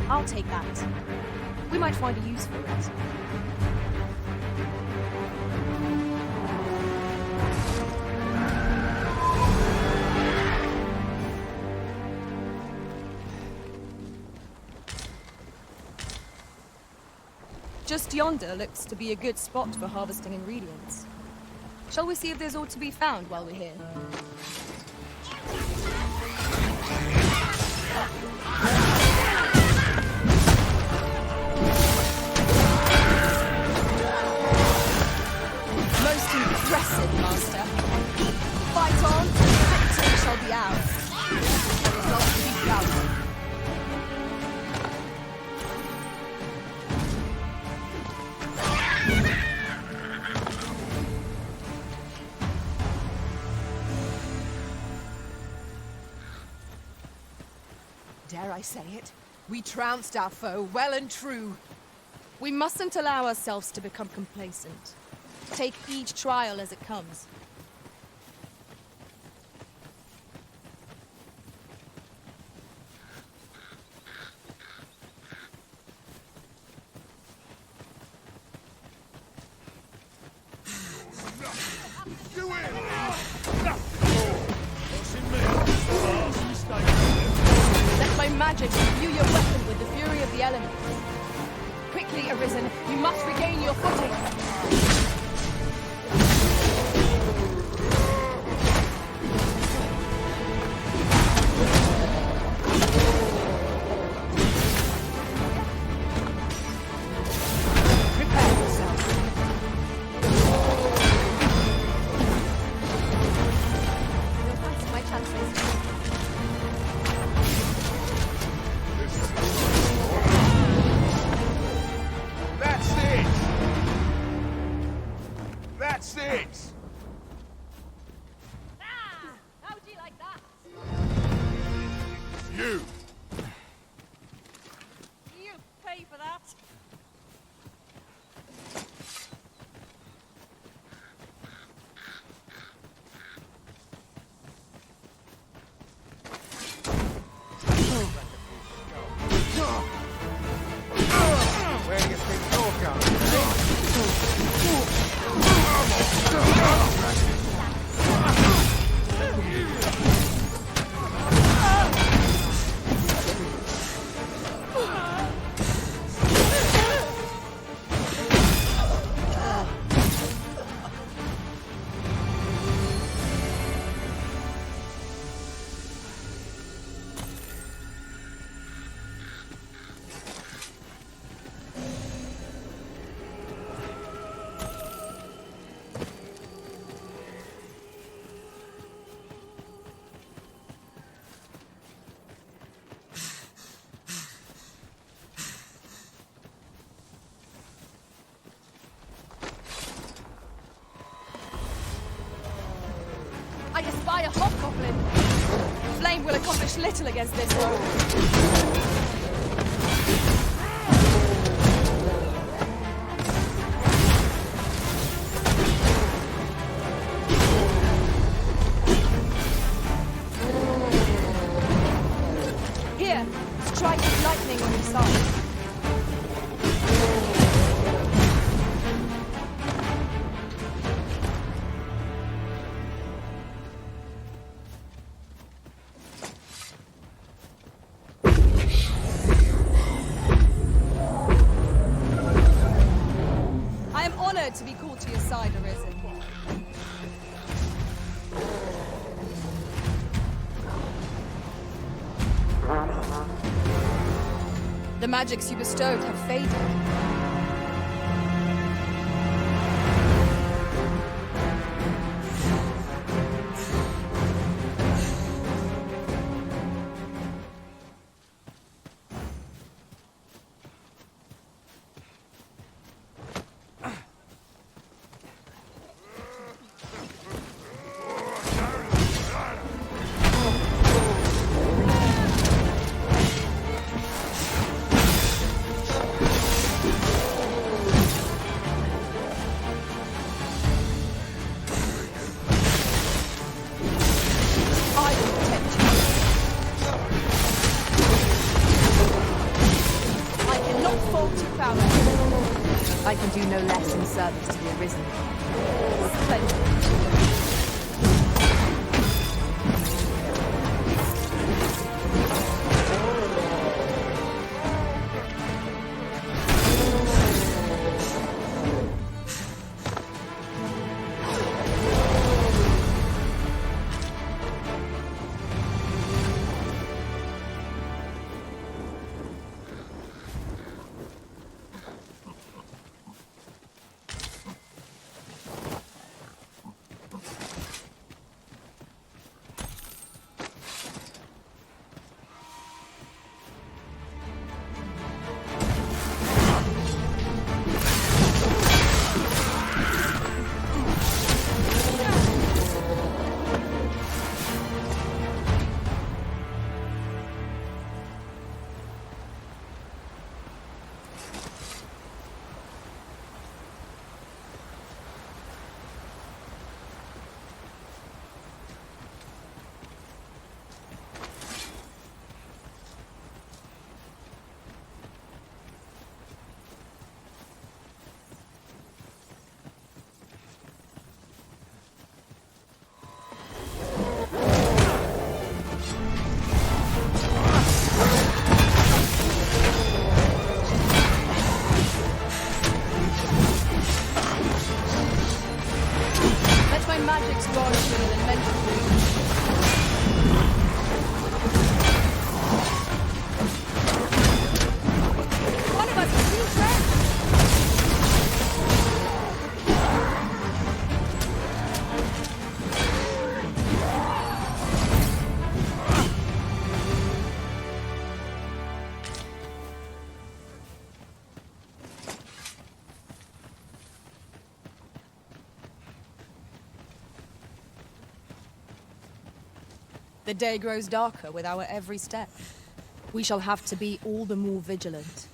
I'll take that. We might find a use for it. Just yonder looks to be a good spot for harvesting ingredients. Shall we see if there's aught to be found while we're here? Most impressive, Master. Fight on, victory shall be ours. There is not to be proud of. Dare I say it? We trounced our foe well and true. We mustn't allow ourselves to become complacent. Take each trial as it comes. Let my magic imbue your weapon with the fury of the elements. Quickly, Arisen, you must regain your footing. That's it! How'd you like that? You! You pay for that. Where do you think you're going? I espy a hobgoblin. Flame will accomplish little against this foe. Here, strike with lightning on your side. I am honored to be called to your side, Arisen. The magics you bestowed have faded. I can do no less in service to the Arisen. Splendid. The day grows darker with our every step. We shall have to be all the more vigilant.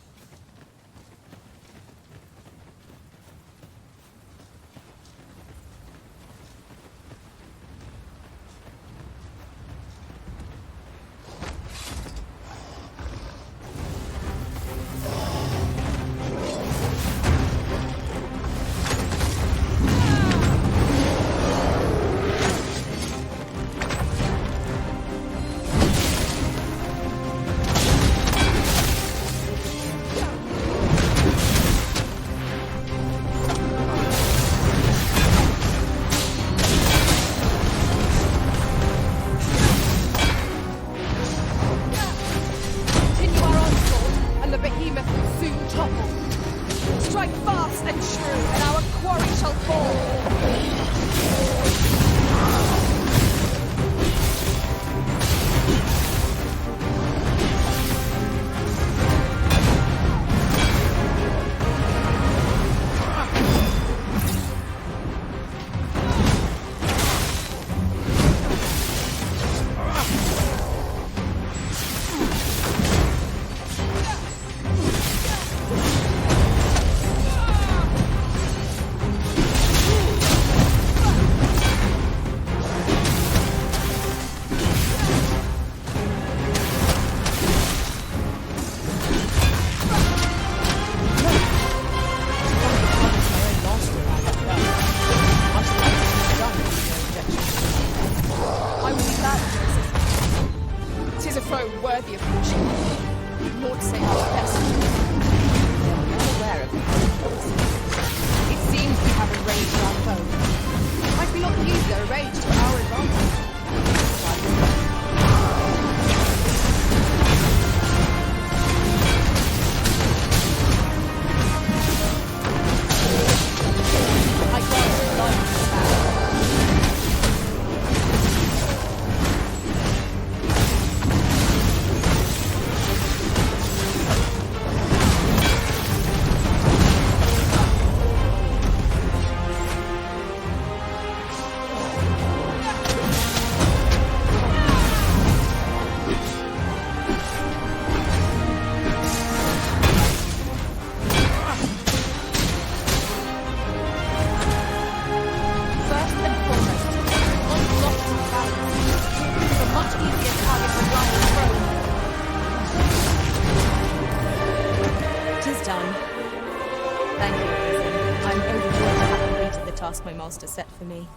Master set for me.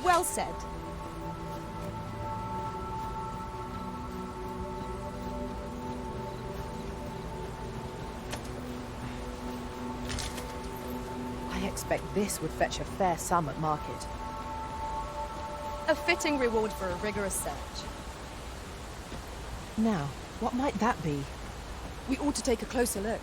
Well said. I expect this would fetch a fair sum at market. A fitting reward for a rigorous search. Now, what might that be? We ought to take a closer look.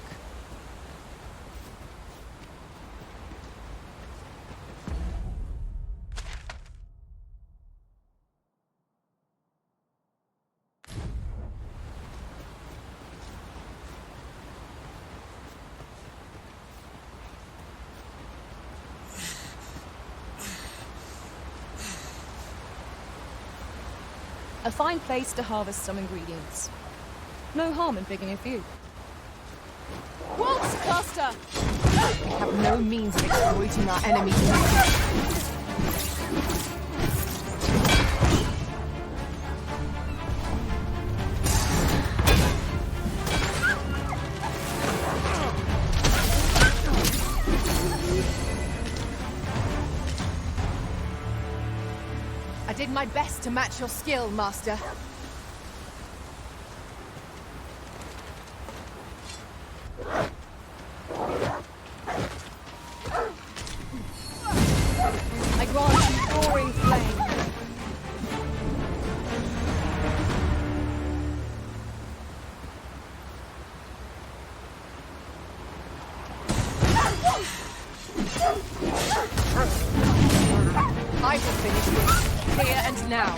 A fine place to harvest some ingredients. No harm in picking a few. Waltz, Cluster! We have no means of exploiting our enemy's weakness. I did my best to match your skill, Master. I grant you roaring flame. I will finish this, here and now.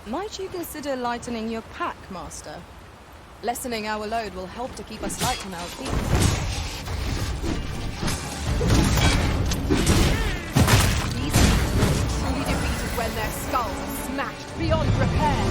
Might you consider lightening your pack, Master? Lessening our load will help to keep us light on our feet. These people will be truly defeated when their skulls are smashed beyond repair.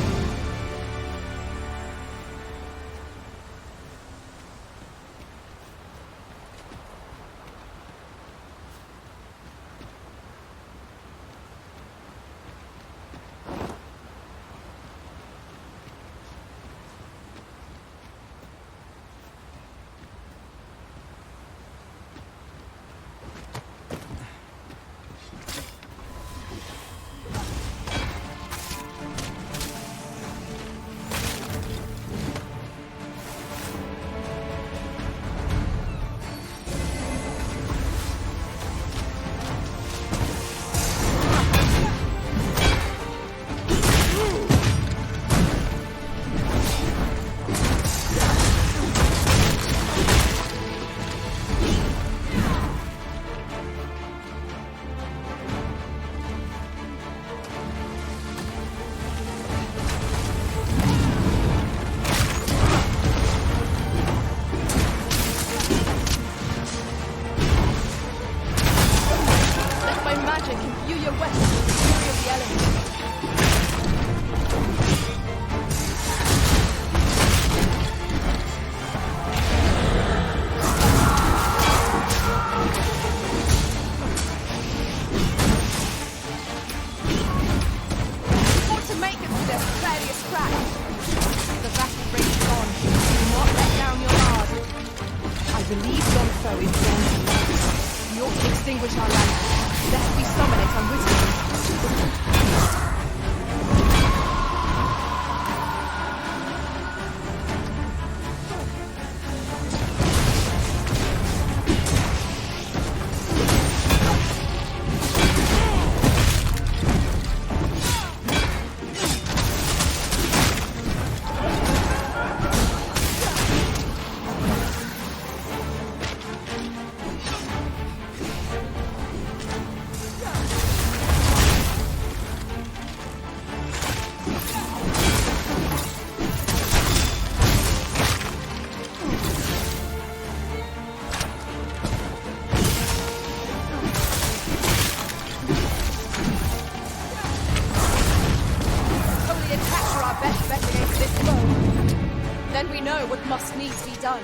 must needs be done.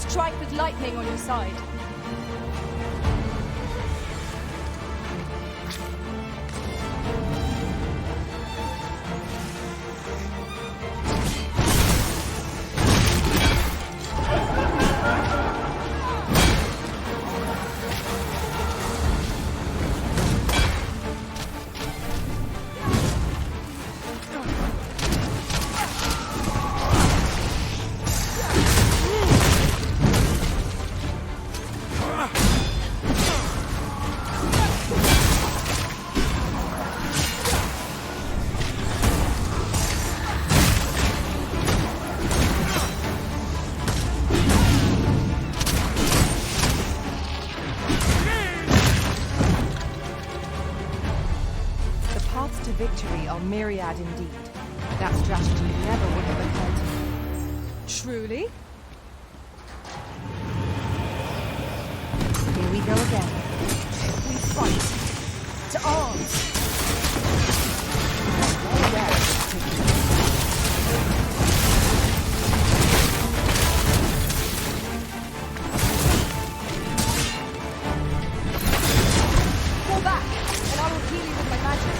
Strike with lightning on your side. Victory are myriad indeed. That strategy never would have occurred to me. Truly? Here we go again. We fight. To arms. Fall back, and I will heal you with my magic.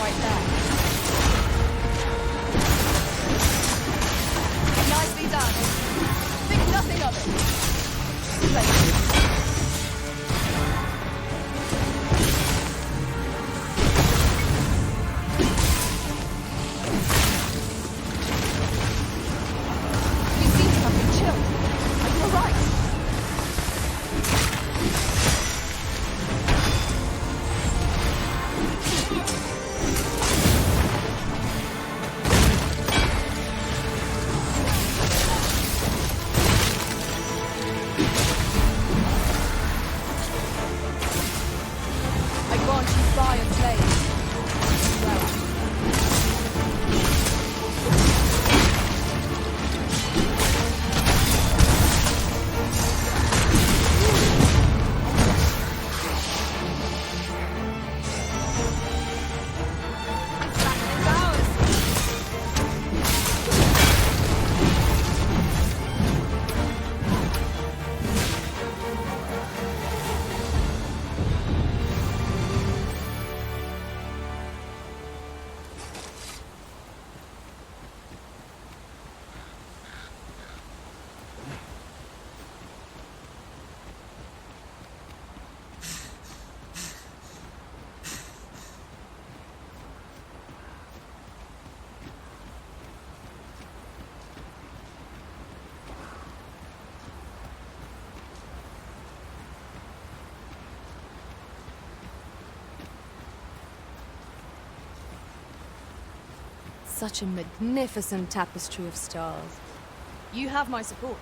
Right there. Nicely done. Think nothing of it. Splendid. You seem to have been chilled. Are you alright? Such a magnificent tapestry of stars. You have my support.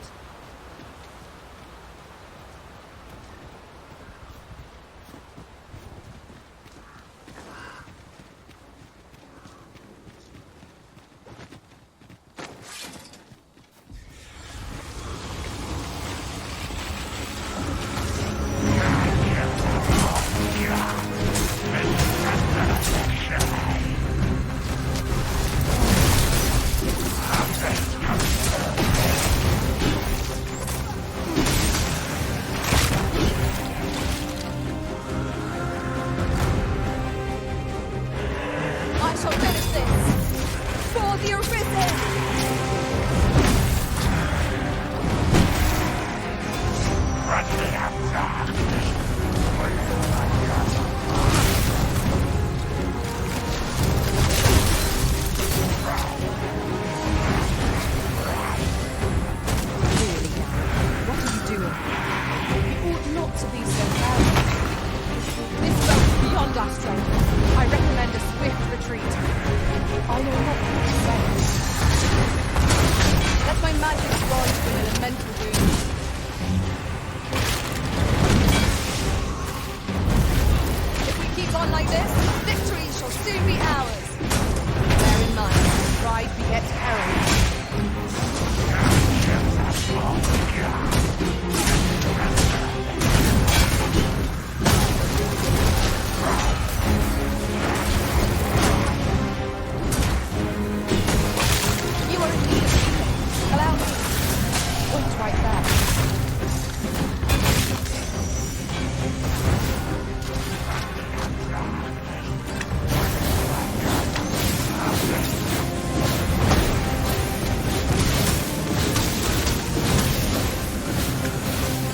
this, victory shall soon be ours. Bear in mind, pride begets arrogance. You are in need of healing. Allow me. Point right there.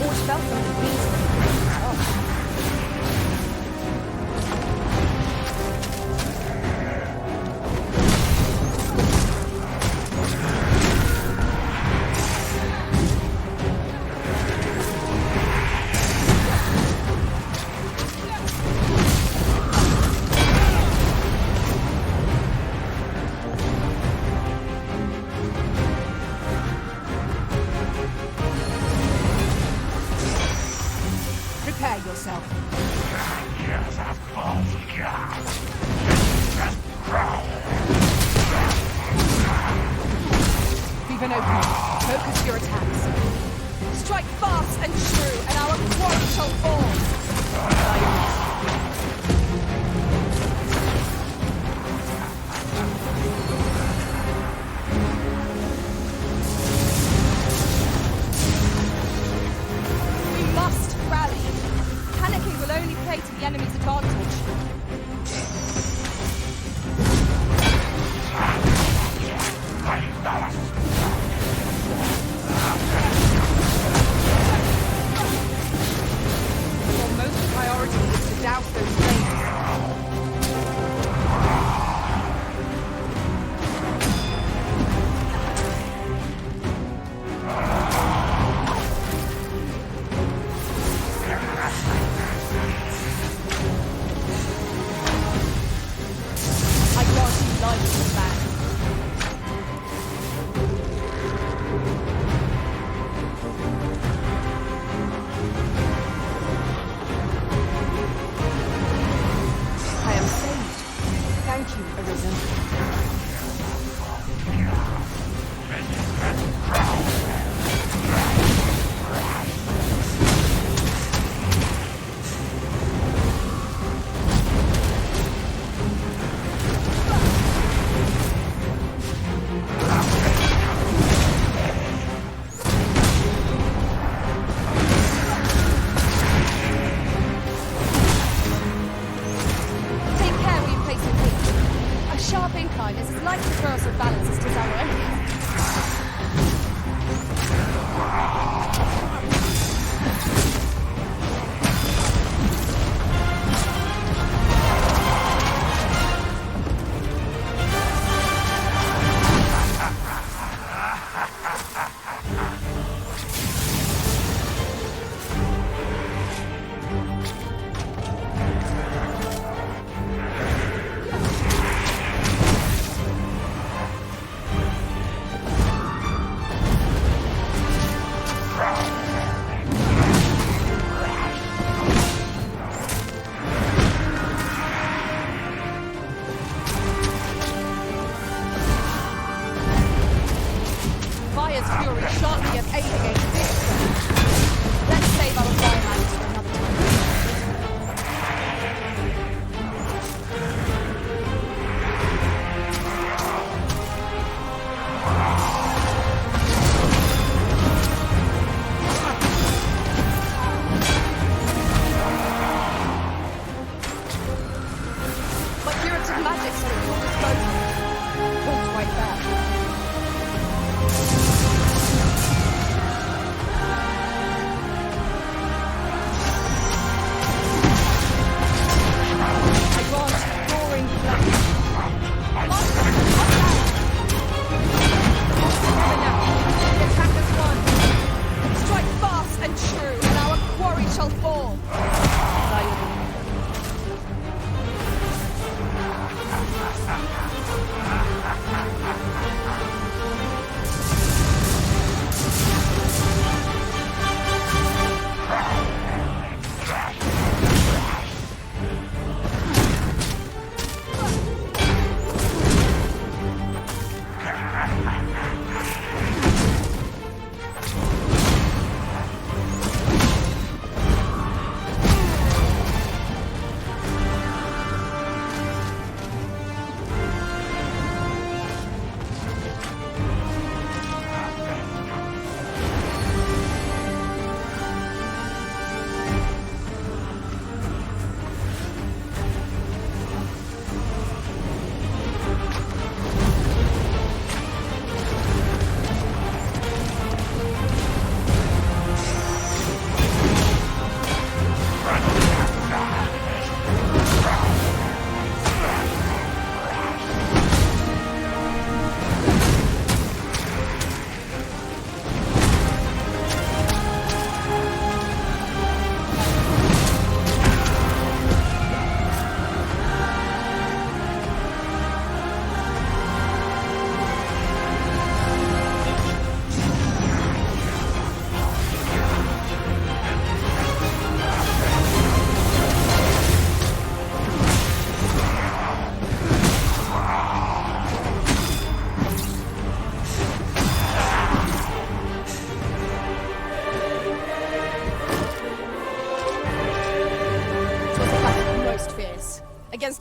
Always felt something peaceful. Prepare yourself. Leave an opening. Focus your attacks. Strike fast and true, and our quarry shall fall. We must rally. Panicking will only play to the enemy's advantage. Your most priority is to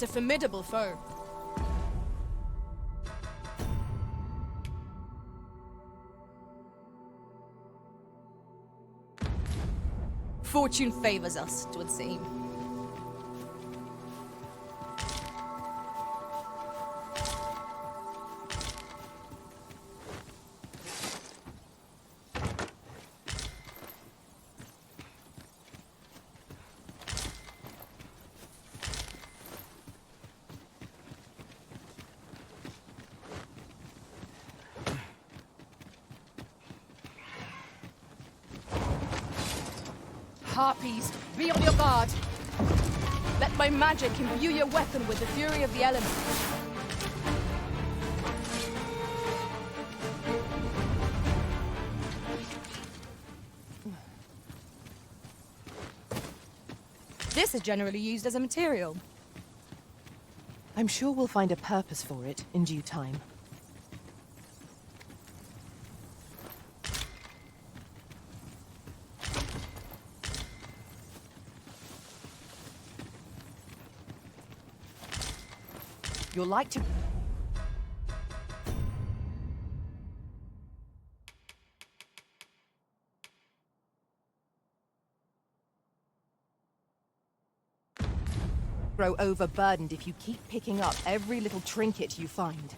a formidable foe. Fortune favors us, 'twould seem. Harpies, be on your guard. Let my magic imbue your weapon with the fury of the elements. This is generally used as a material. I'm sure we'll find a purpose for it in due time. You'll like to... grow overburdened if you keep picking up every little trinket you find.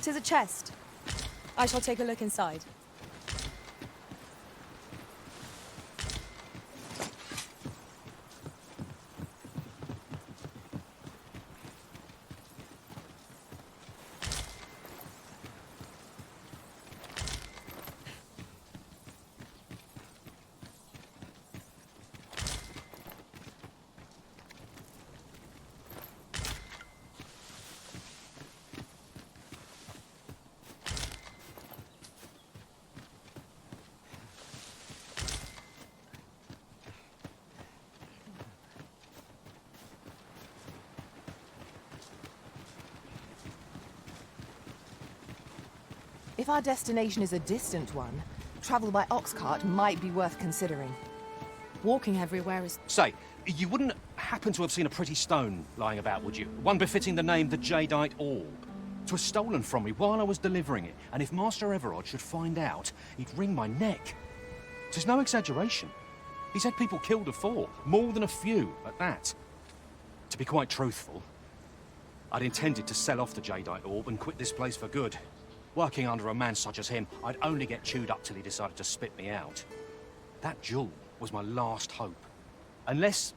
Tis a chest. I shall take a look inside. If our destination is a distant one, travel by ox cart might be worth considering. Walking everywhere is... Say, you wouldn't happen to have seen a pretty stone lying about, would you? One befitting the name the Jadeite Orb. 'Twas stolen from me while I was delivering it, and if Master Everard should find out, he'd wring my neck. 'Tis no exaggeration. He's had people killed afore, more than a few at that. To be quite truthful, I'd intended to sell off the Jadeite Orb and quit this place for good. Working under a man such as him, I'd only get chewed up till he decided to spit me out. That jewel was my last hope. Unless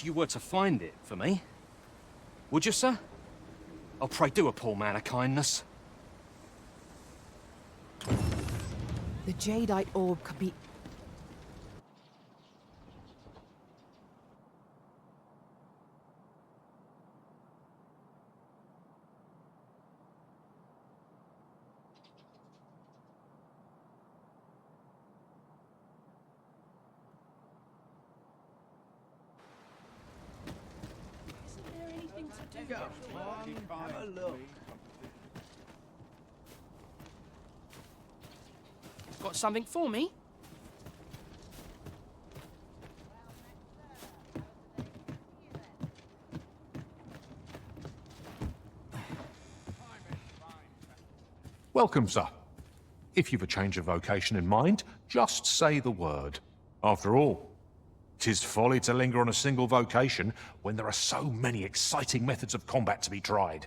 you were to find it for me. Would you, sir? Oh, pray do a poor man a kindness. The Jadeite Orb could be... Got something for me? Welcome, sir. If you've a change of vocation in mind, just say the word. After all, 'tis folly to linger on a single vocation when there are so many exciting methods of combat to be tried.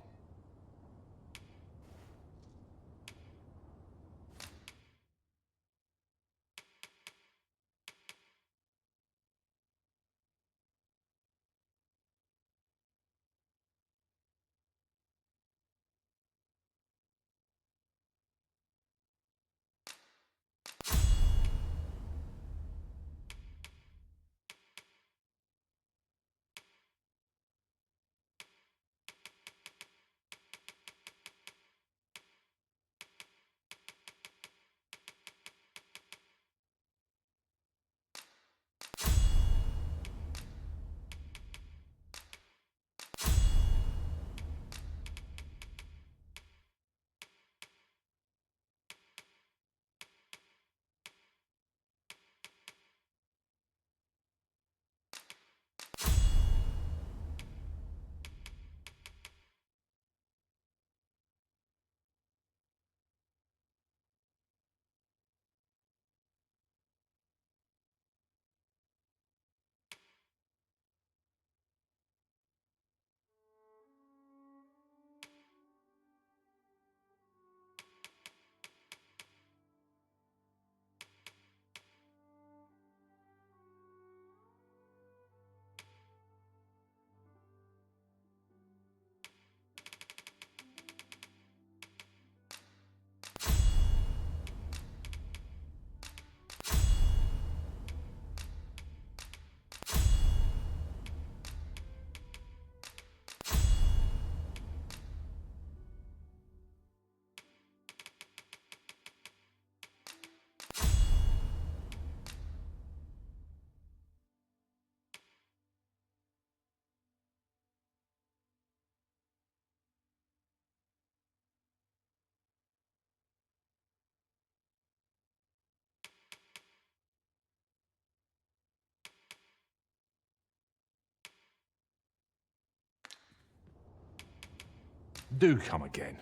Do come again.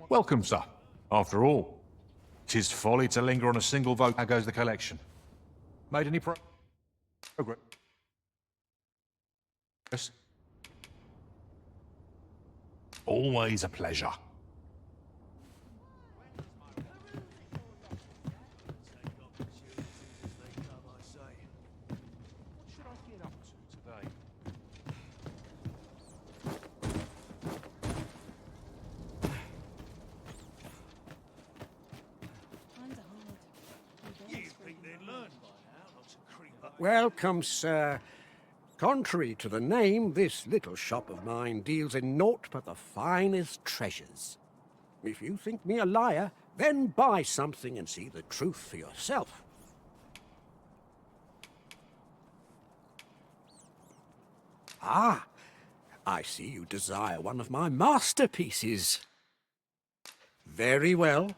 Welcome, sir. After all, 'tis folly to linger on a single vote. How goes the collection? Made any progress? Always a pleasure. Welcome, sir. Contrary to the name, this little shop of mine deals in naught but the finest treasures. If you think me a liar, then buy something and see the truth for yourself. Ah, I see you desire one of my masterpieces. Very well.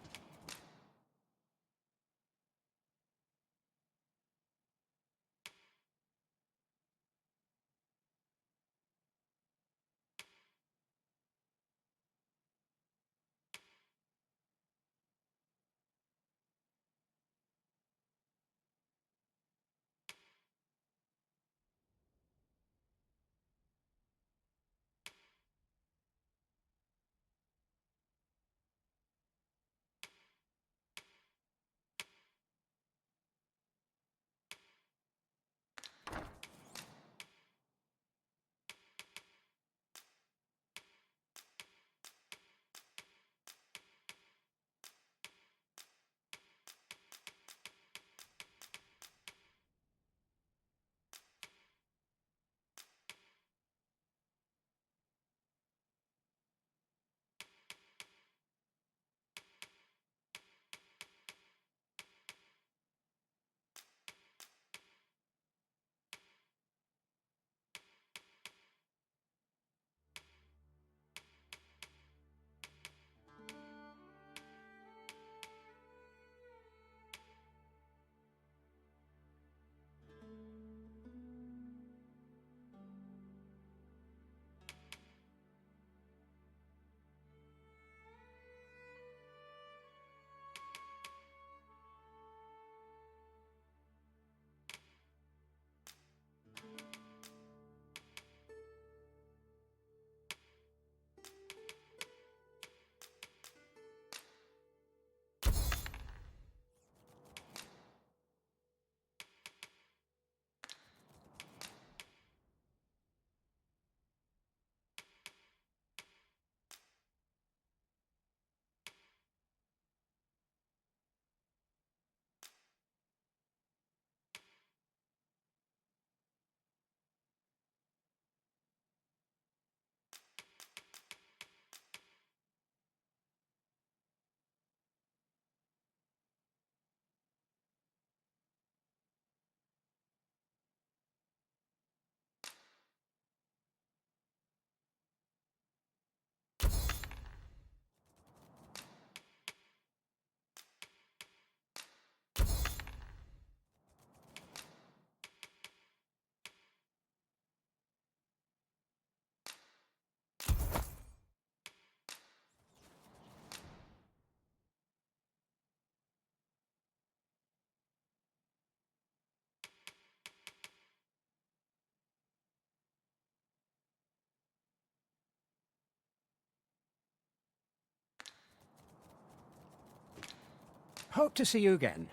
Hope to see you again.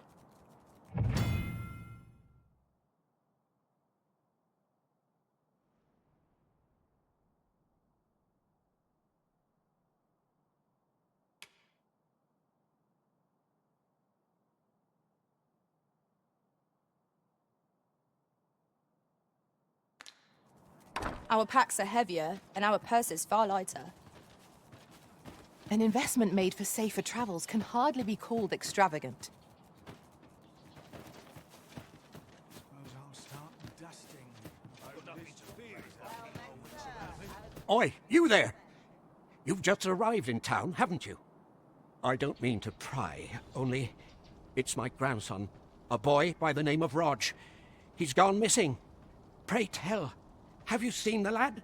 Our packs are heavier, and our purses far lighter. An investment made for safer travels can hardly be called extravagant. Oi, you there! You've just arrived in town, haven't you? I don't mean to pry, only it's my grandson, a boy by the name of Rog. He's gone missing. Pray tell, have you seen the lad?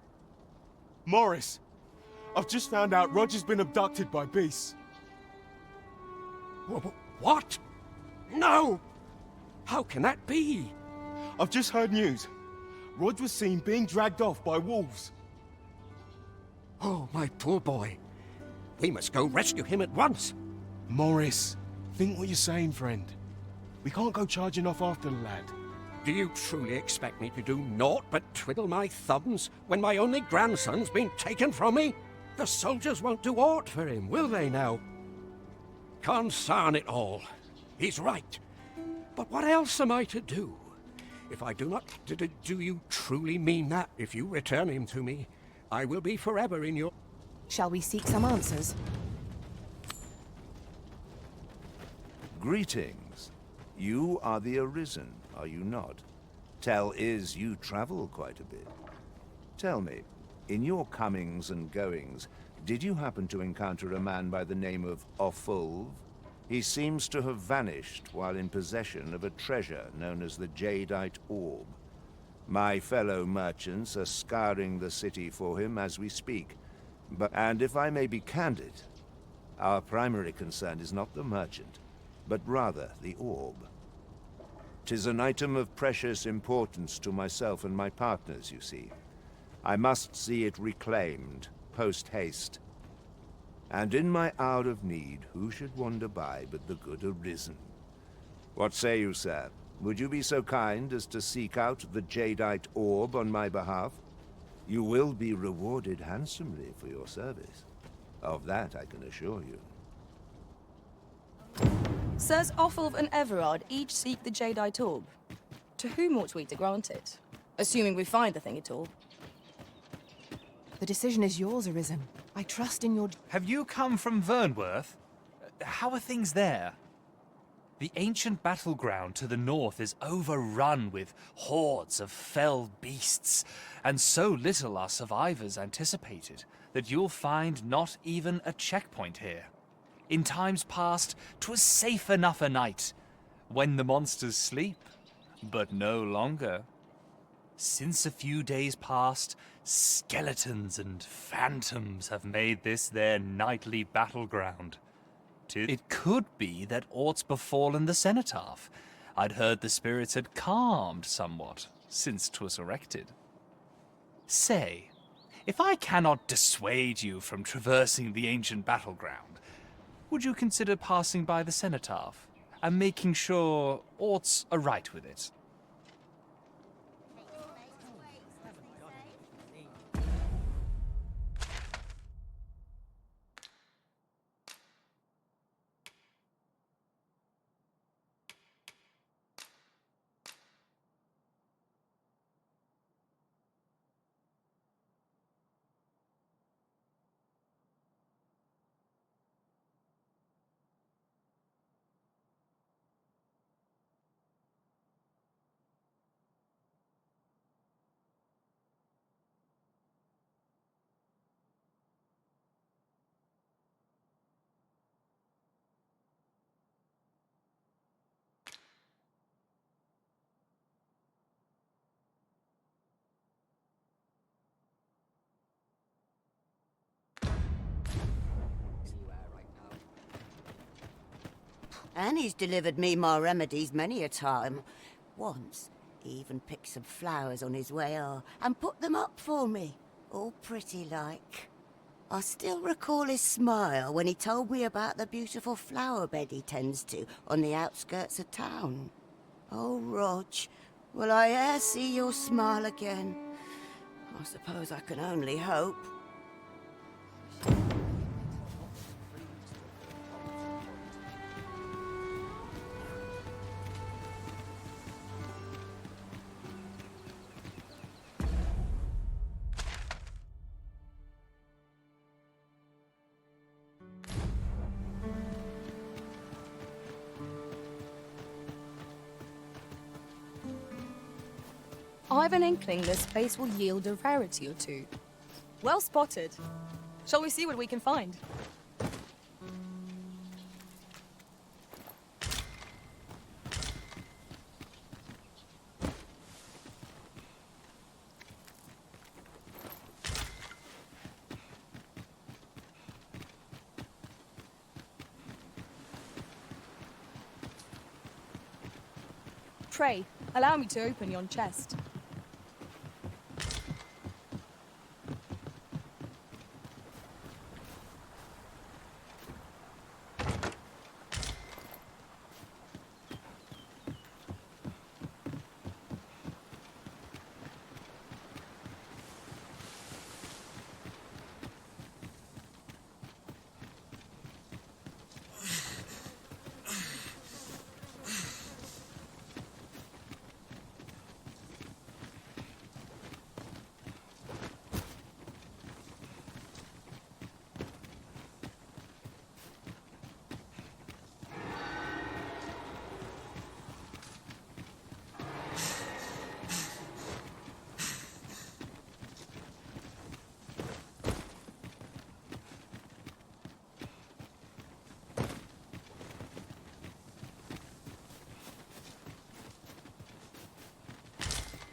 Morris, I've just found out Roger's been abducted by beasts. What? No! How can that be? I've just heard news. Rog was seen being dragged off by wolves. Oh, my poor boy. We must go rescue him at once. Morris, think what you're saying, friend. We can't go charging off after the lad. Do you truly expect me to do naught but twiddle my thumbs when my only grandson's been taken from me? The soldiers won't do aught for him, will they now? Consarn it all. He's right. But what else am I to do? If I do not... Do you truly mean that? If you return him to me, I will be forever in your... Shall we seek some answers? Greetings. You are the Arisen, are you not? Tell is you travel quite a bit. Tell me, in your comings and goings, did you happen to encounter a man by the name of Offulv? He seems to have vanished while in possession of a treasure known as the Jadeite Orb. My fellow merchants are scouring the city for him as we speak. And if I may be candid, our primary concern is not the merchant, but rather the orb. 'Tis an item of precious importance to myself and my partners, you see. I must see it reclaimed, post-haste. And in my hour of need, who should wander by but the good Arisen? What say you, sir? Would you be so kind as to seek out the Jadeite Orb on my behalf? You will be rewarded handsomely for your service. Of that I can assure you. Sirs Offulv and Everard each seek the Jadeite Orb. To whom ought we to grant it? Assuming we find the thing at all. The decision is yours, Arisen. I trust in your... Have you come from Vernworth? How are things there? The ancient battleground to the north is overrun with hordes of fell beasts, and so little are survivors anticipated that you'll find not even a checkpoint here. In times past, 'twas safe enough a night, when the monsters sleep, but no longer. Since a few days past, skeletons and phantoms have made this their nightly battleground. It could be that aught's befallen the cenotaph. I'd heard the spirits had calmed somewhat since 'twas erected. Say, if I cannot dissuade you from traversing the ancient battleground, would you consider passing by the cenotaph and making sure aught's aright with it? Annie's delivered me my remedies many a time. Once, he even picked some flowers on his way and put them up for me, all pretty like. I still recall his smile when he told me about the beautiful flower bed he tends to on the outskirts of town. Oh, Rog, will I e'er see your smile again? I suppose I can only hope. I've an inkling this space will yield a rarity or two. Well spotted. Shall we see what we can find? Pray, allow me to open yon chest.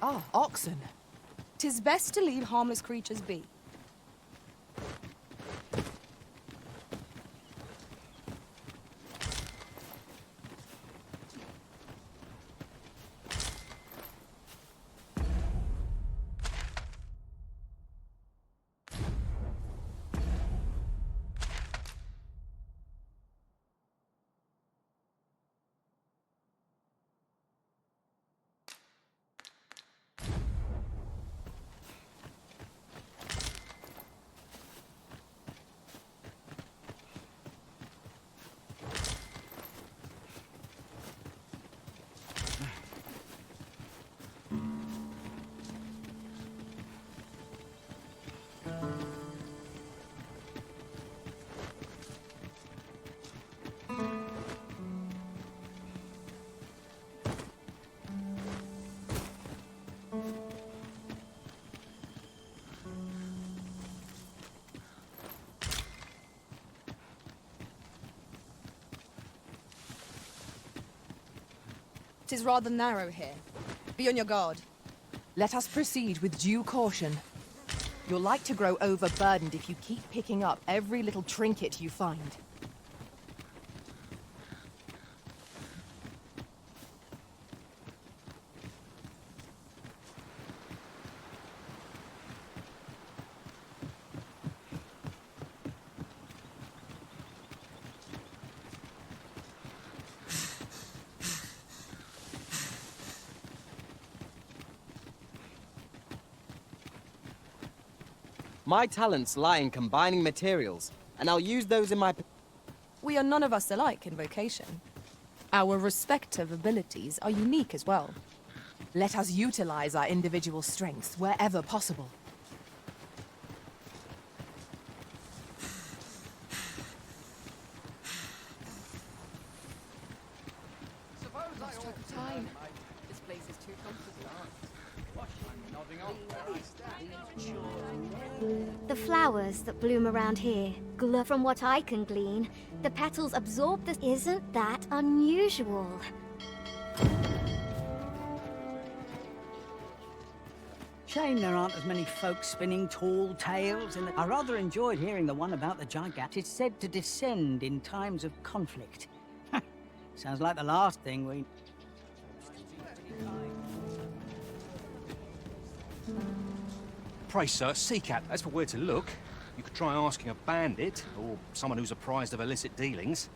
Ah, oxen. 'Tis best to leave harmless creatures be. Tis rather narrow here. Be on your guard. Let us proceed with due caution. You're like to grow overburdened if you keep picking up every little trinket you find. My talents lie in combining materials, and I'll use those in my... We are none of us alike in vocation. Our respective abilities are unique as well. Let us utilize our individual strengths wherever possible. Time. This place is too comfortable. I'm nodding off where I stand. The flowers that bloom around here glow. From what I can glean, the petals absorb the... Isn't that unusual? Shame there aren't as many folk spinning tall tales. I rather enjoyed hearing the one about the gigant. It's said to descend in times of conflict. Sounds like the last thing we... Pray, sir, seek out as for where to look. You could try asking a bandit, or someone who's apprised of illicit dealings.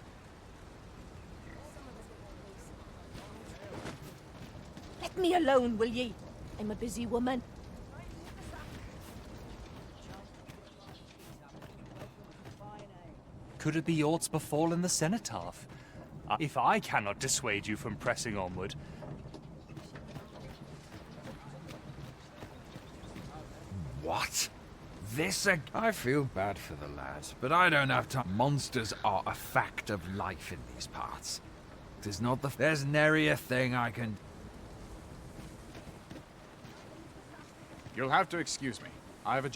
Let me alone, will ye? I'm a busy woman. Could it be aught's befallen the cenotaph? If I cannot dissuade you from pressing onward... What? This I feel bad for the lads, but I don't have time. Monsters are a fact of life in these parts. There's nary a thing I can... You'll have to excuse me. I have a...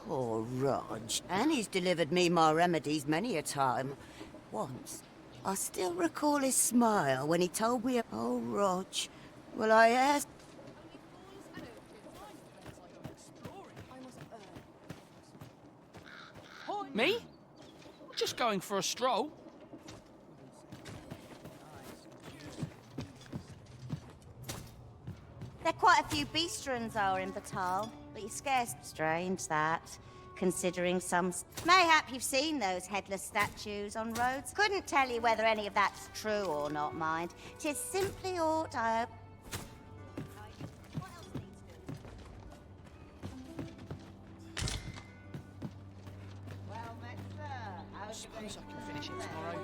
Poor Rog. And he's delivered me my remedies many a time. Once, I still recall his smile when he told me, oh, Rog, well, I asked... Me? Just going for a stroll. There are quite a few beastrons are in Batal, but you're scarce. Strange that, considering some... Mayhap you've seen those headless statues on roads. Couldn't tell you whether any of that's true or not, mind. 'Tis simply aught I hope... I suppose I can finish it tomorrow.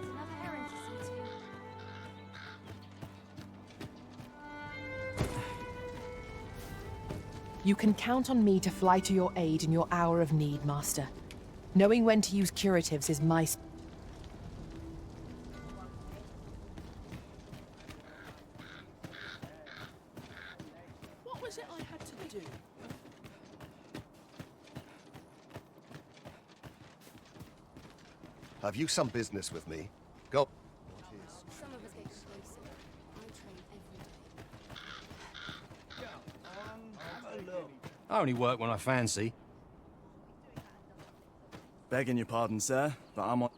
You can count on me to fly to your aid in your hour of need, Master. Knowing when to use curatives is my... What was it I had to do? Have you some business with me? Go. Some of us get closer. I train every day. I only work when I fancy. Begging your pardon, sir, but I'm on...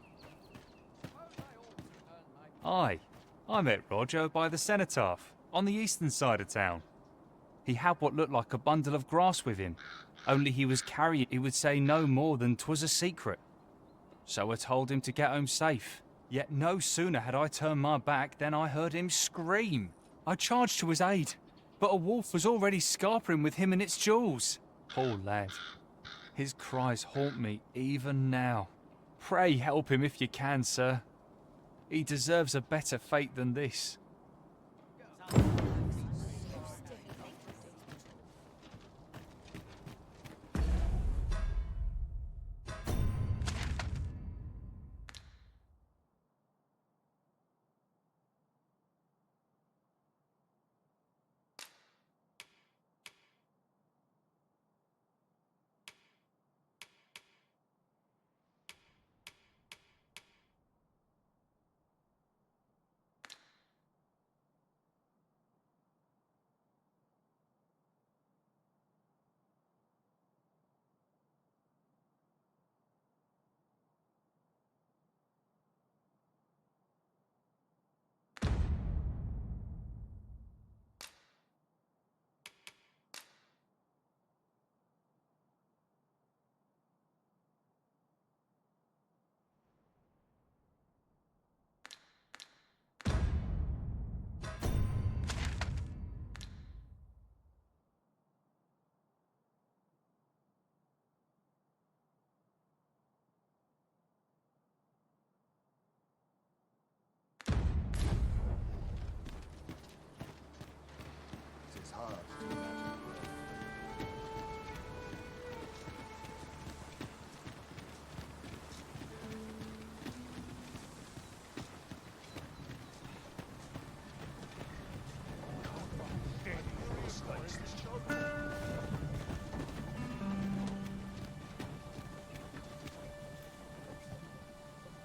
Aye, I met Roger by the cenotaph, on the eastern side of town. He had what looked like a bundle of grass with him, only he was carrying... He would say no more than 'twas a secret. So I told him to get home safe. Yet no sooner had I turned my back than I heard him scream. I charged to his aid, but a wolf was already scarpering with him and its jewels. Poor lad. His cries haunt me even now. Pray help him if you can, sir. He deserves a better fate than this.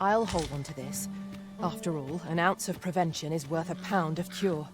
I'll hold on to this. After all, an ounce of prevention is worth a pound of cure.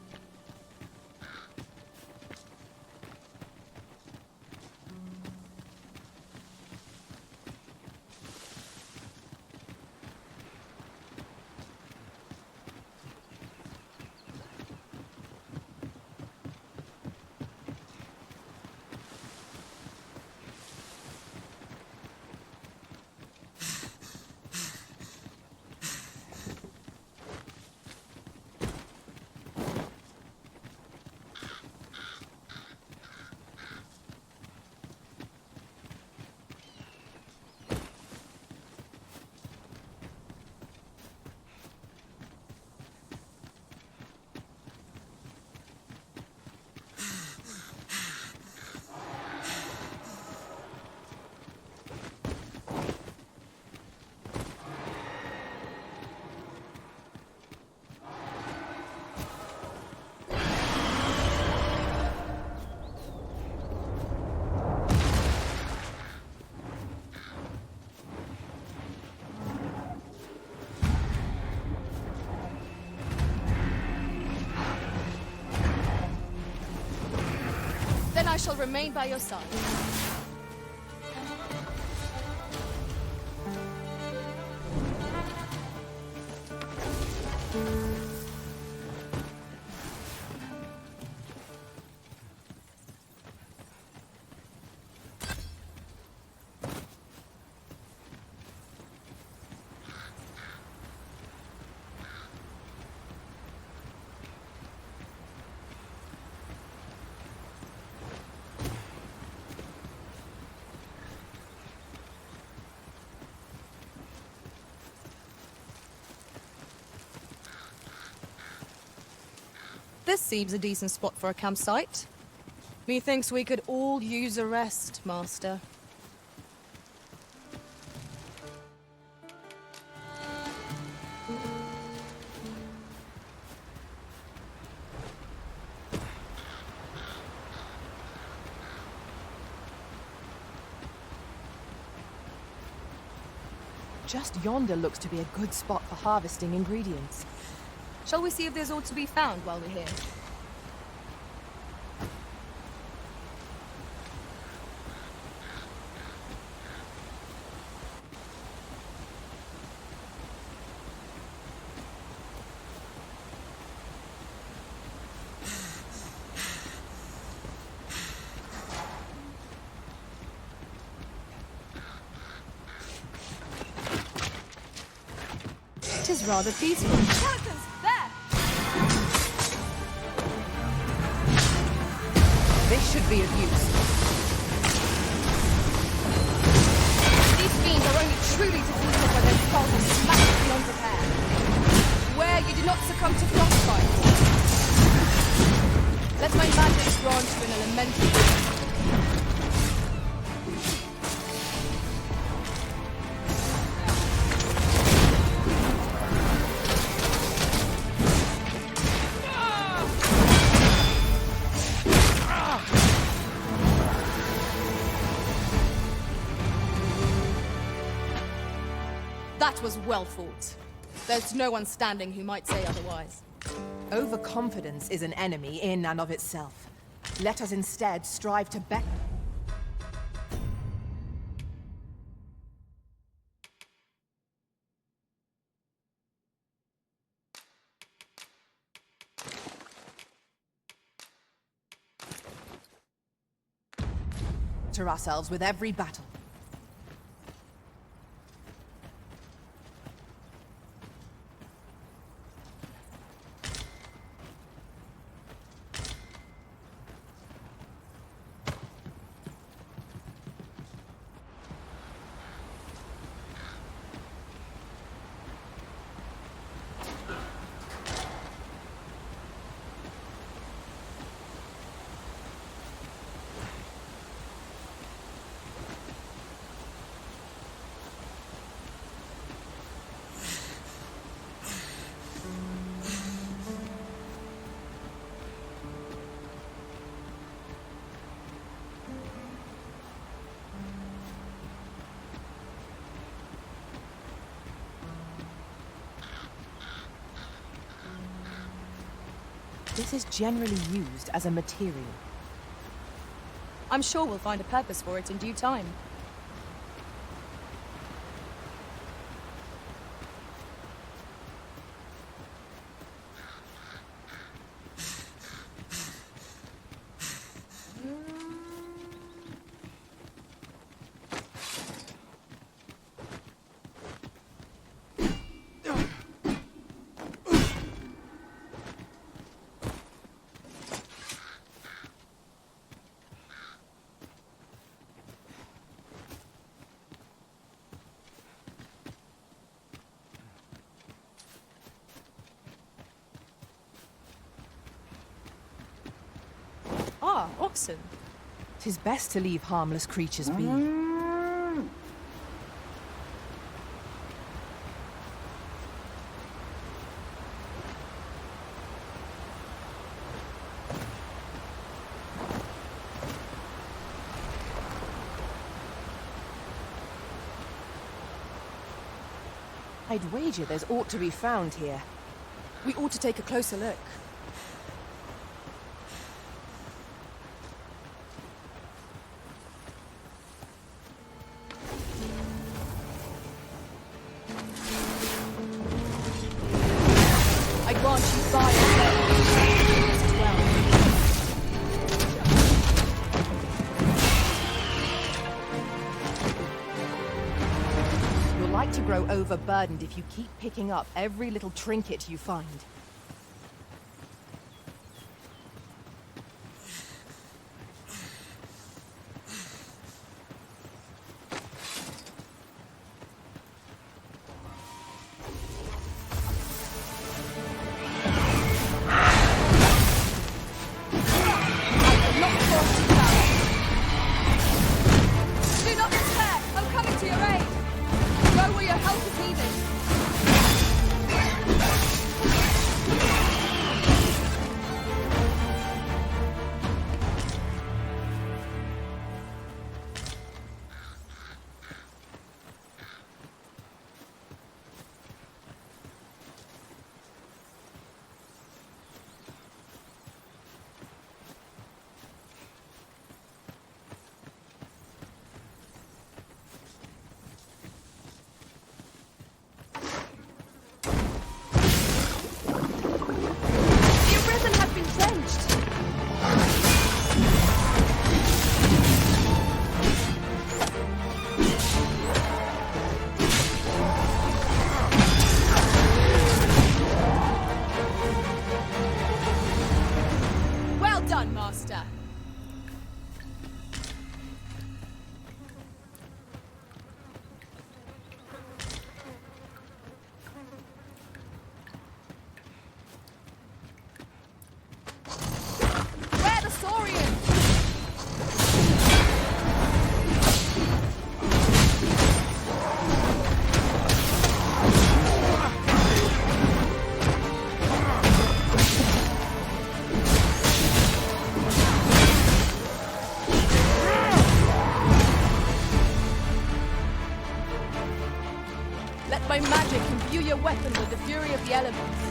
Then I shall remain by your side. This seems a decent spot for a campsite. Methinks we could all use a rest, Master. Just yonder looks to be a good spot for harvesting ingredients. Shall we see if there's aught to be found while we're here? It is rather peaceful. Skeletons! There! This should be of use. These fiends are only truly defeated when their skulls are smashed beyond repair. Where you did not succumb to frostbite. Let my magic grant you an elemental. That was well fought. There's no one standing who might say otherwise. Overconfidence is an enemy in and of itself. Let us instead strive to better. Ourselves with every battle. This is generally used as a material. I'm sure we'll find a purpose for it in due time. Ah, oxen. 'Tis best to leave harmless creatures be. I'd wager there's aught to be found here. We ought to take a closer look. I grant you buy as well. You'll like to grow overburdened if you keep picking up every little trinket you find. Do not despair! I'm coming to your aid! Go where your help is needed! The arisen have been drenched! Well done, Master. Where the Saurians? Let my magic imbue your weapon with the fury of the elements.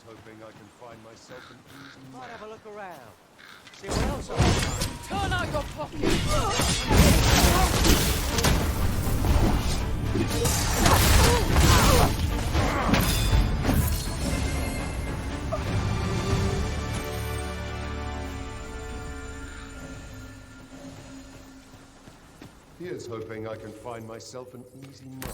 Hoping I can find myself an easy Might have a look around. See what else I can find. Turn out your pocket! Here's hoping I can find myself an easy mark.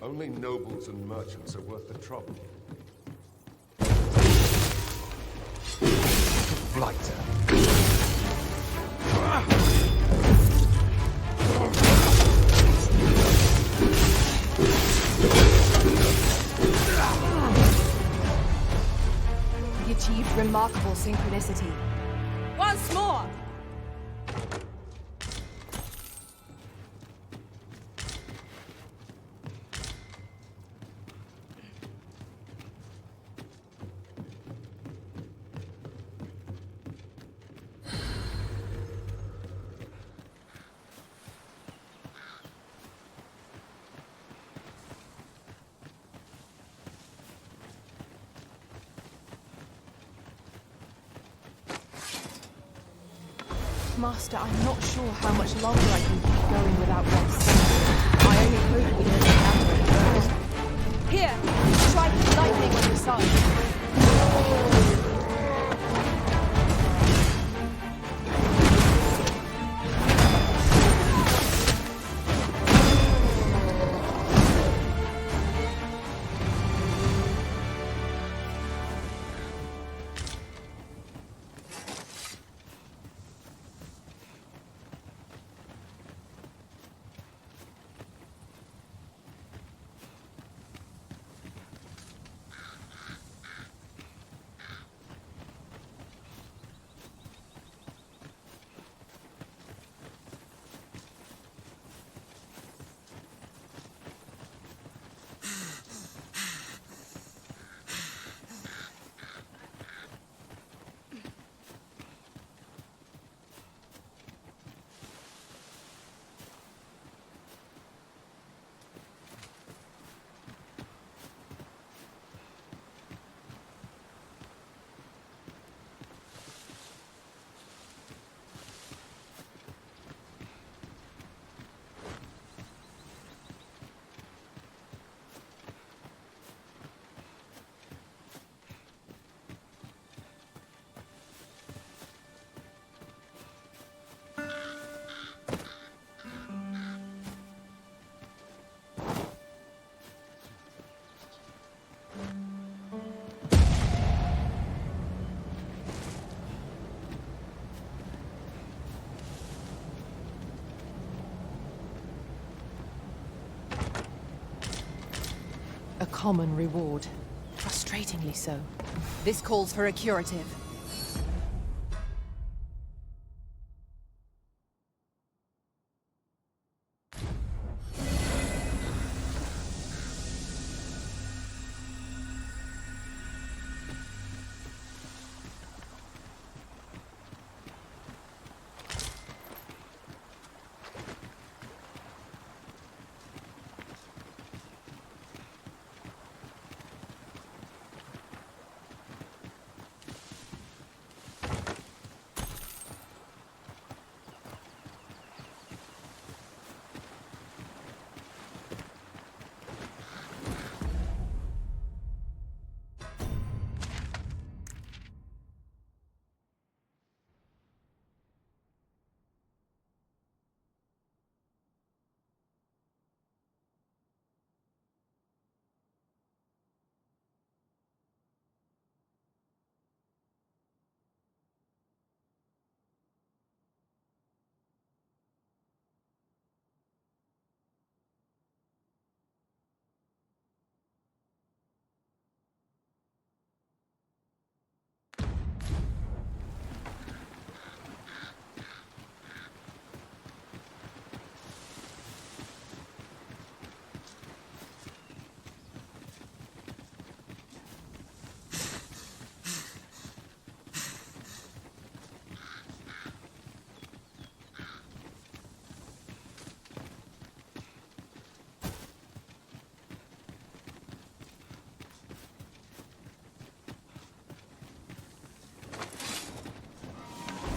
Only nobles and merchants are worth the trouble. Blighter. We achieved remarkable synchronicity. Once more! Master, I'm not sure how much longer I can keep going without rest. I only hope we don't encounter it first. Here, strike lightning on the sun. A common reward. Frustratingly so. This calls for a curative.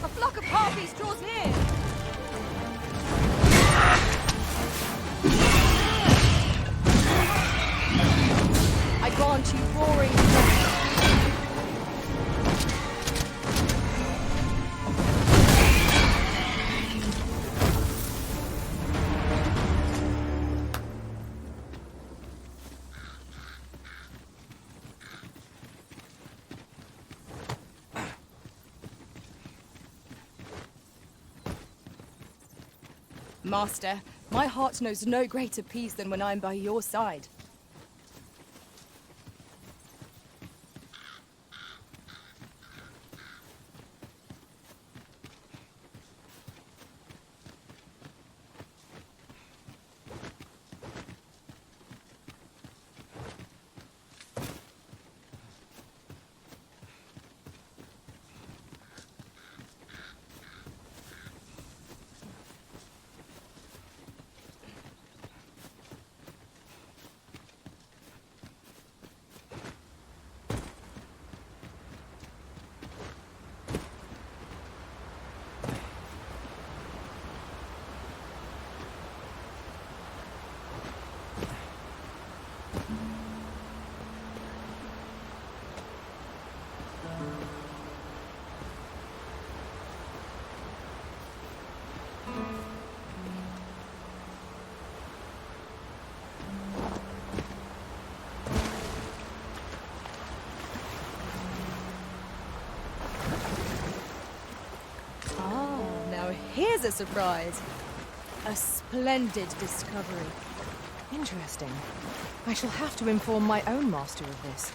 A flock of harpies draws near! I grant you roaring strength. Master, my heart knows no greater peace than when I'm by your side. Here's a surprise. A splendid discovery. Interesting. I shall have to inform my own master of this.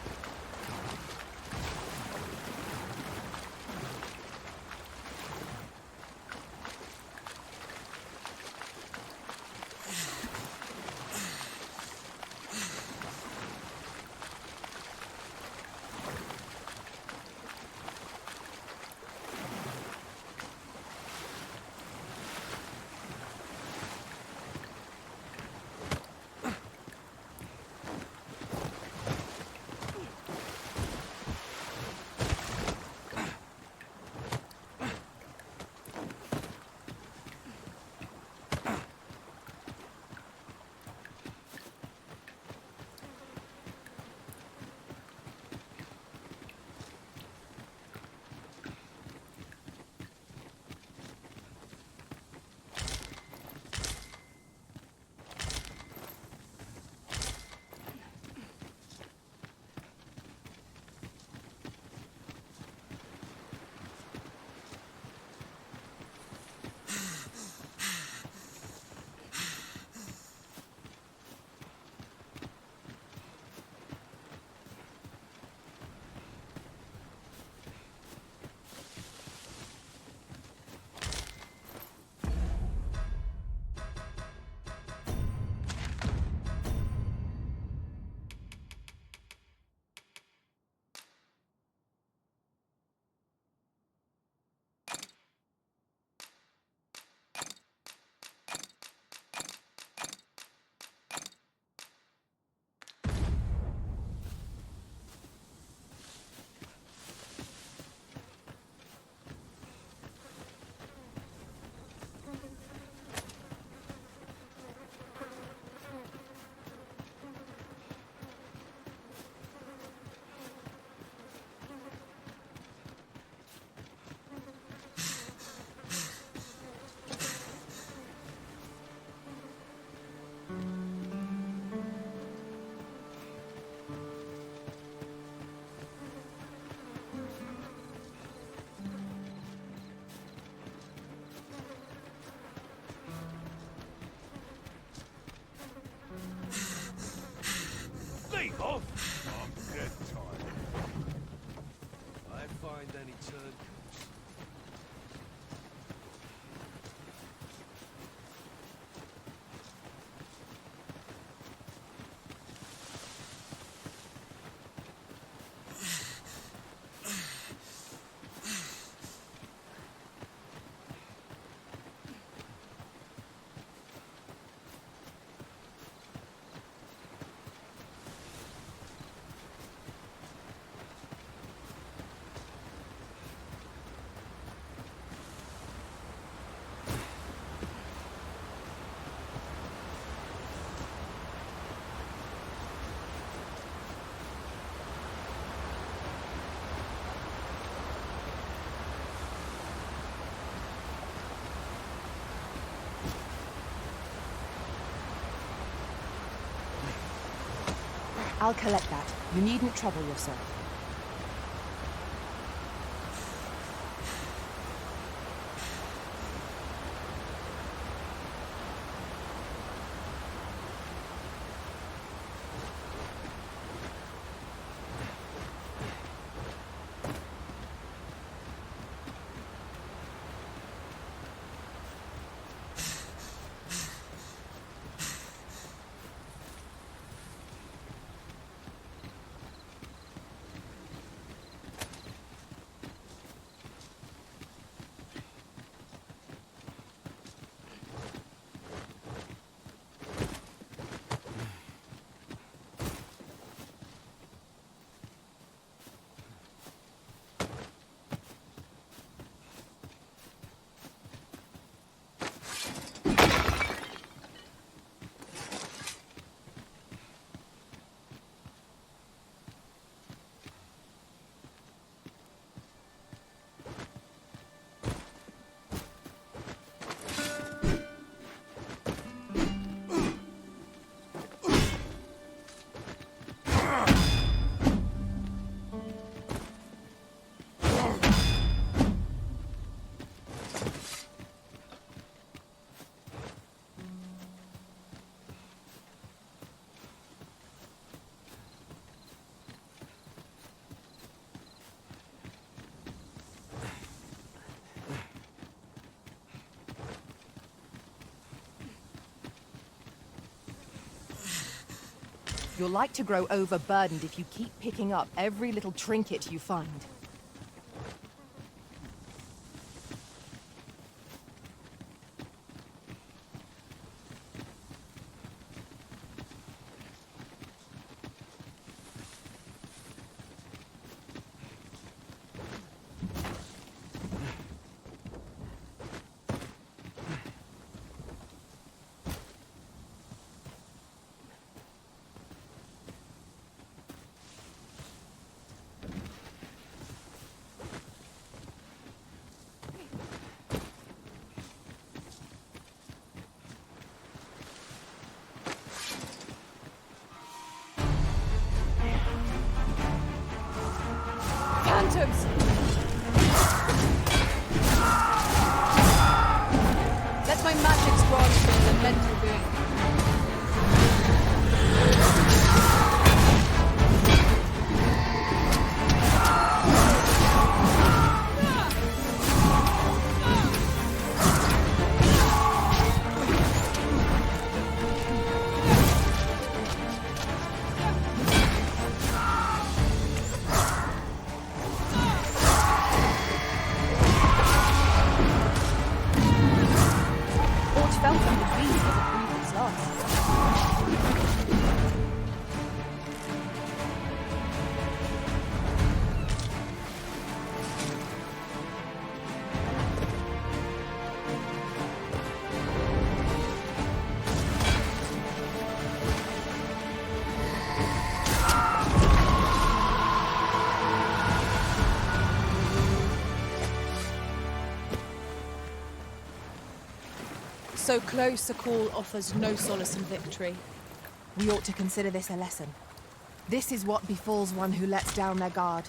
Leave off! I'm dead tired. I find any turncoats. I'll collect that. You needn't trouble yourself. You're like to grow overburdened if you keep picking up every little trinket you find. Phantoms! Let my magics grant me the mental being. So close a call offers no solace in victory. We ought to consider this a lesson. This is what befalls one who lets down their guard.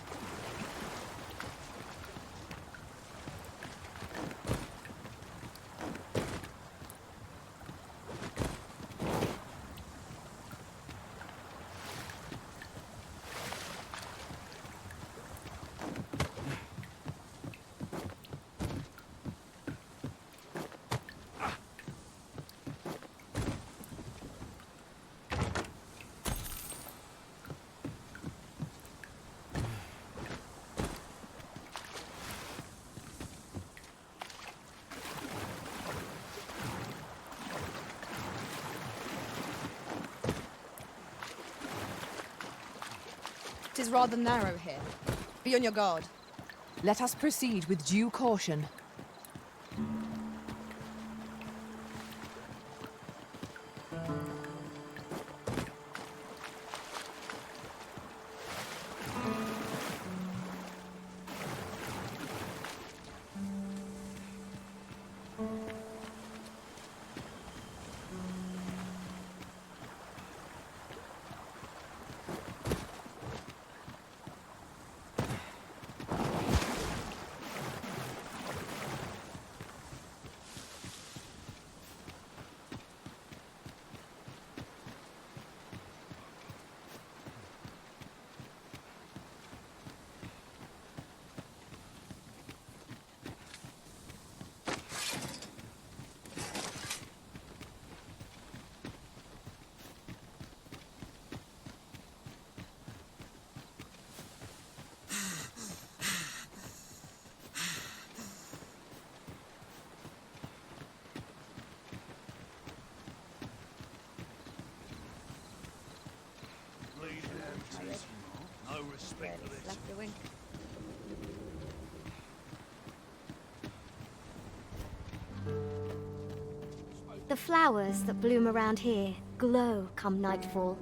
It is rather narrow here. Be on your guard. Let us proceed with due caution. No respect for this. The flowers that bloom around here glow come nightfall.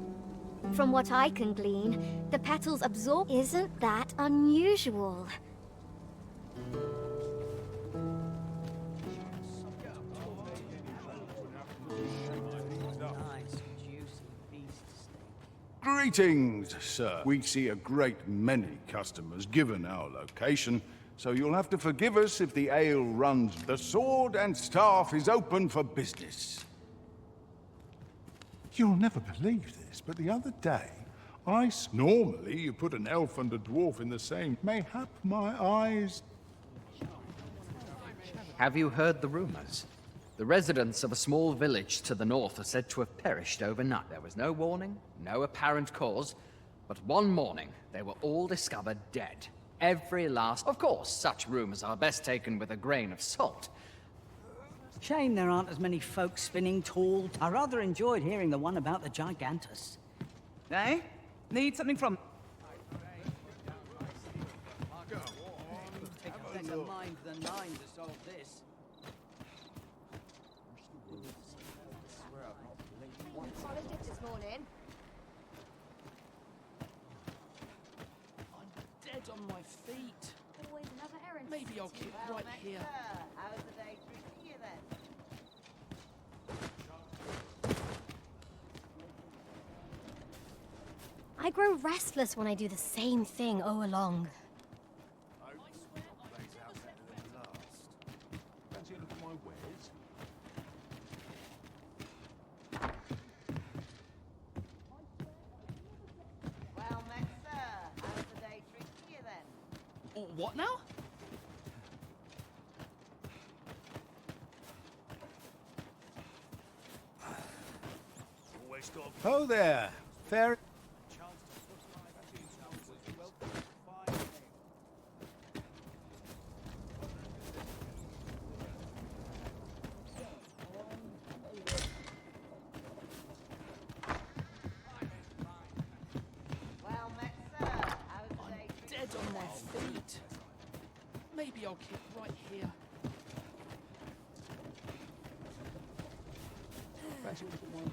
From what I can glean, the petals absorb. Isn't that unusual? Greetings, sir. We see a great many customers given our location, so you'll have to forgive us if the ale runs. The sword and staff is open for business. You'll never believe this, but the other day, normally you put an elf and a dwarf in the same. Mayhap my eyes... Have you heard the rumors? The residents of a small village to the north are said to have perished overnight. There was no warning, no apparent cause, but one morning they were all discovered dead. Every last... Of course, such rumors are best taken with a grain of salt. Shame there aren't as many folks spinning tall. I rather enjoyed hearing the one about the Gigantus. Eh? Need something from... Take a better mind than mine to solve this. This morning. I'm dead on my feet. Always another errand. Maybe I'll keep right here. How was the day treating you then? I grow restless when I do the same thing all along. Well met, sir. How was the day treating you then? Oh, what now? Oh there, fair... Well met, sir. How was the day treating Dead on my feet. Maybe I'll keep right here.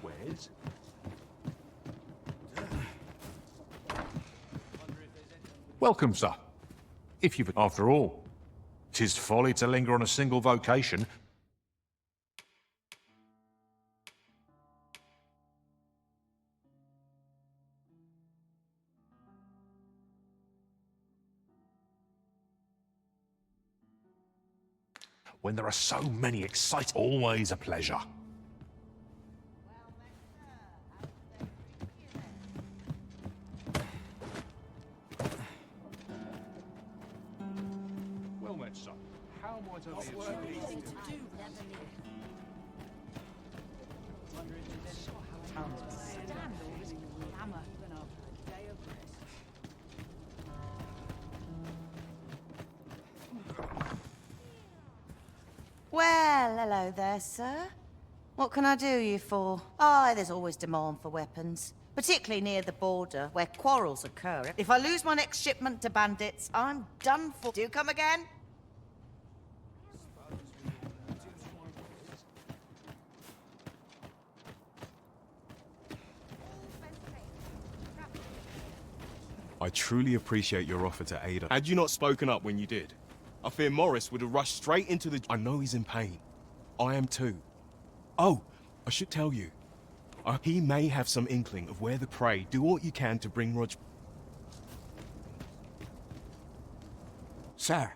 Where's? Welcome, sir. If you've... After all, 'tis folly to linger on a single vocation. When there are so many exciting... Always a pleasure. Well met, sir. How might I be of service? Well, hello there, sir. What can I do you for? Oh, there's always demand for weapons. Particularly near the border, where quarrels occur. If I lose my next shipment to bandits, I'm done for. Do come again? I truly appreciate your offer to aid us. Had you not spoken up when you did, I fear Morris would have rushed straight into the... I know he's in pain. I am too. Oh, I should tell you. He may have some inkling of where the prey. Do what you can to bring Roger... Sir,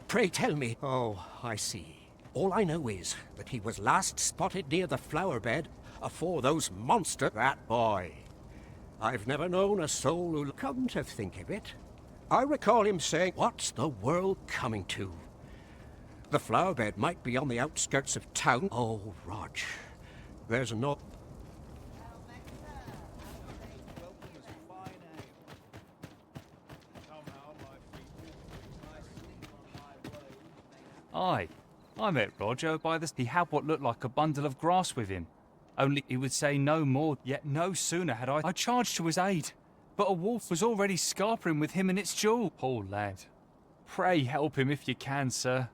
pray tell me... Oh, I see. All I know is that he was last spotted near the flower bed afore those monster... That boy. I've never known a soul who'll come to think of it. I recall him saying, "What's the world coming to?" The flower bed might be on the outskirts of town. Oh, Rog, there's no... Aye, I met Roger by the... He had what looked like a bundle of grass with him. Only he would say no more, yet no sooner had I charged to his aid. But a wolf was already scarpering with him and its jewel. Poor lad. Pray help him if you can, sir.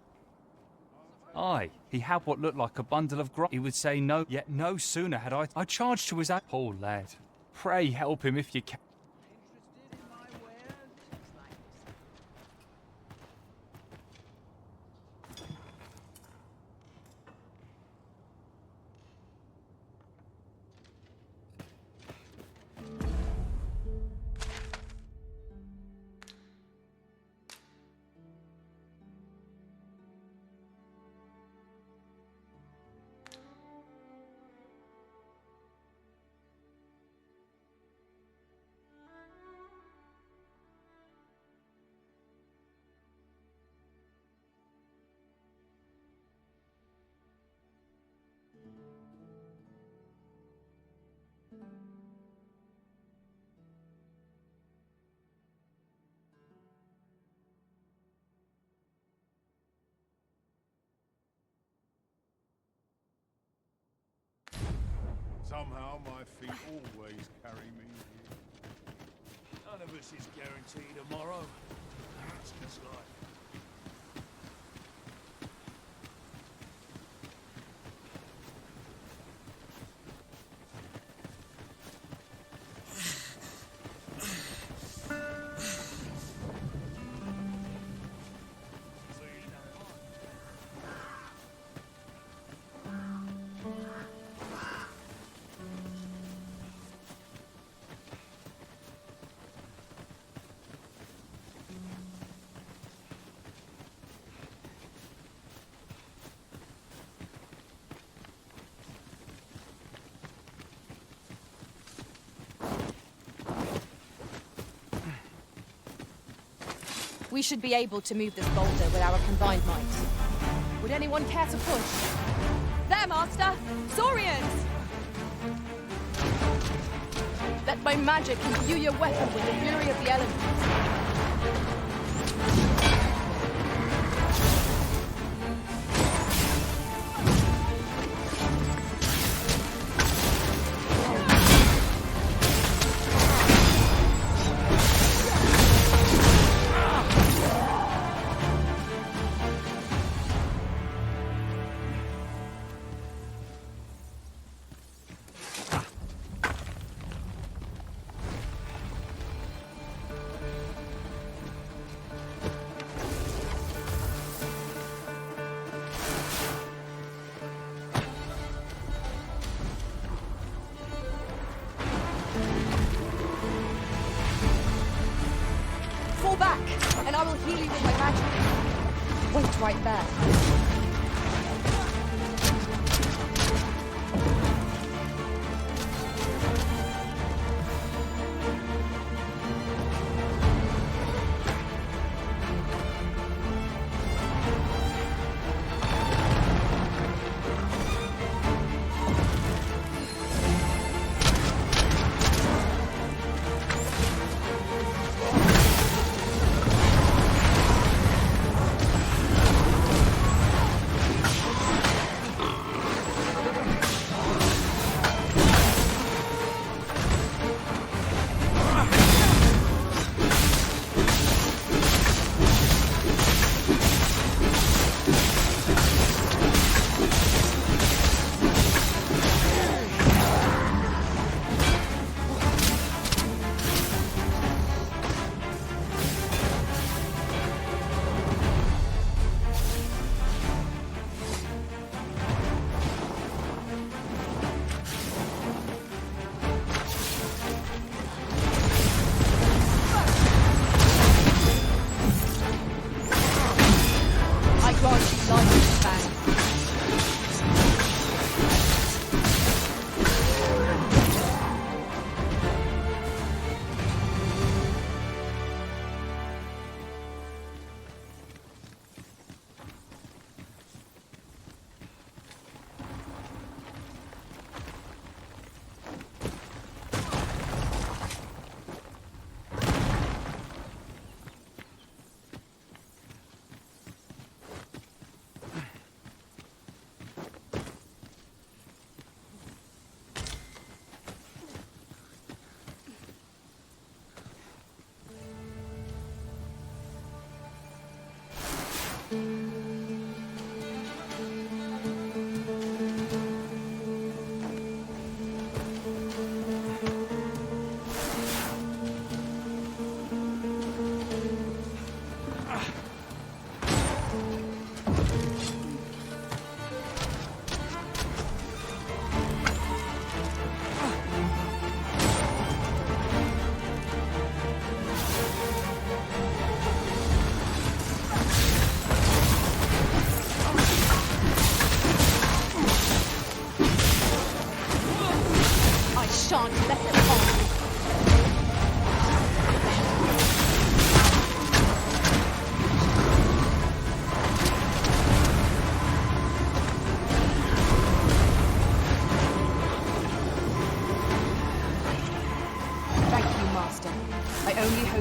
Aye, he had what looked like a bundle of grass. He would say no, yet no sooner had I charged to his aid. Poor lad. Pray help him if you can. Somehow my feet always carry me here. None of us is guaranteed tomorrow. That's just life. We should be able to move this boulder with our combined might. Would anyone care to push? There, Master! Saurians! Let my magic imbue your weapon with the fury of the elements. Fall back, and I will heal you with my magic. Wait right there.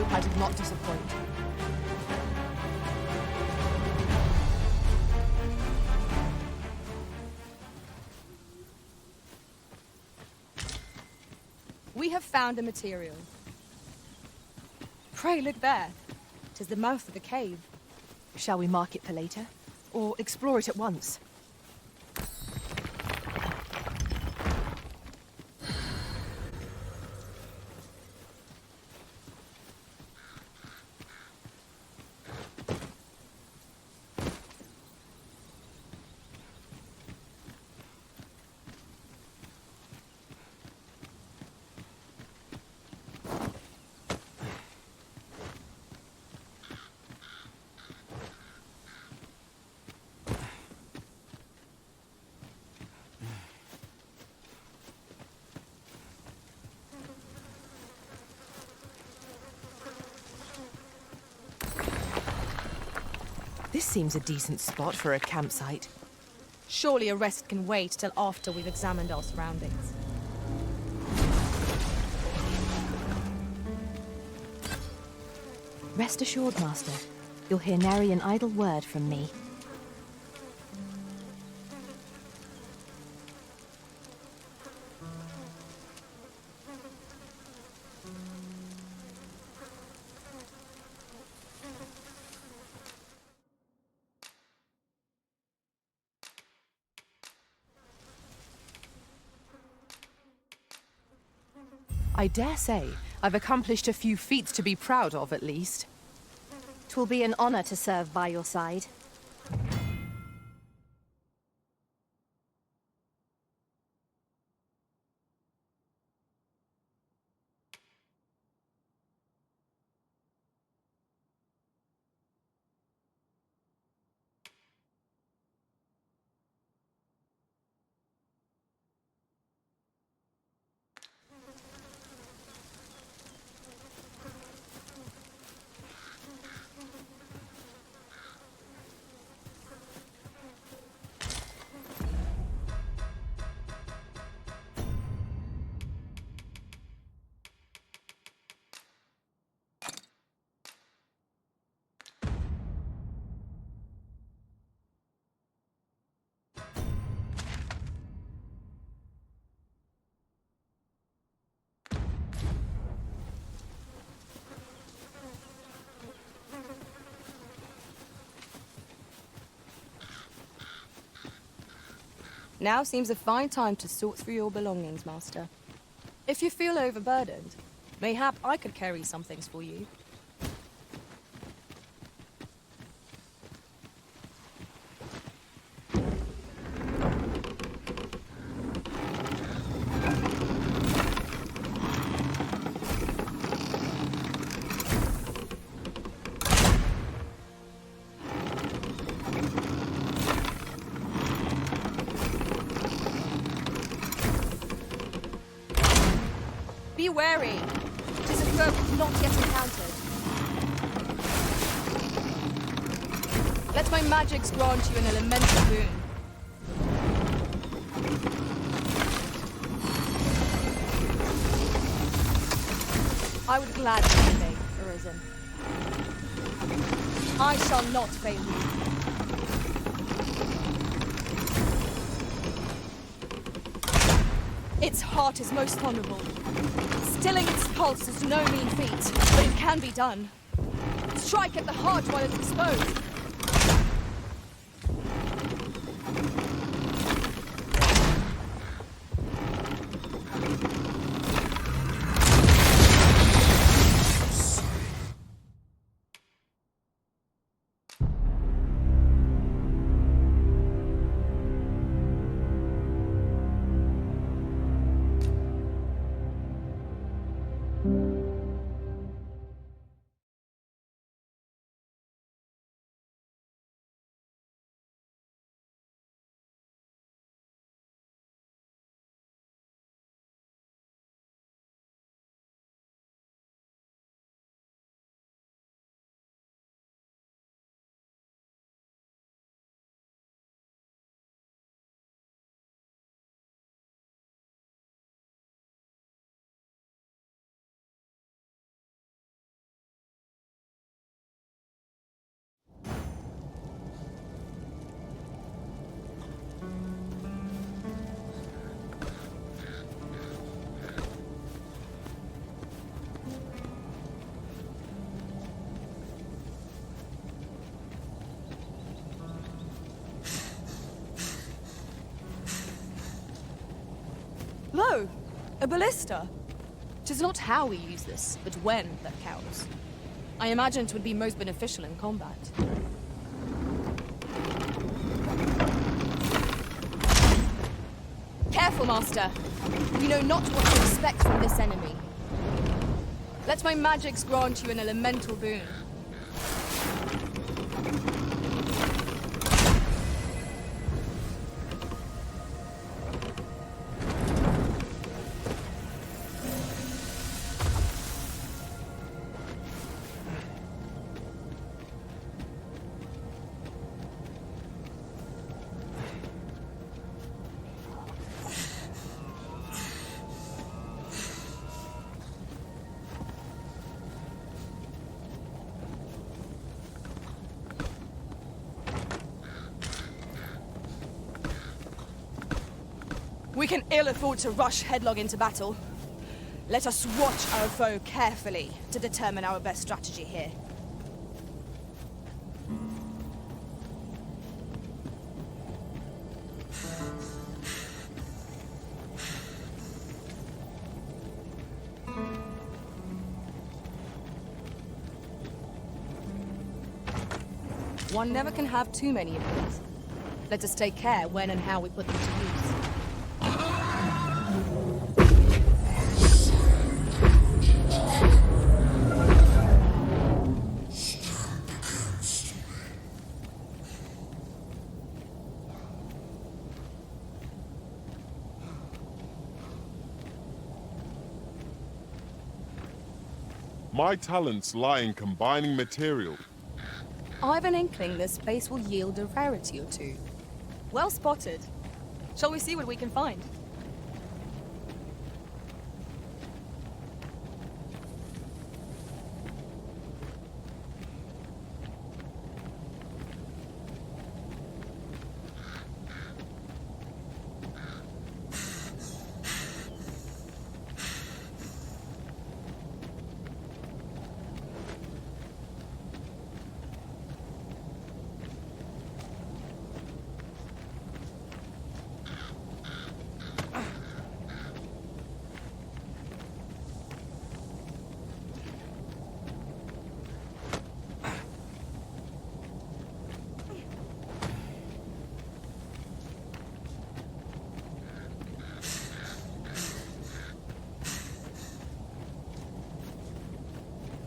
I did not disappoint. We have found a material. Pray, look there. 'Tis the mouth of the cave. Shall we mark it for later? Or explore it at once? This seems a decent spot for a campsite. Surely a rest can wait till after we've examined our surroundings. Rest assured, Master. You'll hear nary an idle word from me. I dare say I've accomplished a few feats to be proud of, at least. 'Twill be an honor to serve by your side. Now seems a fine time to sort through your belongings, Master. If you feel overburdened, mayhap I could carry some things for you. Be wary. It is a foe not yet encountered. Let my magics grant you an elemental boon. I would gladly obey, Arisen. I shall not fail you. Its heart is most vulnerable. Stilling its pulse is no mean feat, but it can be done. Strike at the heart while it's exposed. Lo, a ballista. 'Tis not how we use this, but when that counts. I imagine 'twould be most beneficial in combat. Careful, Master! We know not what to expect from this enemy. Let my magics grant you an elemental boon. We can ill afford to rush headlong into battle. Let us watch our foe carefully to determine our best strategy here. One never can have too many of these. Let us take care when and how we put them to use. My talents lie in combining material. I've an inkling this space will yield a rarity or two. Well spotted. Shall we see what we can find?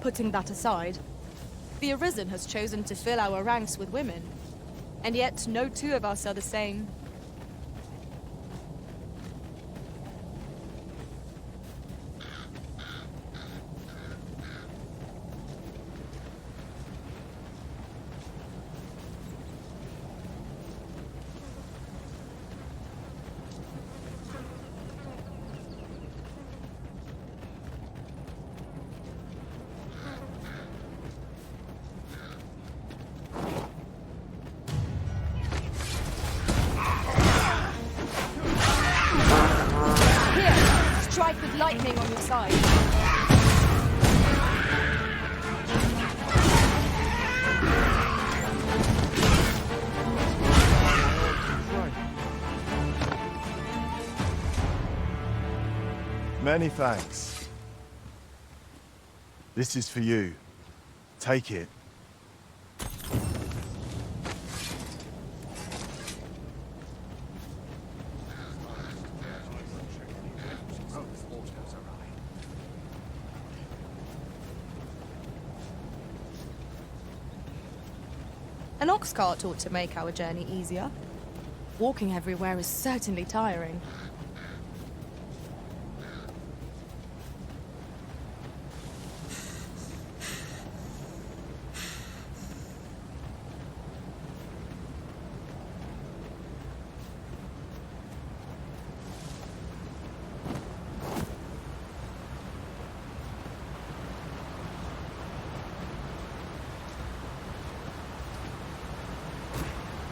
Putting that aside, the Arisen has chosen to fill our ranks with women. And yet, no two of us are the same. Strike with lightning on your side. Many thanks. This is for you. Take it. An ox cart ought to make our journey easier. Walking everywhere is certainly tiring.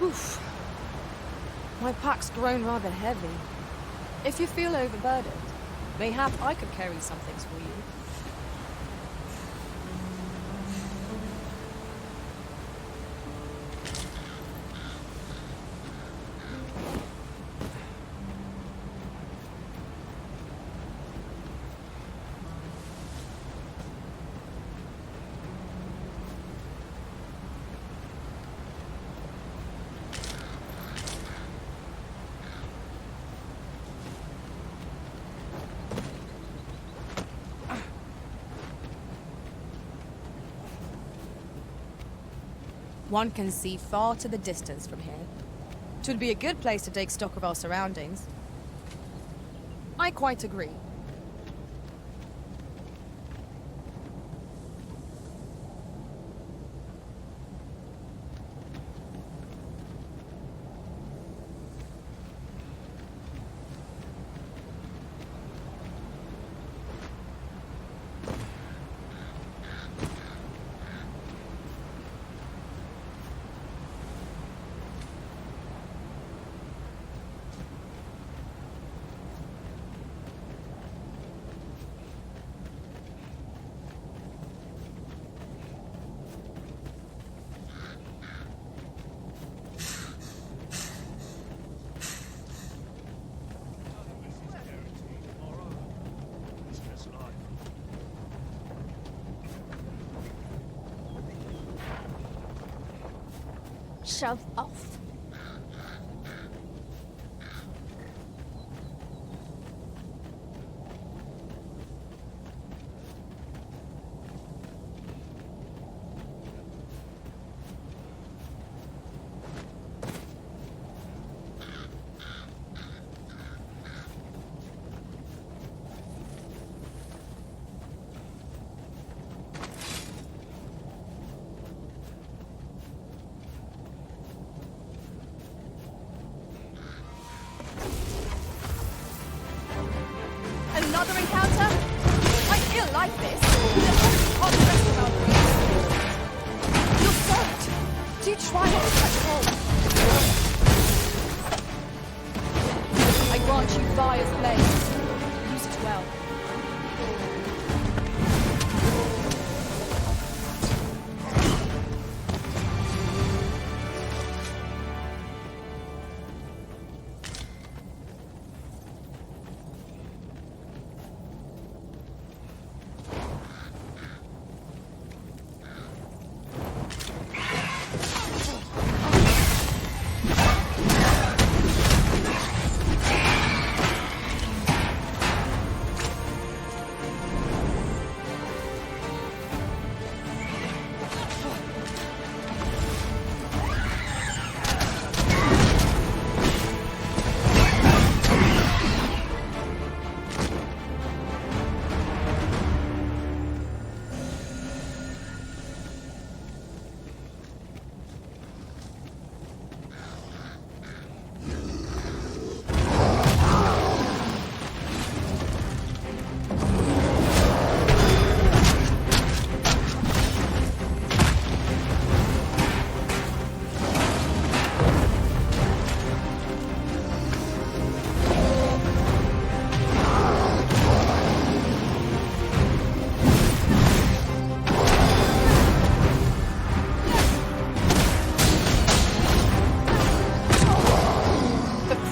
Oof. My pack's grown rather heavy. If you feel overburdened, mayhap I could carry some things for you. One can see far to the distance from here. 'Twould be a good place to take stock of our surroundings. I quite agree. Shove off. Another encounter? I feel like this. There's always hot pressure around me. You're soaked. Do try not to catch cold. I grant you fire's blade. Use it well.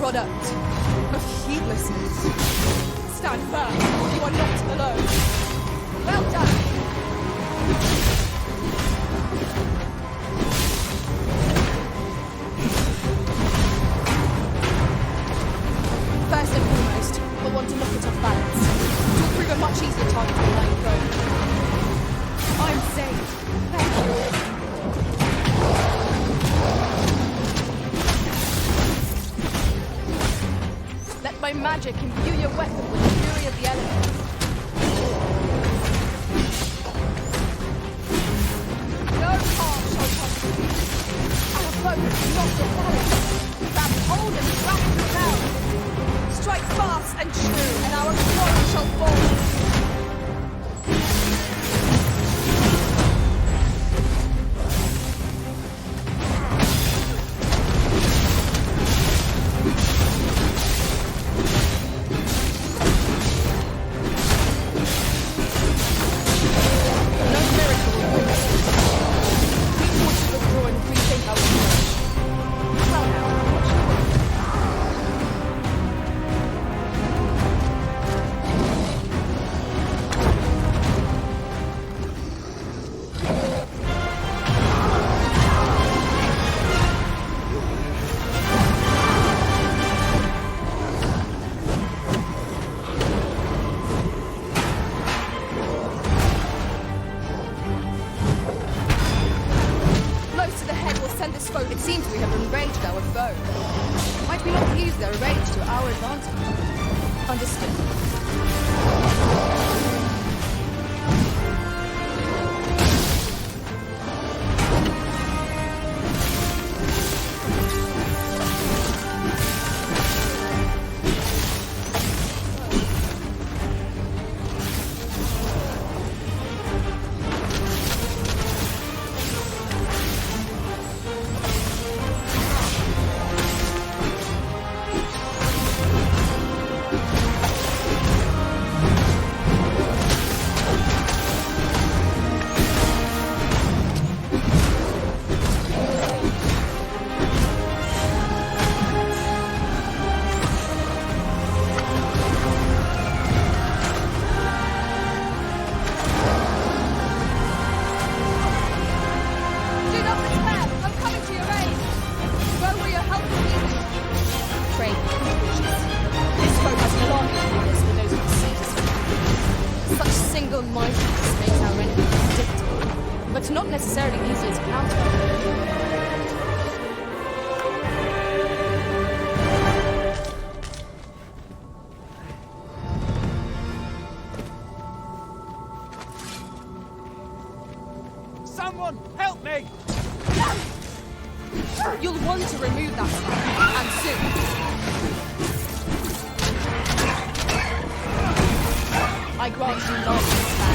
Of heedlessness. Stand firm. You are not alone. Well done. First and foremost, we'll want to knock it off balance. It will prove a much easier target than lying prone. I'm safe. Thank you. My magic imbue your weapon with the fury of the elements. No harm shall come to you. Our foe is not your balance. Grab hold and drag it down. Strike fast and true, and our throne shall fall. our advantage. Understood. Not necessarily easy to counter. Someone help me! You'll want to remove that stuff, and soon. I grant you long span.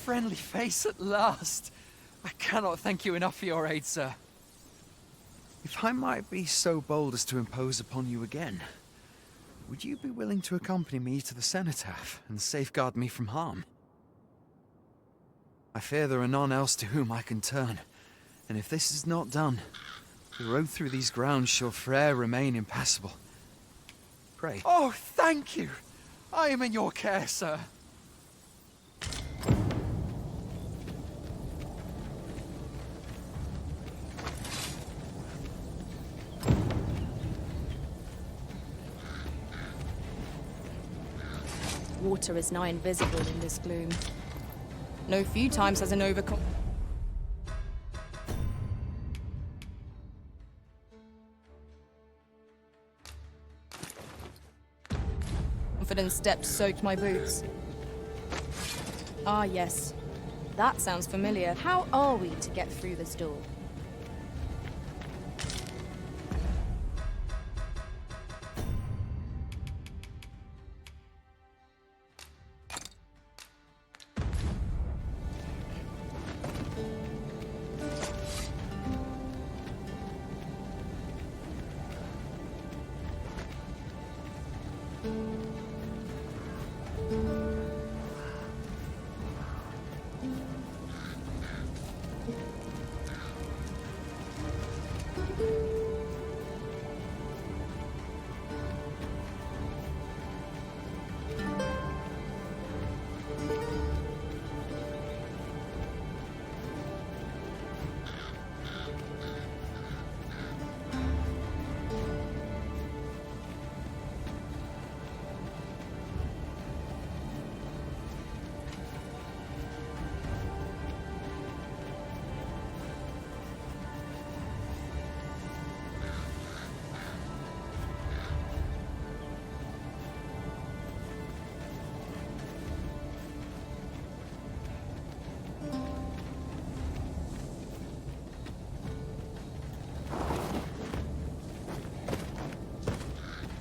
Friendly face at last. I cannot thank you enough for your aid, sir. If I might be so bold as to impose upon you again, would you be willing to accompany me to the cenotaph and safeguard me from harm? I fear there are none else to whom I can turn, and if this is not done, the road through these grounds shall fore'er remain impassable. Pray. Oh, thank you. I am in your care, sir. Water is nigh invisible in this gloom. No few times has an confident steps soaked my boots. Ah, yes. That sounds familiar. How are we to get through this door?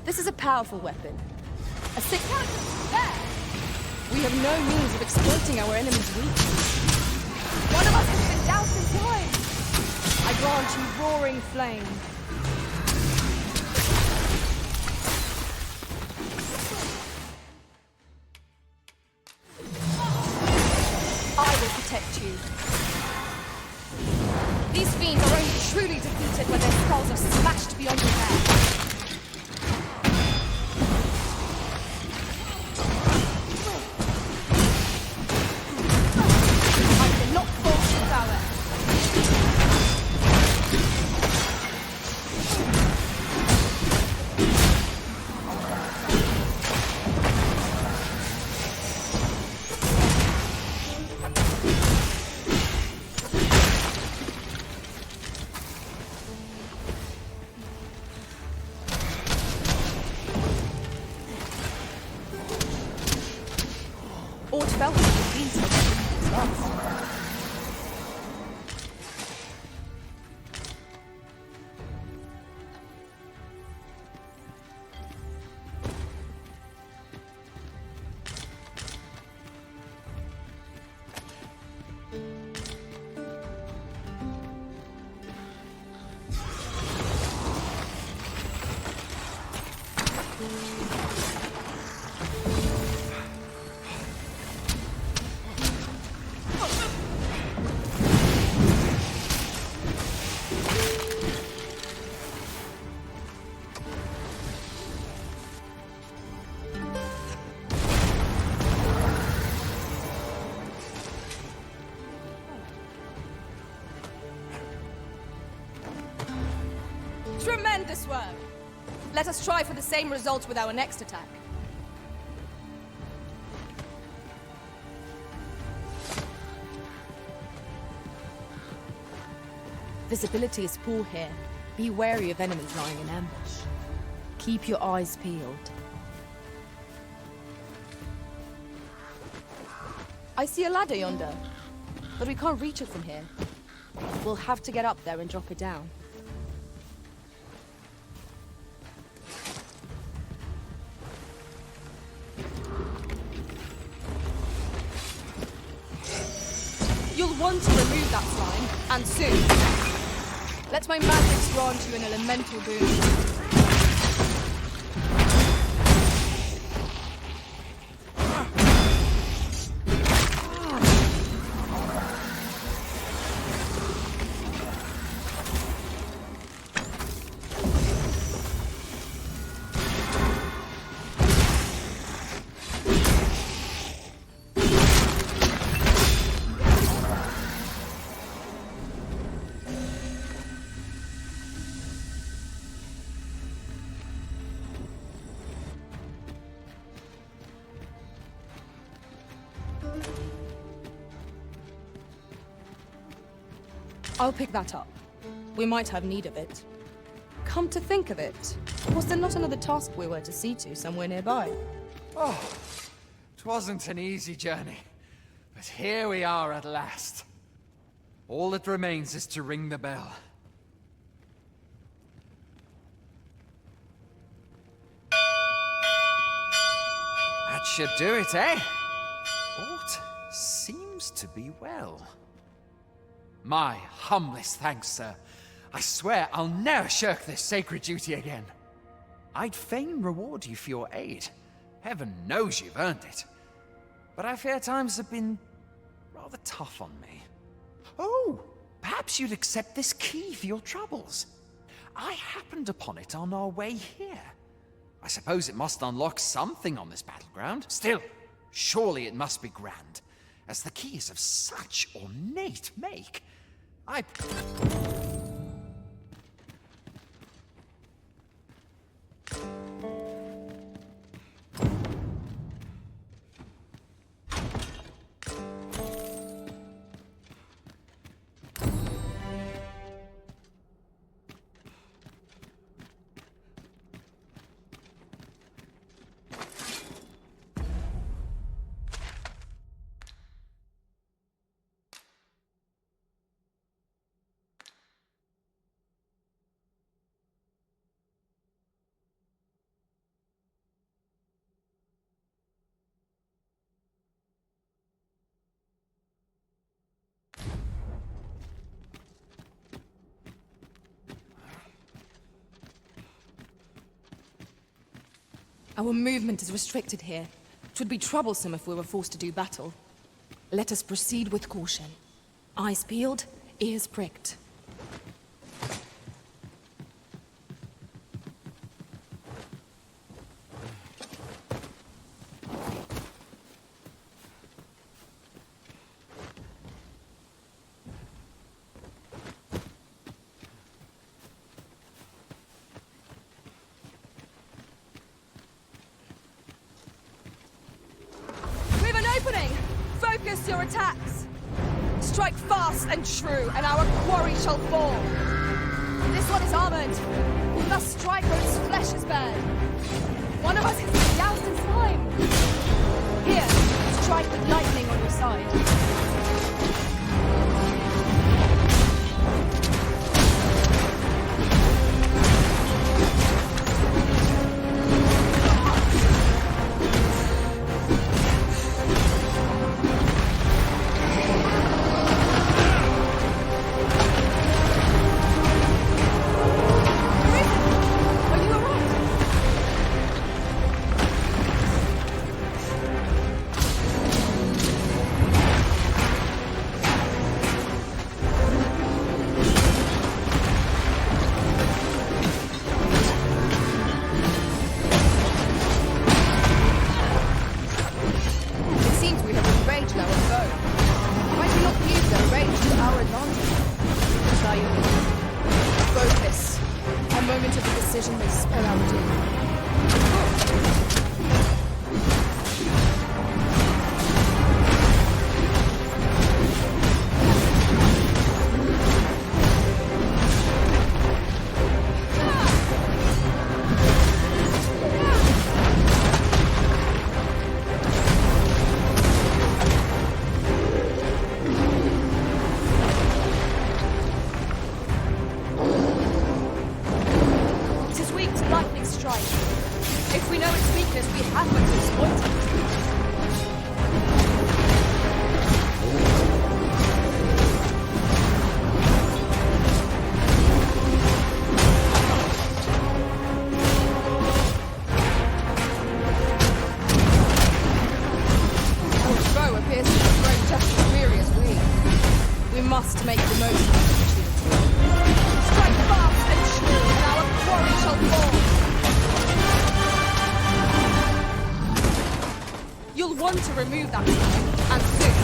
This is a powerful weapon. A sick... There! We have no means of exploiting our enemy's weakness. One of us has been doused in time! I grant you roaring flame. I will protect you. These fiends are only truly defeated when their skulls are smashed beyond Tremendous work! Let us try for the same result with our next attack. Visibility is poor here. Be wary of enemies lying in ambush. Keep your eyes peeled. I see a ladder yonder, but we can't reach it from here. We'll have to get up there and drop it down. You'll want to remove that slime, and soon. Let my magic grant you an elemental boon. I'll pick that up. We might have need of it. Come to think of it, was there not another task we were to see to somewhere nearby? Oh, it wasn't an easy journey, but here we are at last. All that remains is to ring the bell. That should do it, eh? All seems to be well. My humblest thanks, sir. I swear I'll never shirk this sacred duty again. I'd fain reward you for your aid. Heaven knows you've earned it. But I fear times have been rather tough on me. Oh, perhaps you'd accept this key for your troubles. I happened upon it on our way here. I suppose it must unlock something on this battleground. Still, surely it must be grand, as the key is of such ornate make. Our movement is restricted here. It would be troublesome if we were forced to do battle. Let us proceed with caution. Eyes peeled, ears pricked. Focus your attacks. Strike fast and true, and our quarry shall fall. This one is armored. We must strike where its flesh is bared. One of us has been doused in slime. Here, strike with lightning on your side. moment of the decision may spell our doom. It is weak to lightning strike. If we know its weakness, we have but to exploit it. Our foe appears to have grown just as weary as we. We must make the most of the opportunity. Strike fast and true, and our quarry shall fall. You'll want to remove that sign, and soon.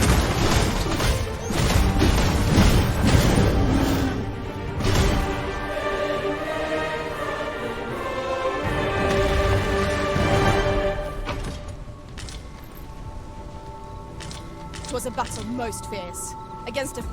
Twas a battle most fierce, against a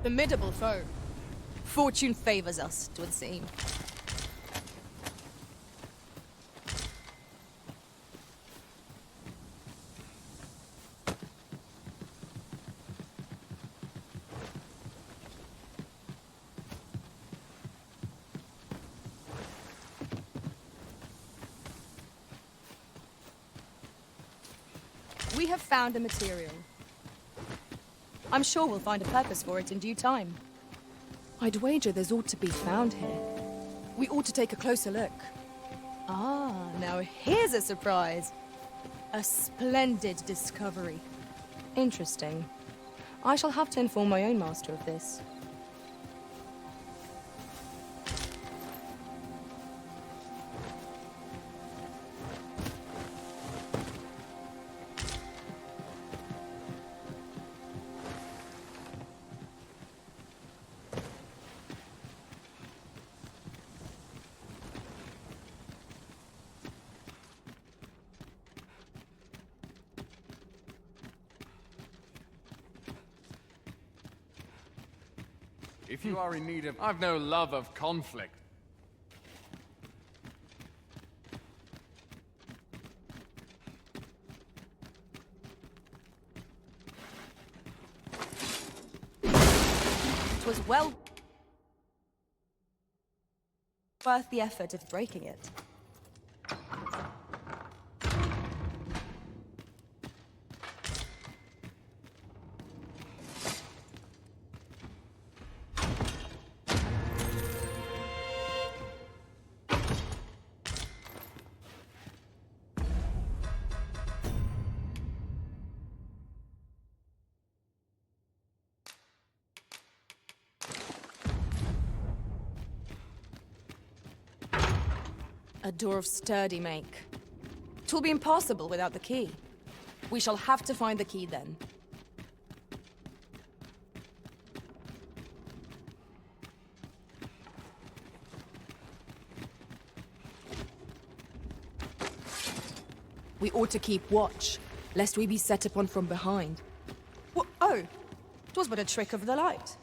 formidable foe. Fortune favors us, 'twould seem. We have found a material. I'm sure we'll find a purpose for it in due time. I'd wager there's ought to be found here. We ought to take a closer look. Ah, now here's a surprise. A splendid discovery. Interesting. I shall have to inform my own master of this. If you are in need of... I've no love of conflict. It was well worth the effort of breaking it. A door of sturdy make. 'Twill be impossible without the key. We shall have to find the key then. We ought to keep watch, lest we be set upon from behind. Oh, 'twas but a trick of the light.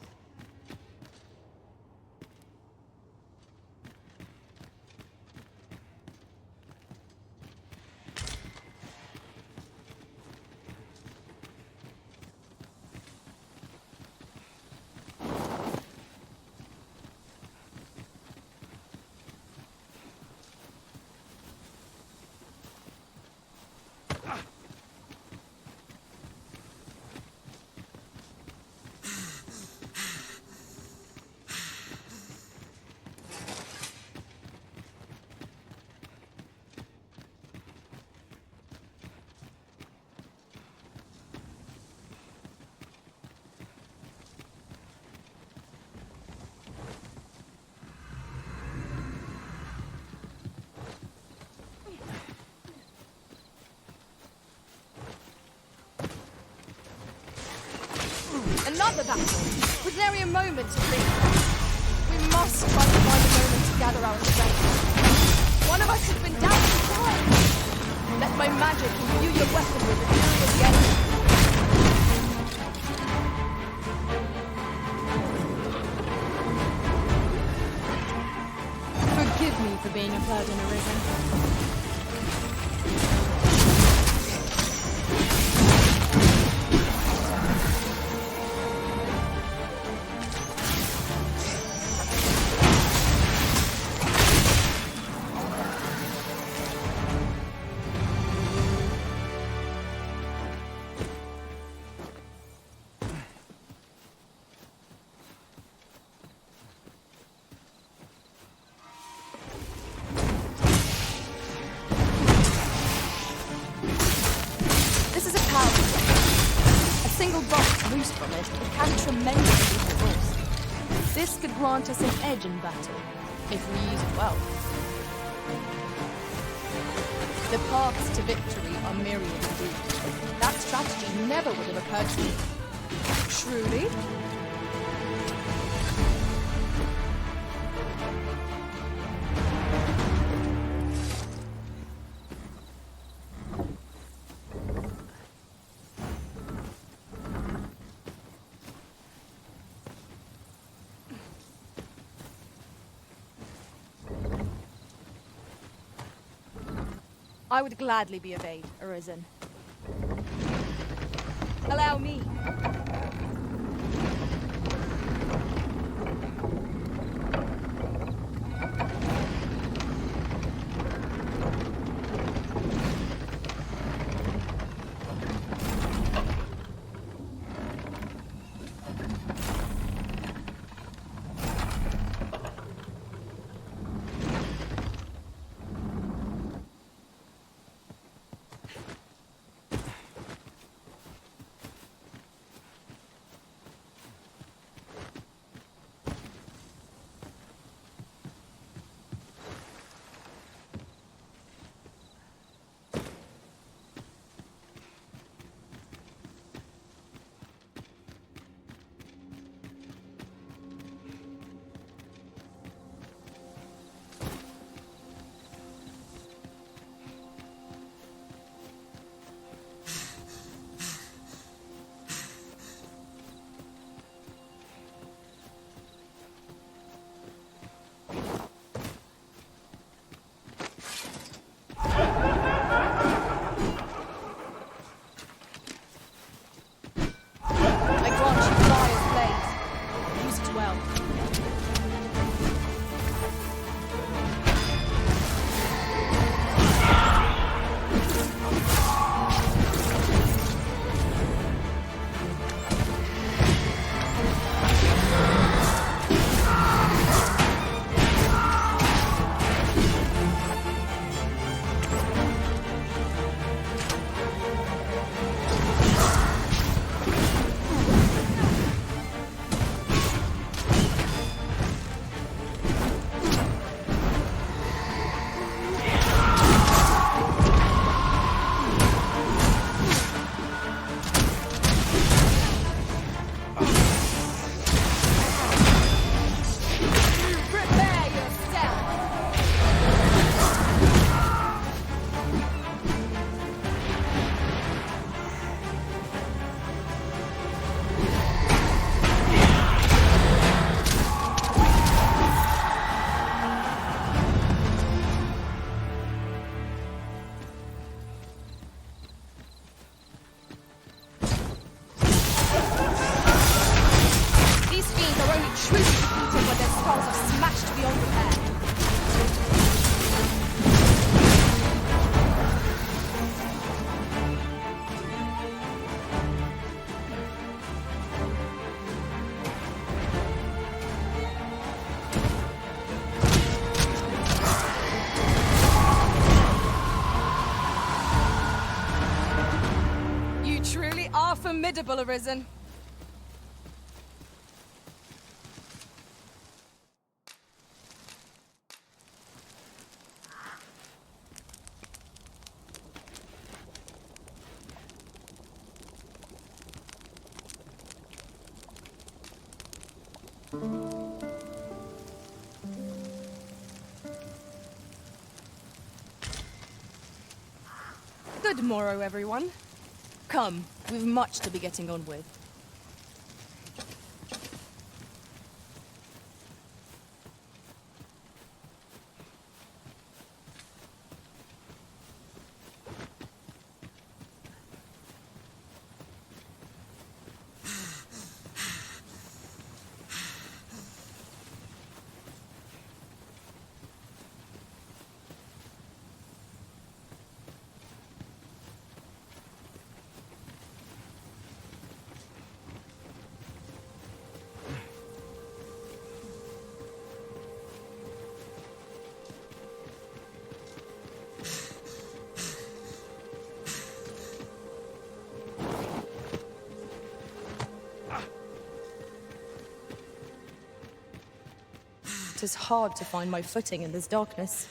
Another battle! With nary a moment to think. We must try to find a moment to gather our strength. One of us has been down to time. Let my magic imbue your weapon with the fury of the enemy. Forgive me for being a burden, Arisen. This could grant us an edge in battle, if we use it well. The paths to victory are myriad indeed. That strategy never would have occurred to me. Truly? I would gladly be of aid, Arisen. Allow me. Formidable, Arisen. Good morrow, everyone. Come, we've much to be getting on with. It is hard to find my footing in this darkness.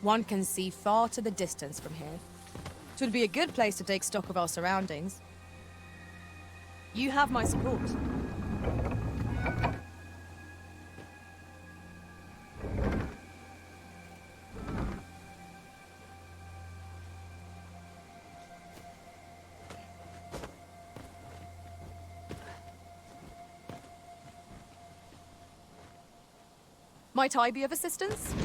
One can see far to the distance from here. It would be a good place to take stock of our surroundings. You have my support. Might I be of assistance?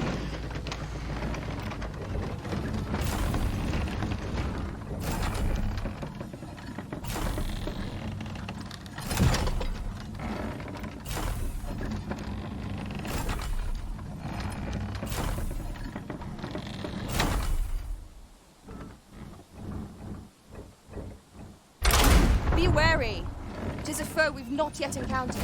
Be wary. 'Tis a foe we've not yet encountered.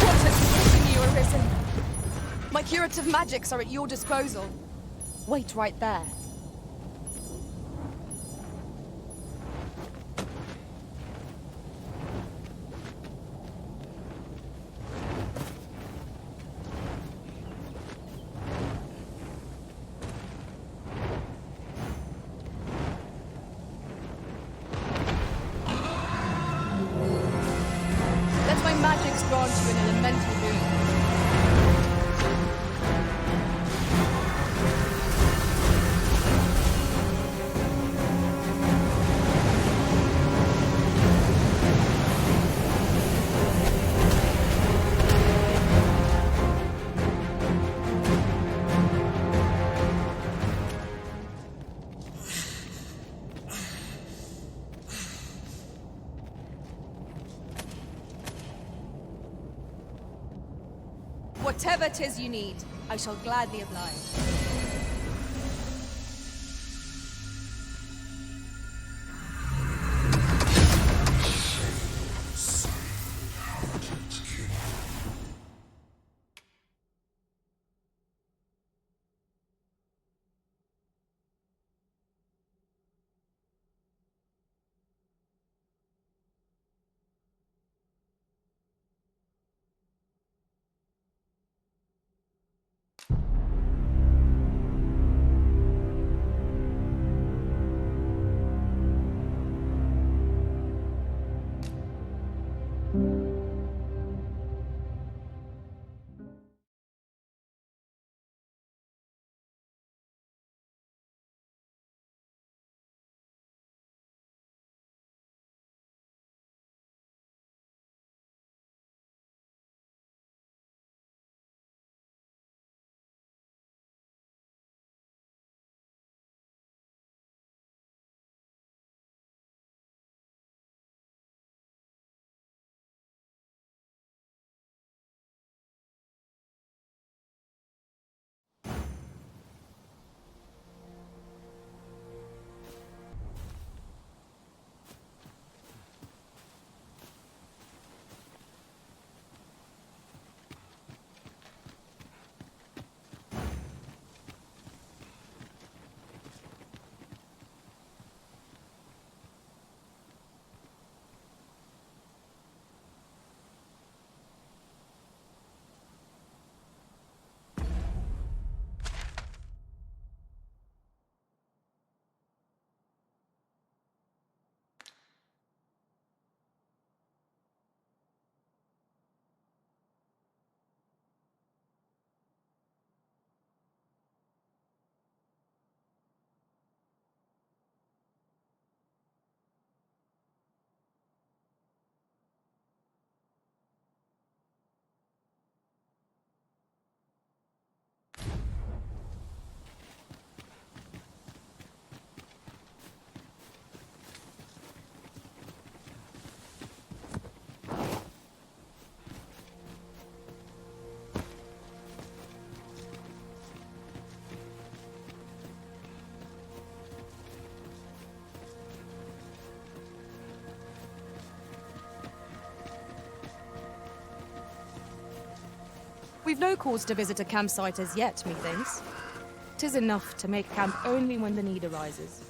What has taken you, Arisen? My curative magics are at your disposal. Wait right there. Let my magics grant you an elemental boon. Whatever 'tis you need, I shall gladly oblige. We've no cause to visit a campsite as yet, methinks. 'Tis enough to make camp only when the need arises.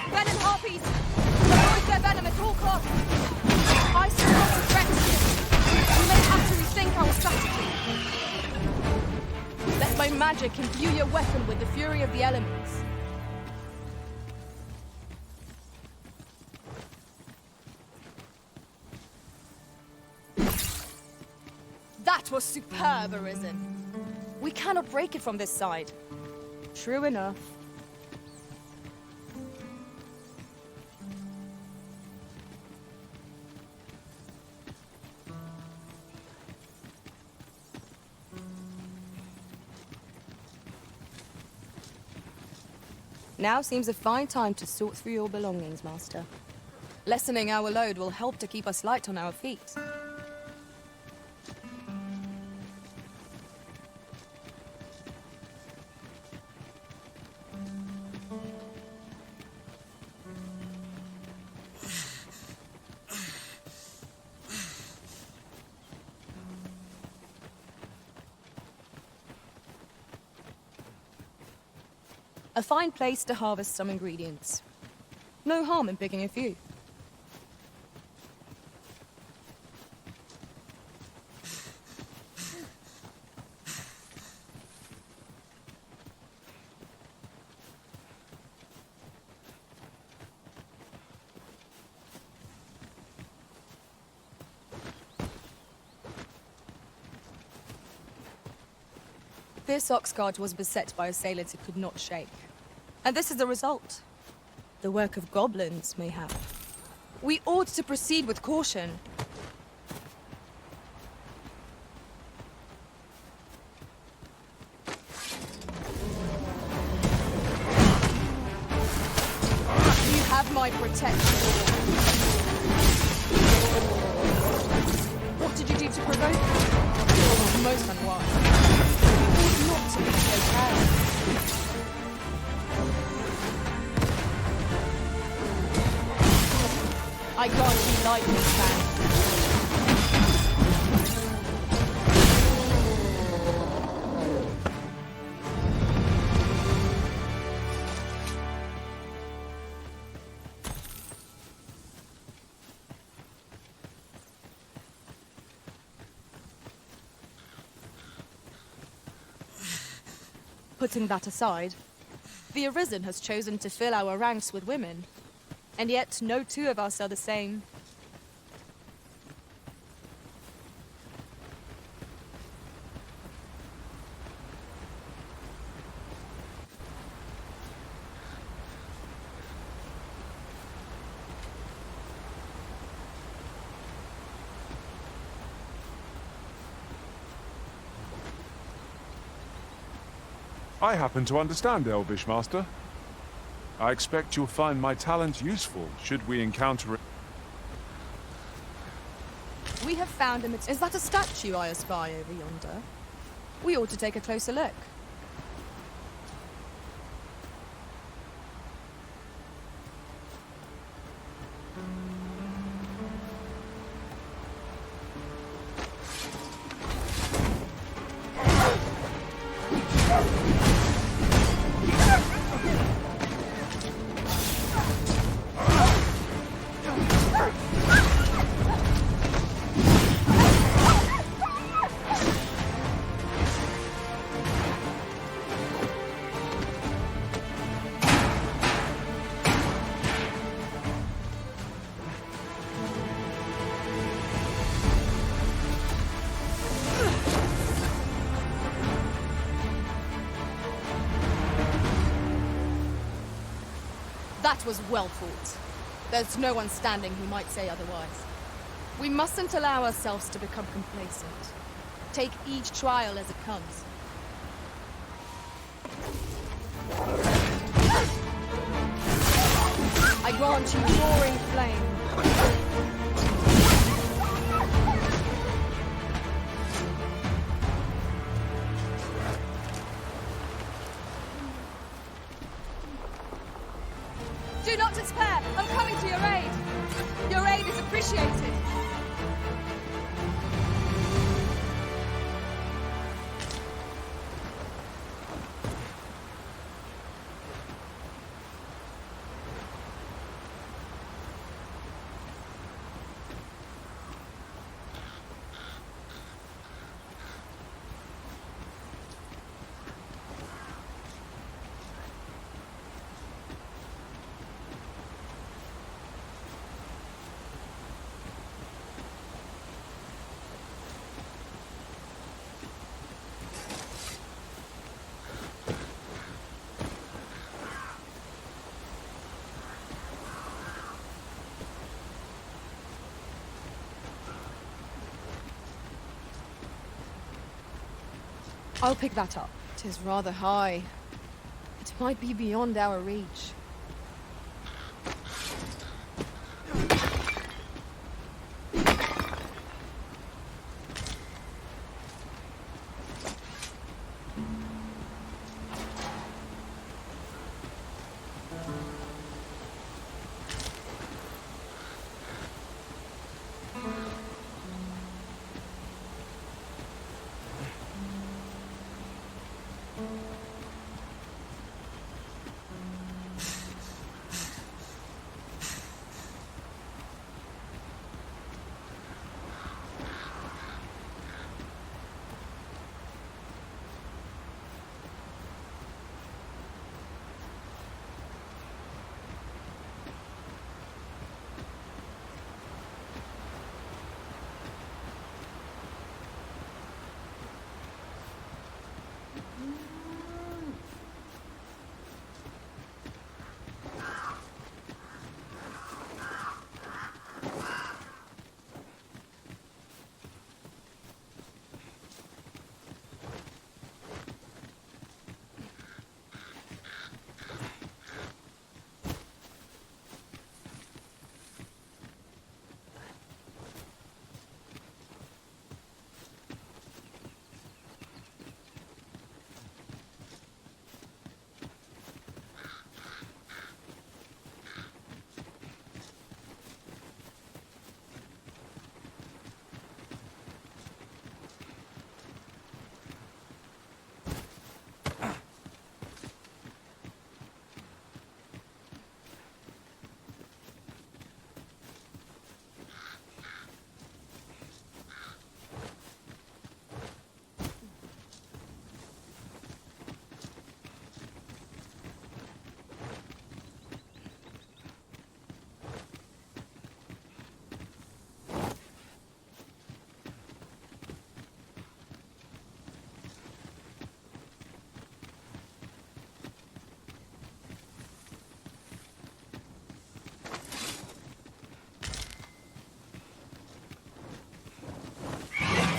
Venom harpies! Avoid their venom at all costs! I strong threats. We may have to rethink our strategy. Let my magic imbue your weapon with the fury of the elements. That was superb, Arisen. We cannot break it from this side. True enough. Now seems a fine time to sort through your belongings, Master. Lessening our load will help to keep us light on our feet. A fine place to harvest some ingredients. No harm in picking a few. This oxcart was beset by assailants it could not shake. And this is the result. The work of goblins, mayhap. We ought to proceed with caution. You have my protection. What did you do to provoke me? Most unwise. Not to be so careless. I grant you lightning fan. Putting that aside, the Arisen has chosen to fill our ranks with women. And yet, no two of us are the same. I happen to understand Elvish, Master. I expect you'll find my talent useful should we encounter it. We have found him. Is that a statue I espy over yonder? We ought to take a closer look. That was well fought. There's no one standing who might say otherwise. We mustn't allow ourselves to become complacent. Take each trial as it comes. I grant you roaring flame. despair! I'm coming to your aid! Your aid is appreciated! I'll pick that up. 'Tis rather high. It might be beyond our reach.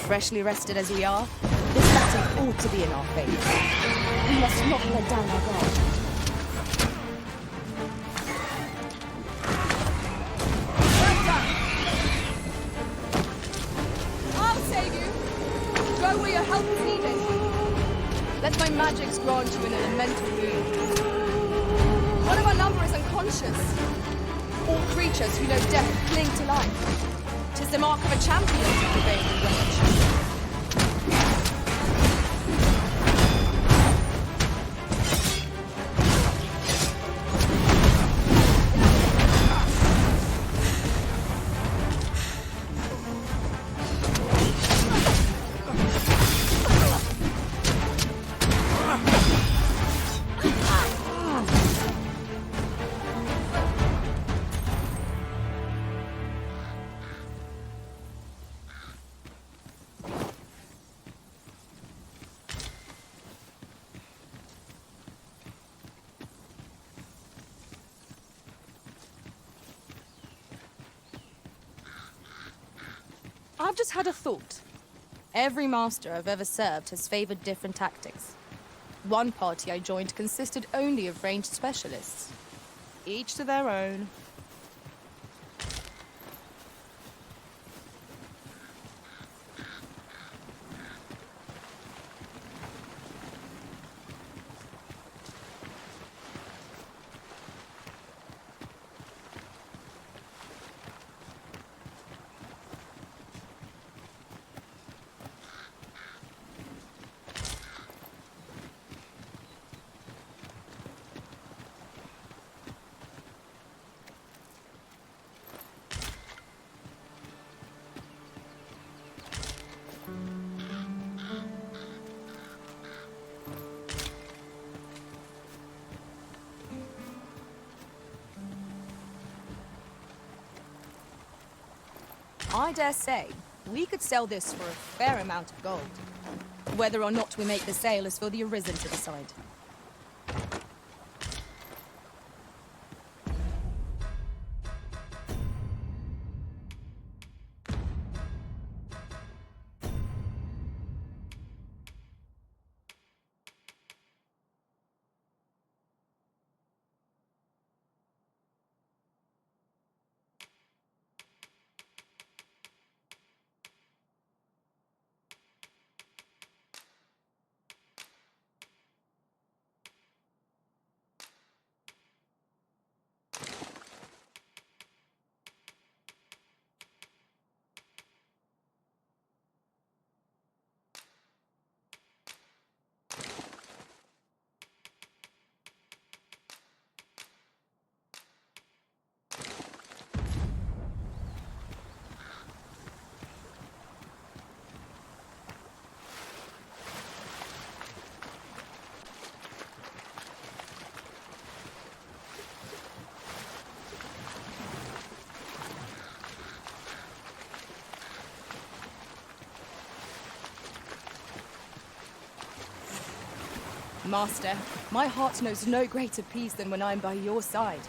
Freshly rested as we are, this battle ought to be in our favour. We must not let down our guard. I'll save you! Go where your help is needed. Let my magics grant you an elemental boon. One of our number is unconscious. All creatures who know death cling to life. 'Tis the mark of a champion to prevail in rage. I've just had a thought. Every master I've ever served has favored different tactics. One party I joined consisted only of ranged specialists. Each to their own. I dare say we could sell this for a fair amount of gold. Whether or not we make the sale is for the Arisen to decide. Master, my heart knows no greater peace than when I'm by your side.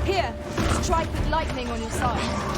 Here, strike with lightning on your side.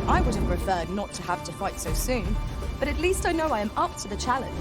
I would have preferred not to have to fight so soon, but at least I know I am up to the challenge.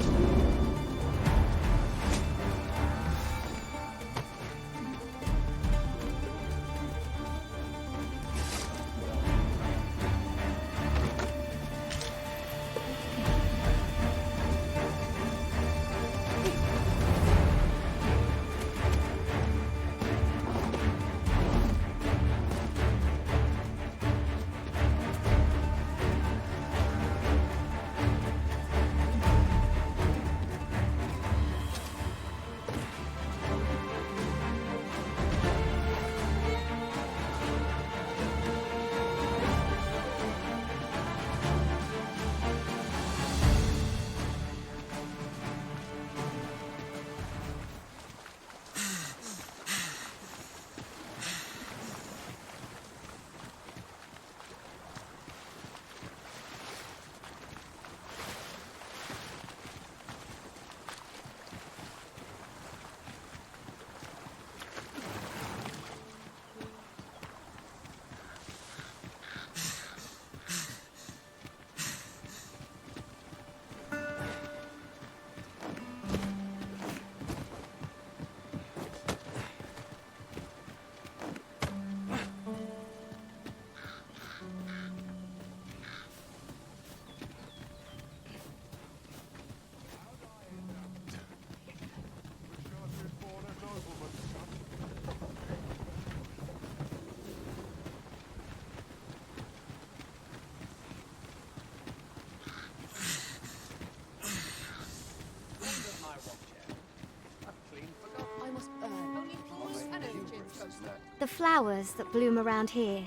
The flowers that bloom around here,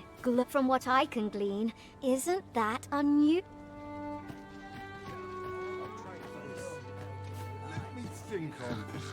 from what I can glean, isn't that unusual? Let me think on this.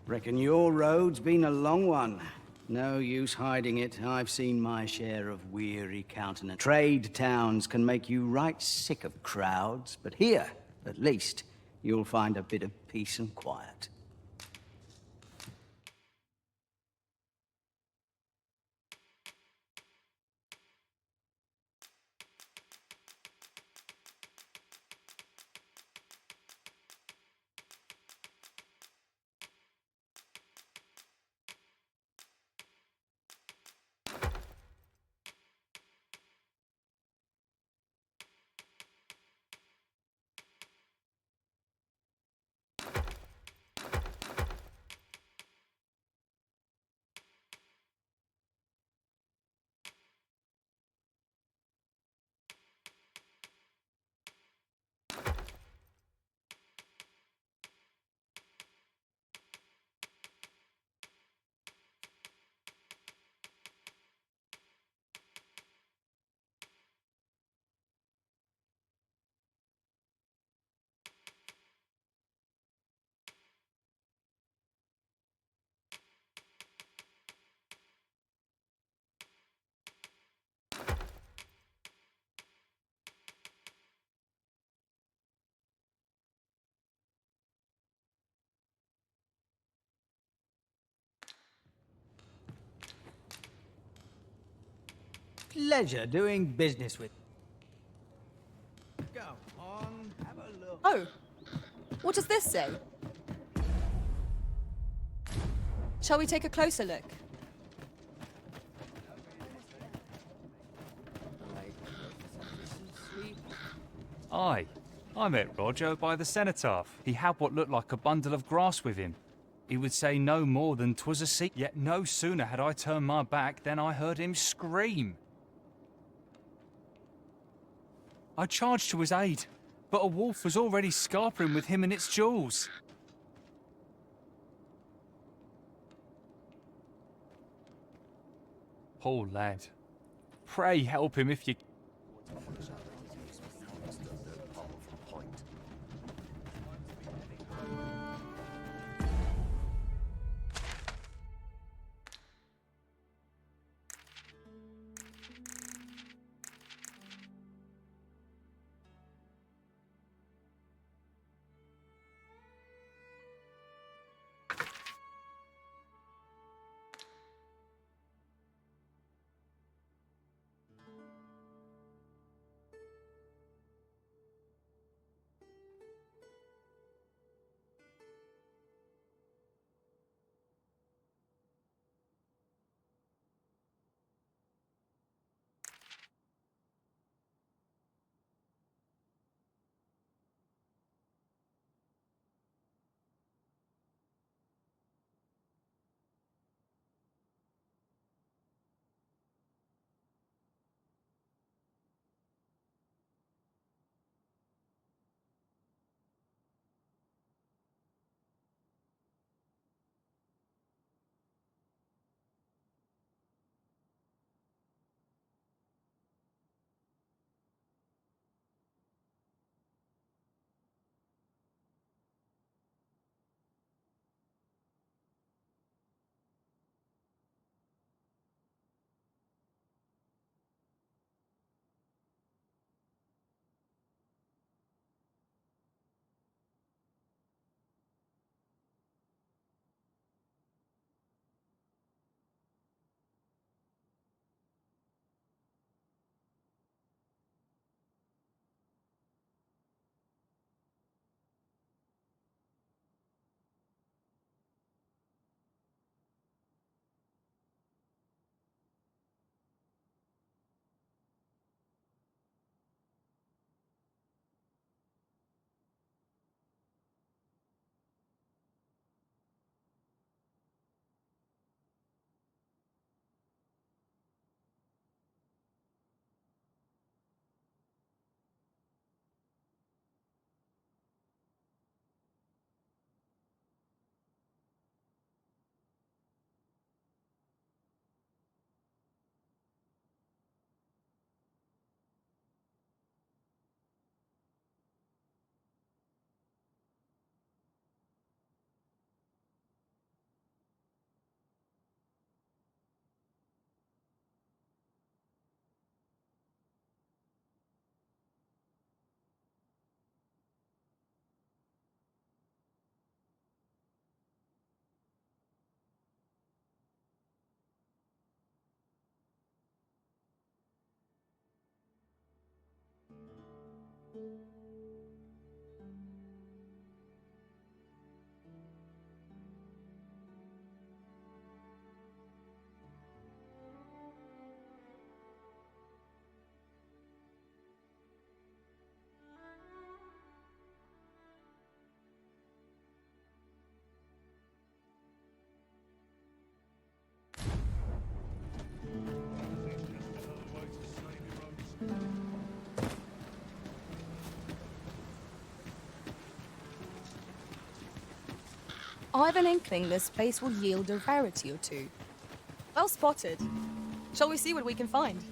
Reckon your road's been a long one. No use hiding it. I've seen my share of weary countenance. Trade towns can make you right sick of crowds, but here, at least, you'll find a bit of peace and quiet. Pleasure doing business with. Go on, have a look. Oh, what does this say? Shall we take a closer look? Aye, I met Roger by the cenotaph. He had what looked like a bundle of grass with him. He would say no more than 'twas a secret. Yet no sooner had I turned my back than I heard him scream. I charged to his aid, but a wolf was already scarpering with him and its jewels. Poor lad. Pray help him if you... I've an inkling this place will yield a rarity or two. Well spotted. Shall we see what we can find?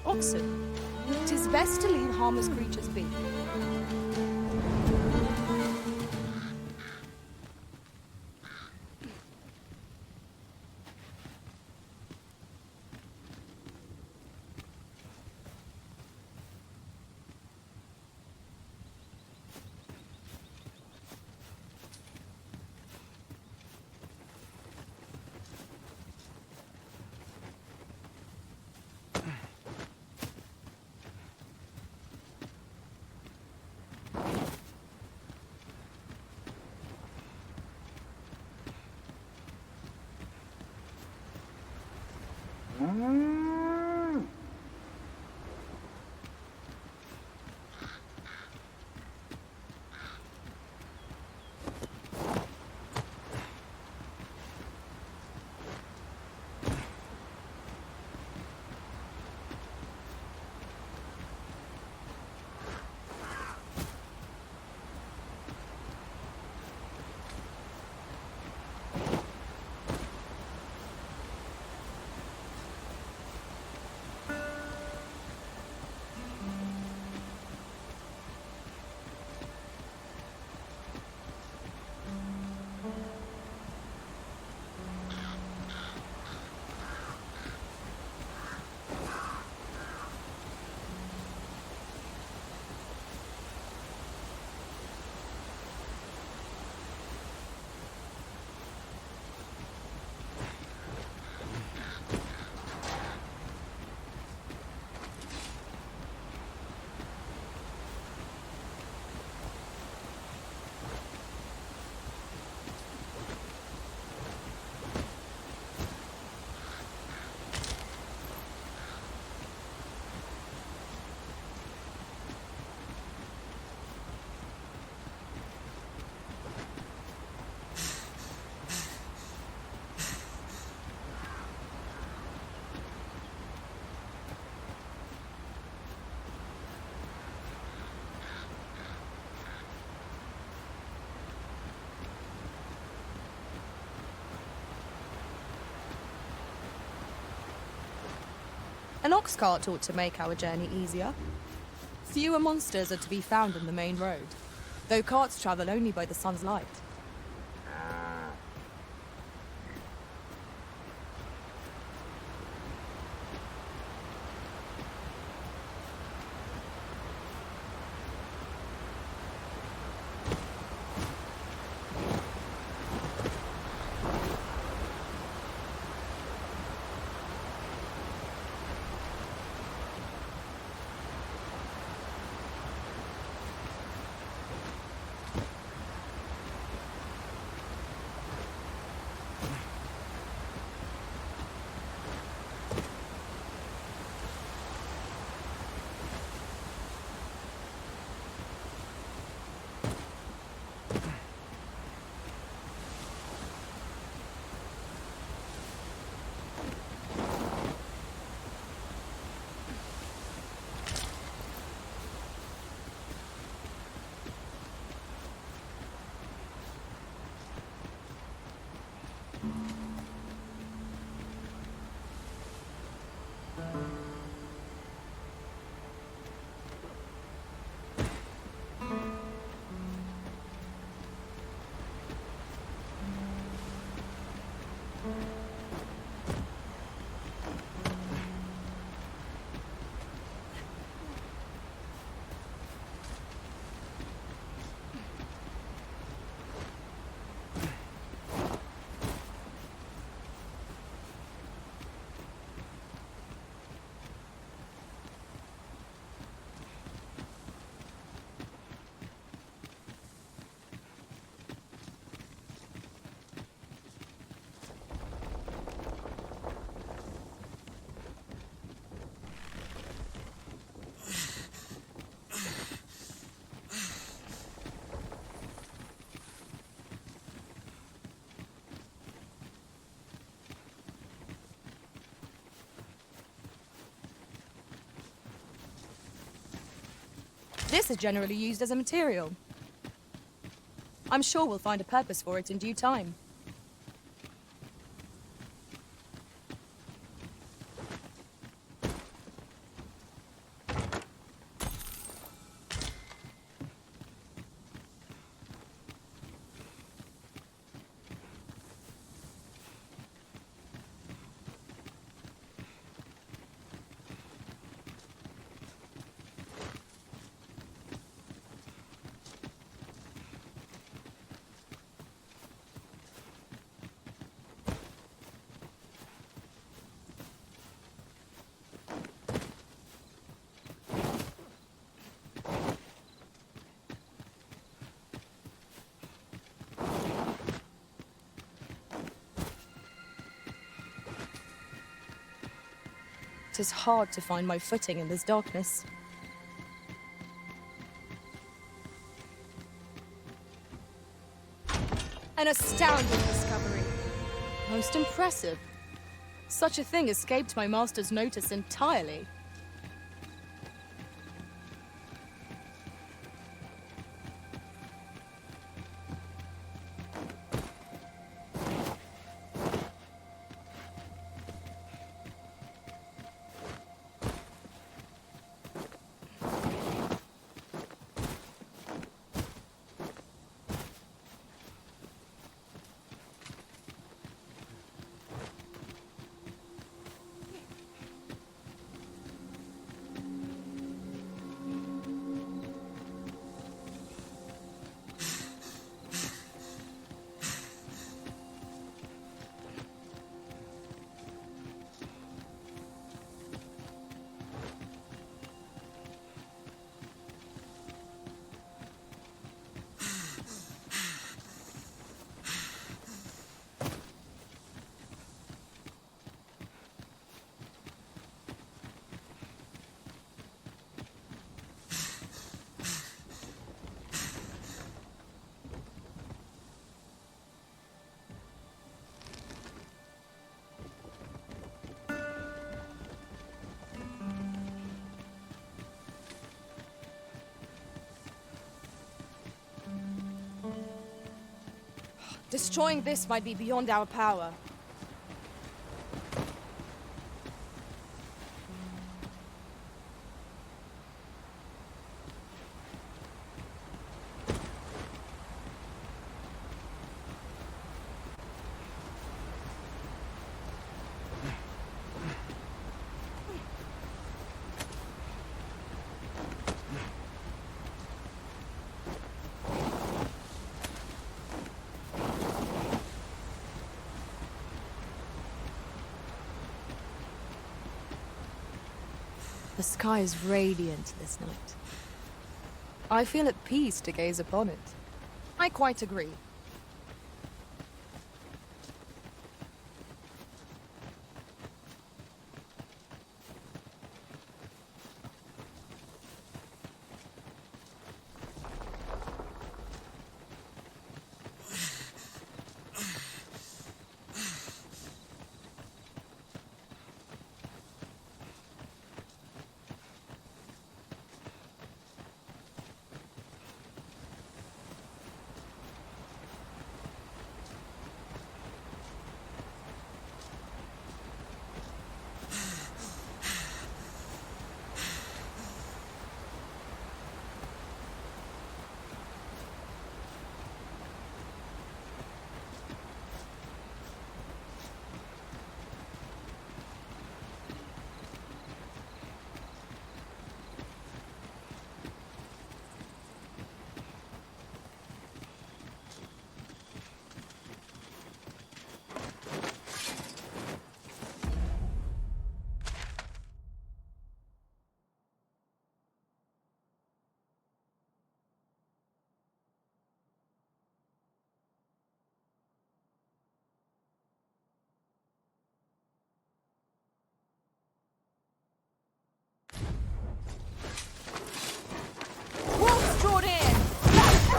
Oxen. 'Tis best to leave harmless creatures be. An ox cart ought to make our journey easier. Fewer monsters are to be found on the main road, though carts travel only by the sun's light. Ice is generally used as a material. I'm sure we'll find a purpose for it in due time. It is hard to find my footing in this darkness. An astounding discovery. Most impressive. Such a thing escaped my master's notice entirely. Destroying this might be beyond our power. The sky is radiant this night. I feel at peace to gaze upon it. I quite agree.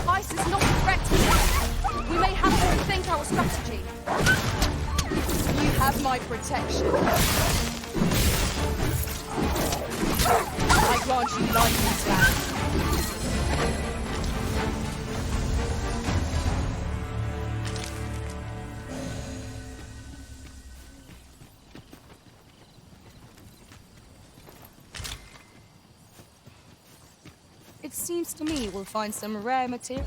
Ice is not a threat. We may have to rethink our strategy. You have my protection. I grant you life and land. It seems to me we'll find some rare material.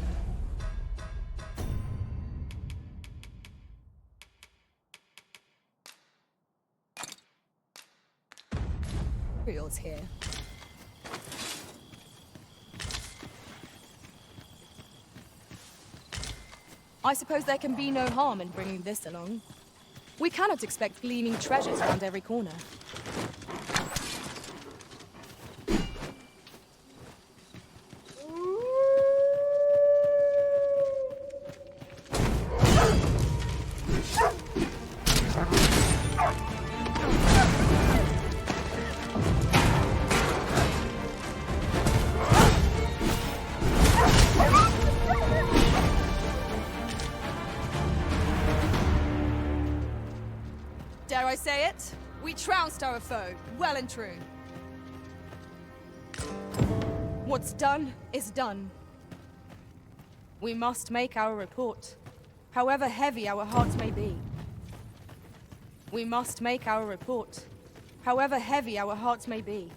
Materials here. I suppose there can be no harm in bringing this along. We cannot expect gleaming treasures around every corner. Dare I say it? We trounced our foe, well and true. What's done is done. We must make our report, however heavy our hearts may be. We must make our report, however heavy our hearts may be.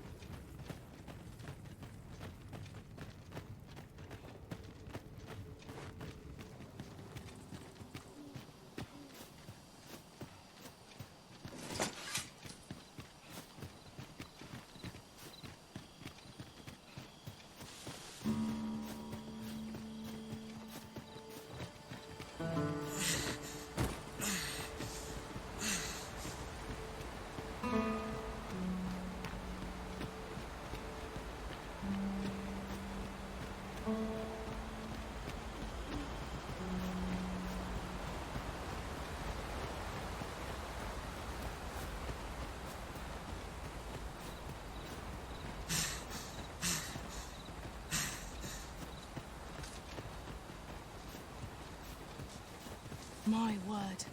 My word.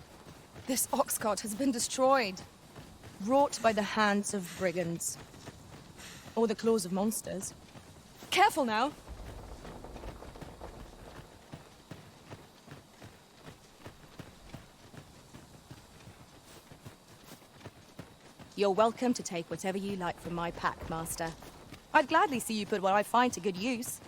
This ox cart has been destroyed. Wrought by the hands of brigands. Or the claws of monsters. Careful now! You're welcome to take whatever you like from my pack, Master. I'd gladly see you put what I find to good use.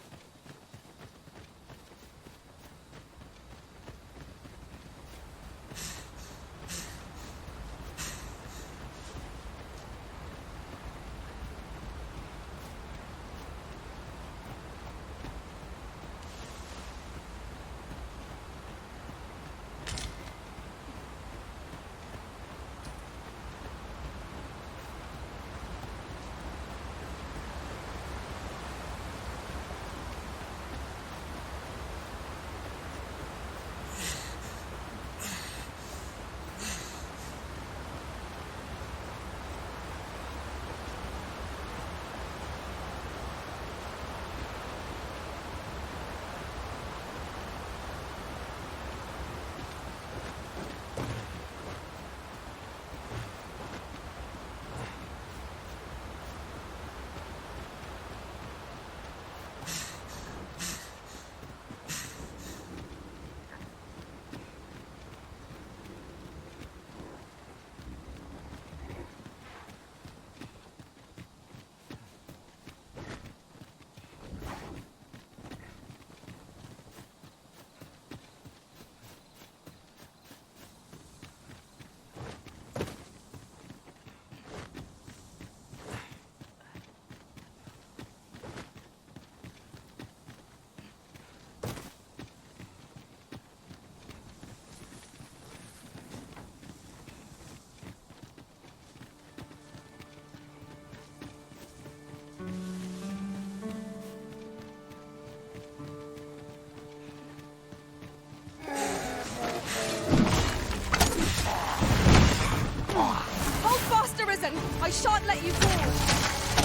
I shan't let you fall!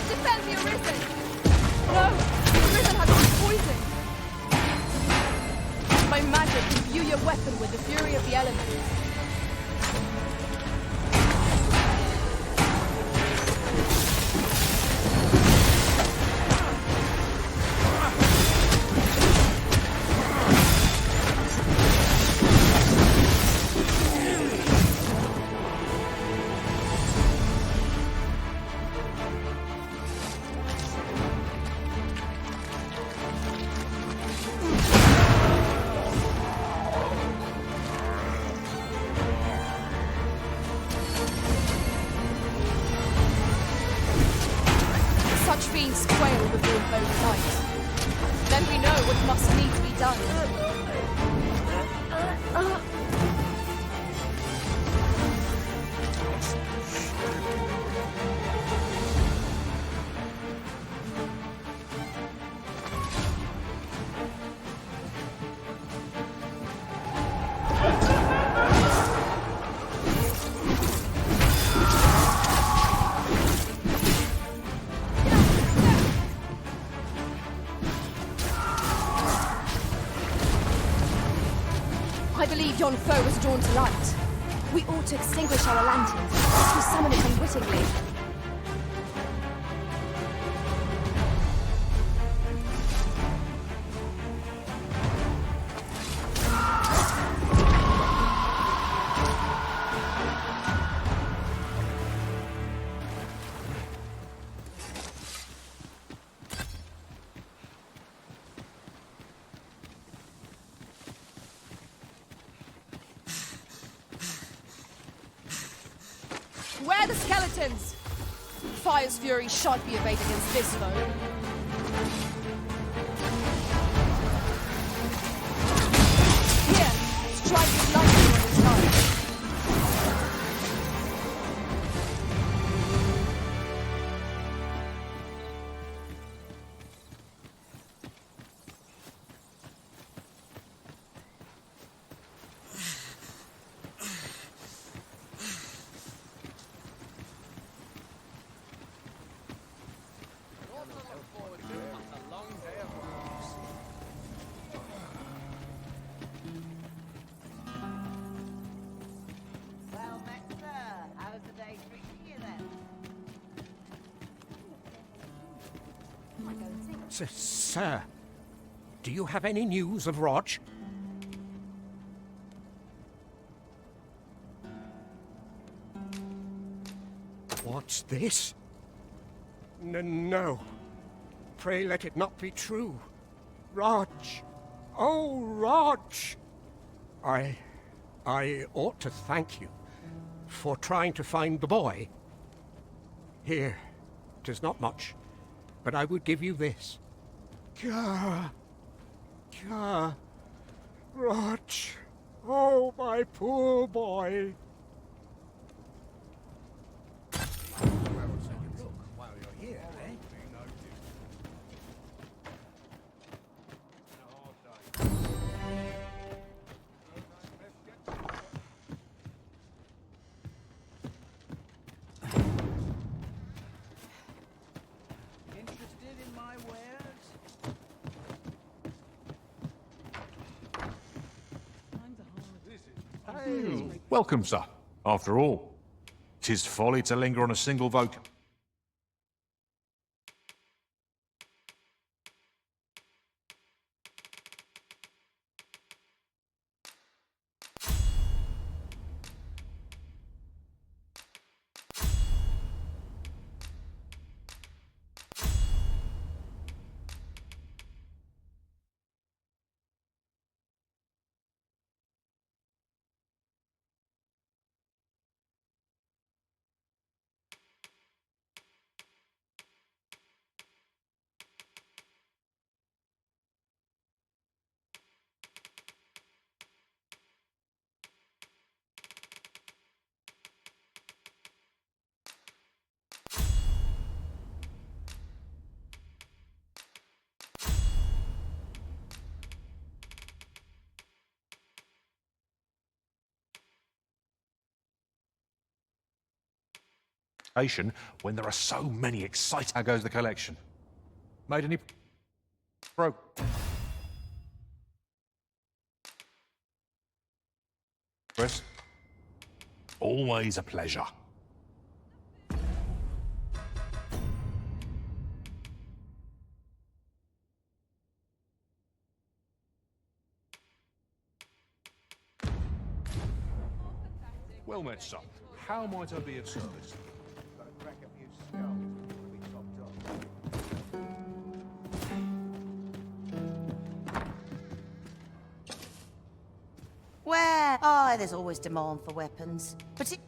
Defend the Arisen! No! The Arisen has been poisoned! By magic, imbue your weapon with the fury of the elements. must needs be done. I believe yon foe is drawn to light. We ought to extinguish our lanterns, lest we summon it unwittingly. Where are the skeletons? Fire's fury shan't be evaded against this foe. Here, strike with lightning on his target. Well met, sir. How's the day treating you then? Sir, do you have any news of Rog? What's this? No. Pray let it not be true. Rog! Oh, Rog! I ought to thank you for trying to find the boy. Here, 'tis not much, but I would give you this. Rog! Oh, my poor boy! While you're here, eh? Interested in my wares? Welcome, sir. After all, 'tis folly to linger on a single vocation when there are so many exciting... How goes the collection? Made any... Chris? Always a pleasure. Well met, son. How might I be of service? Where? Oh, there's always demand for weapons. But it...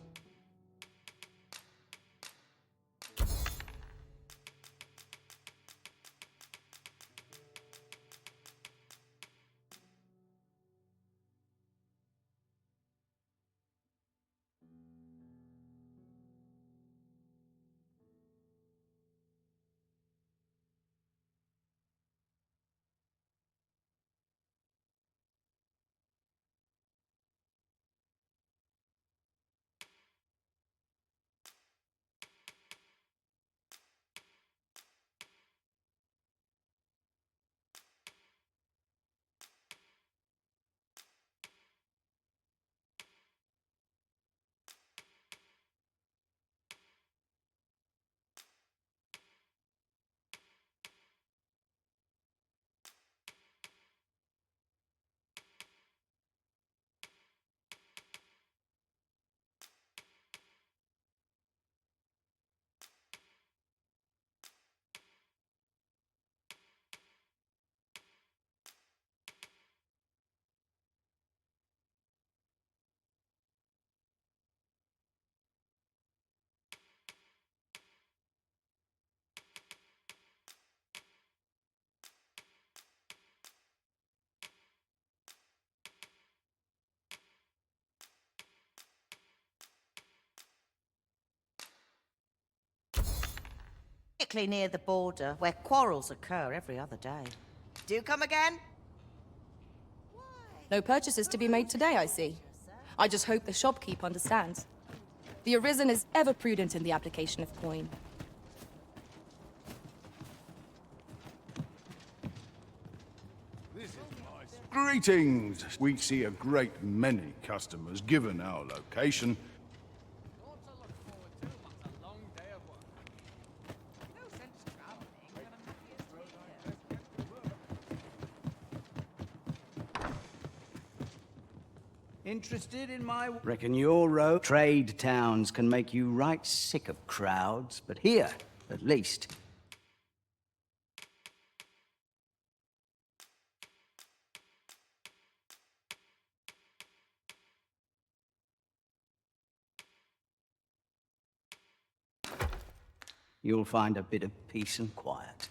particularly near the border, where quarrels occur every other day. Do come again? No purchases to be made today, I see. I just hope the shopkeep understands. The Arisen is ever prudent in the application of coin. Greetings! We see a great many customers given our location. Interested in my... Reckon your road trade towns can make you right sick of crowds, but here, at least, you'll find a bit of peace and quiet.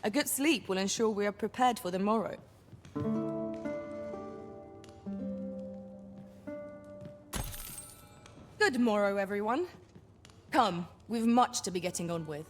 A good sleep will ensure we are prepared for the morrow. Good morrow, everyone. Come, we've much to be getting on with.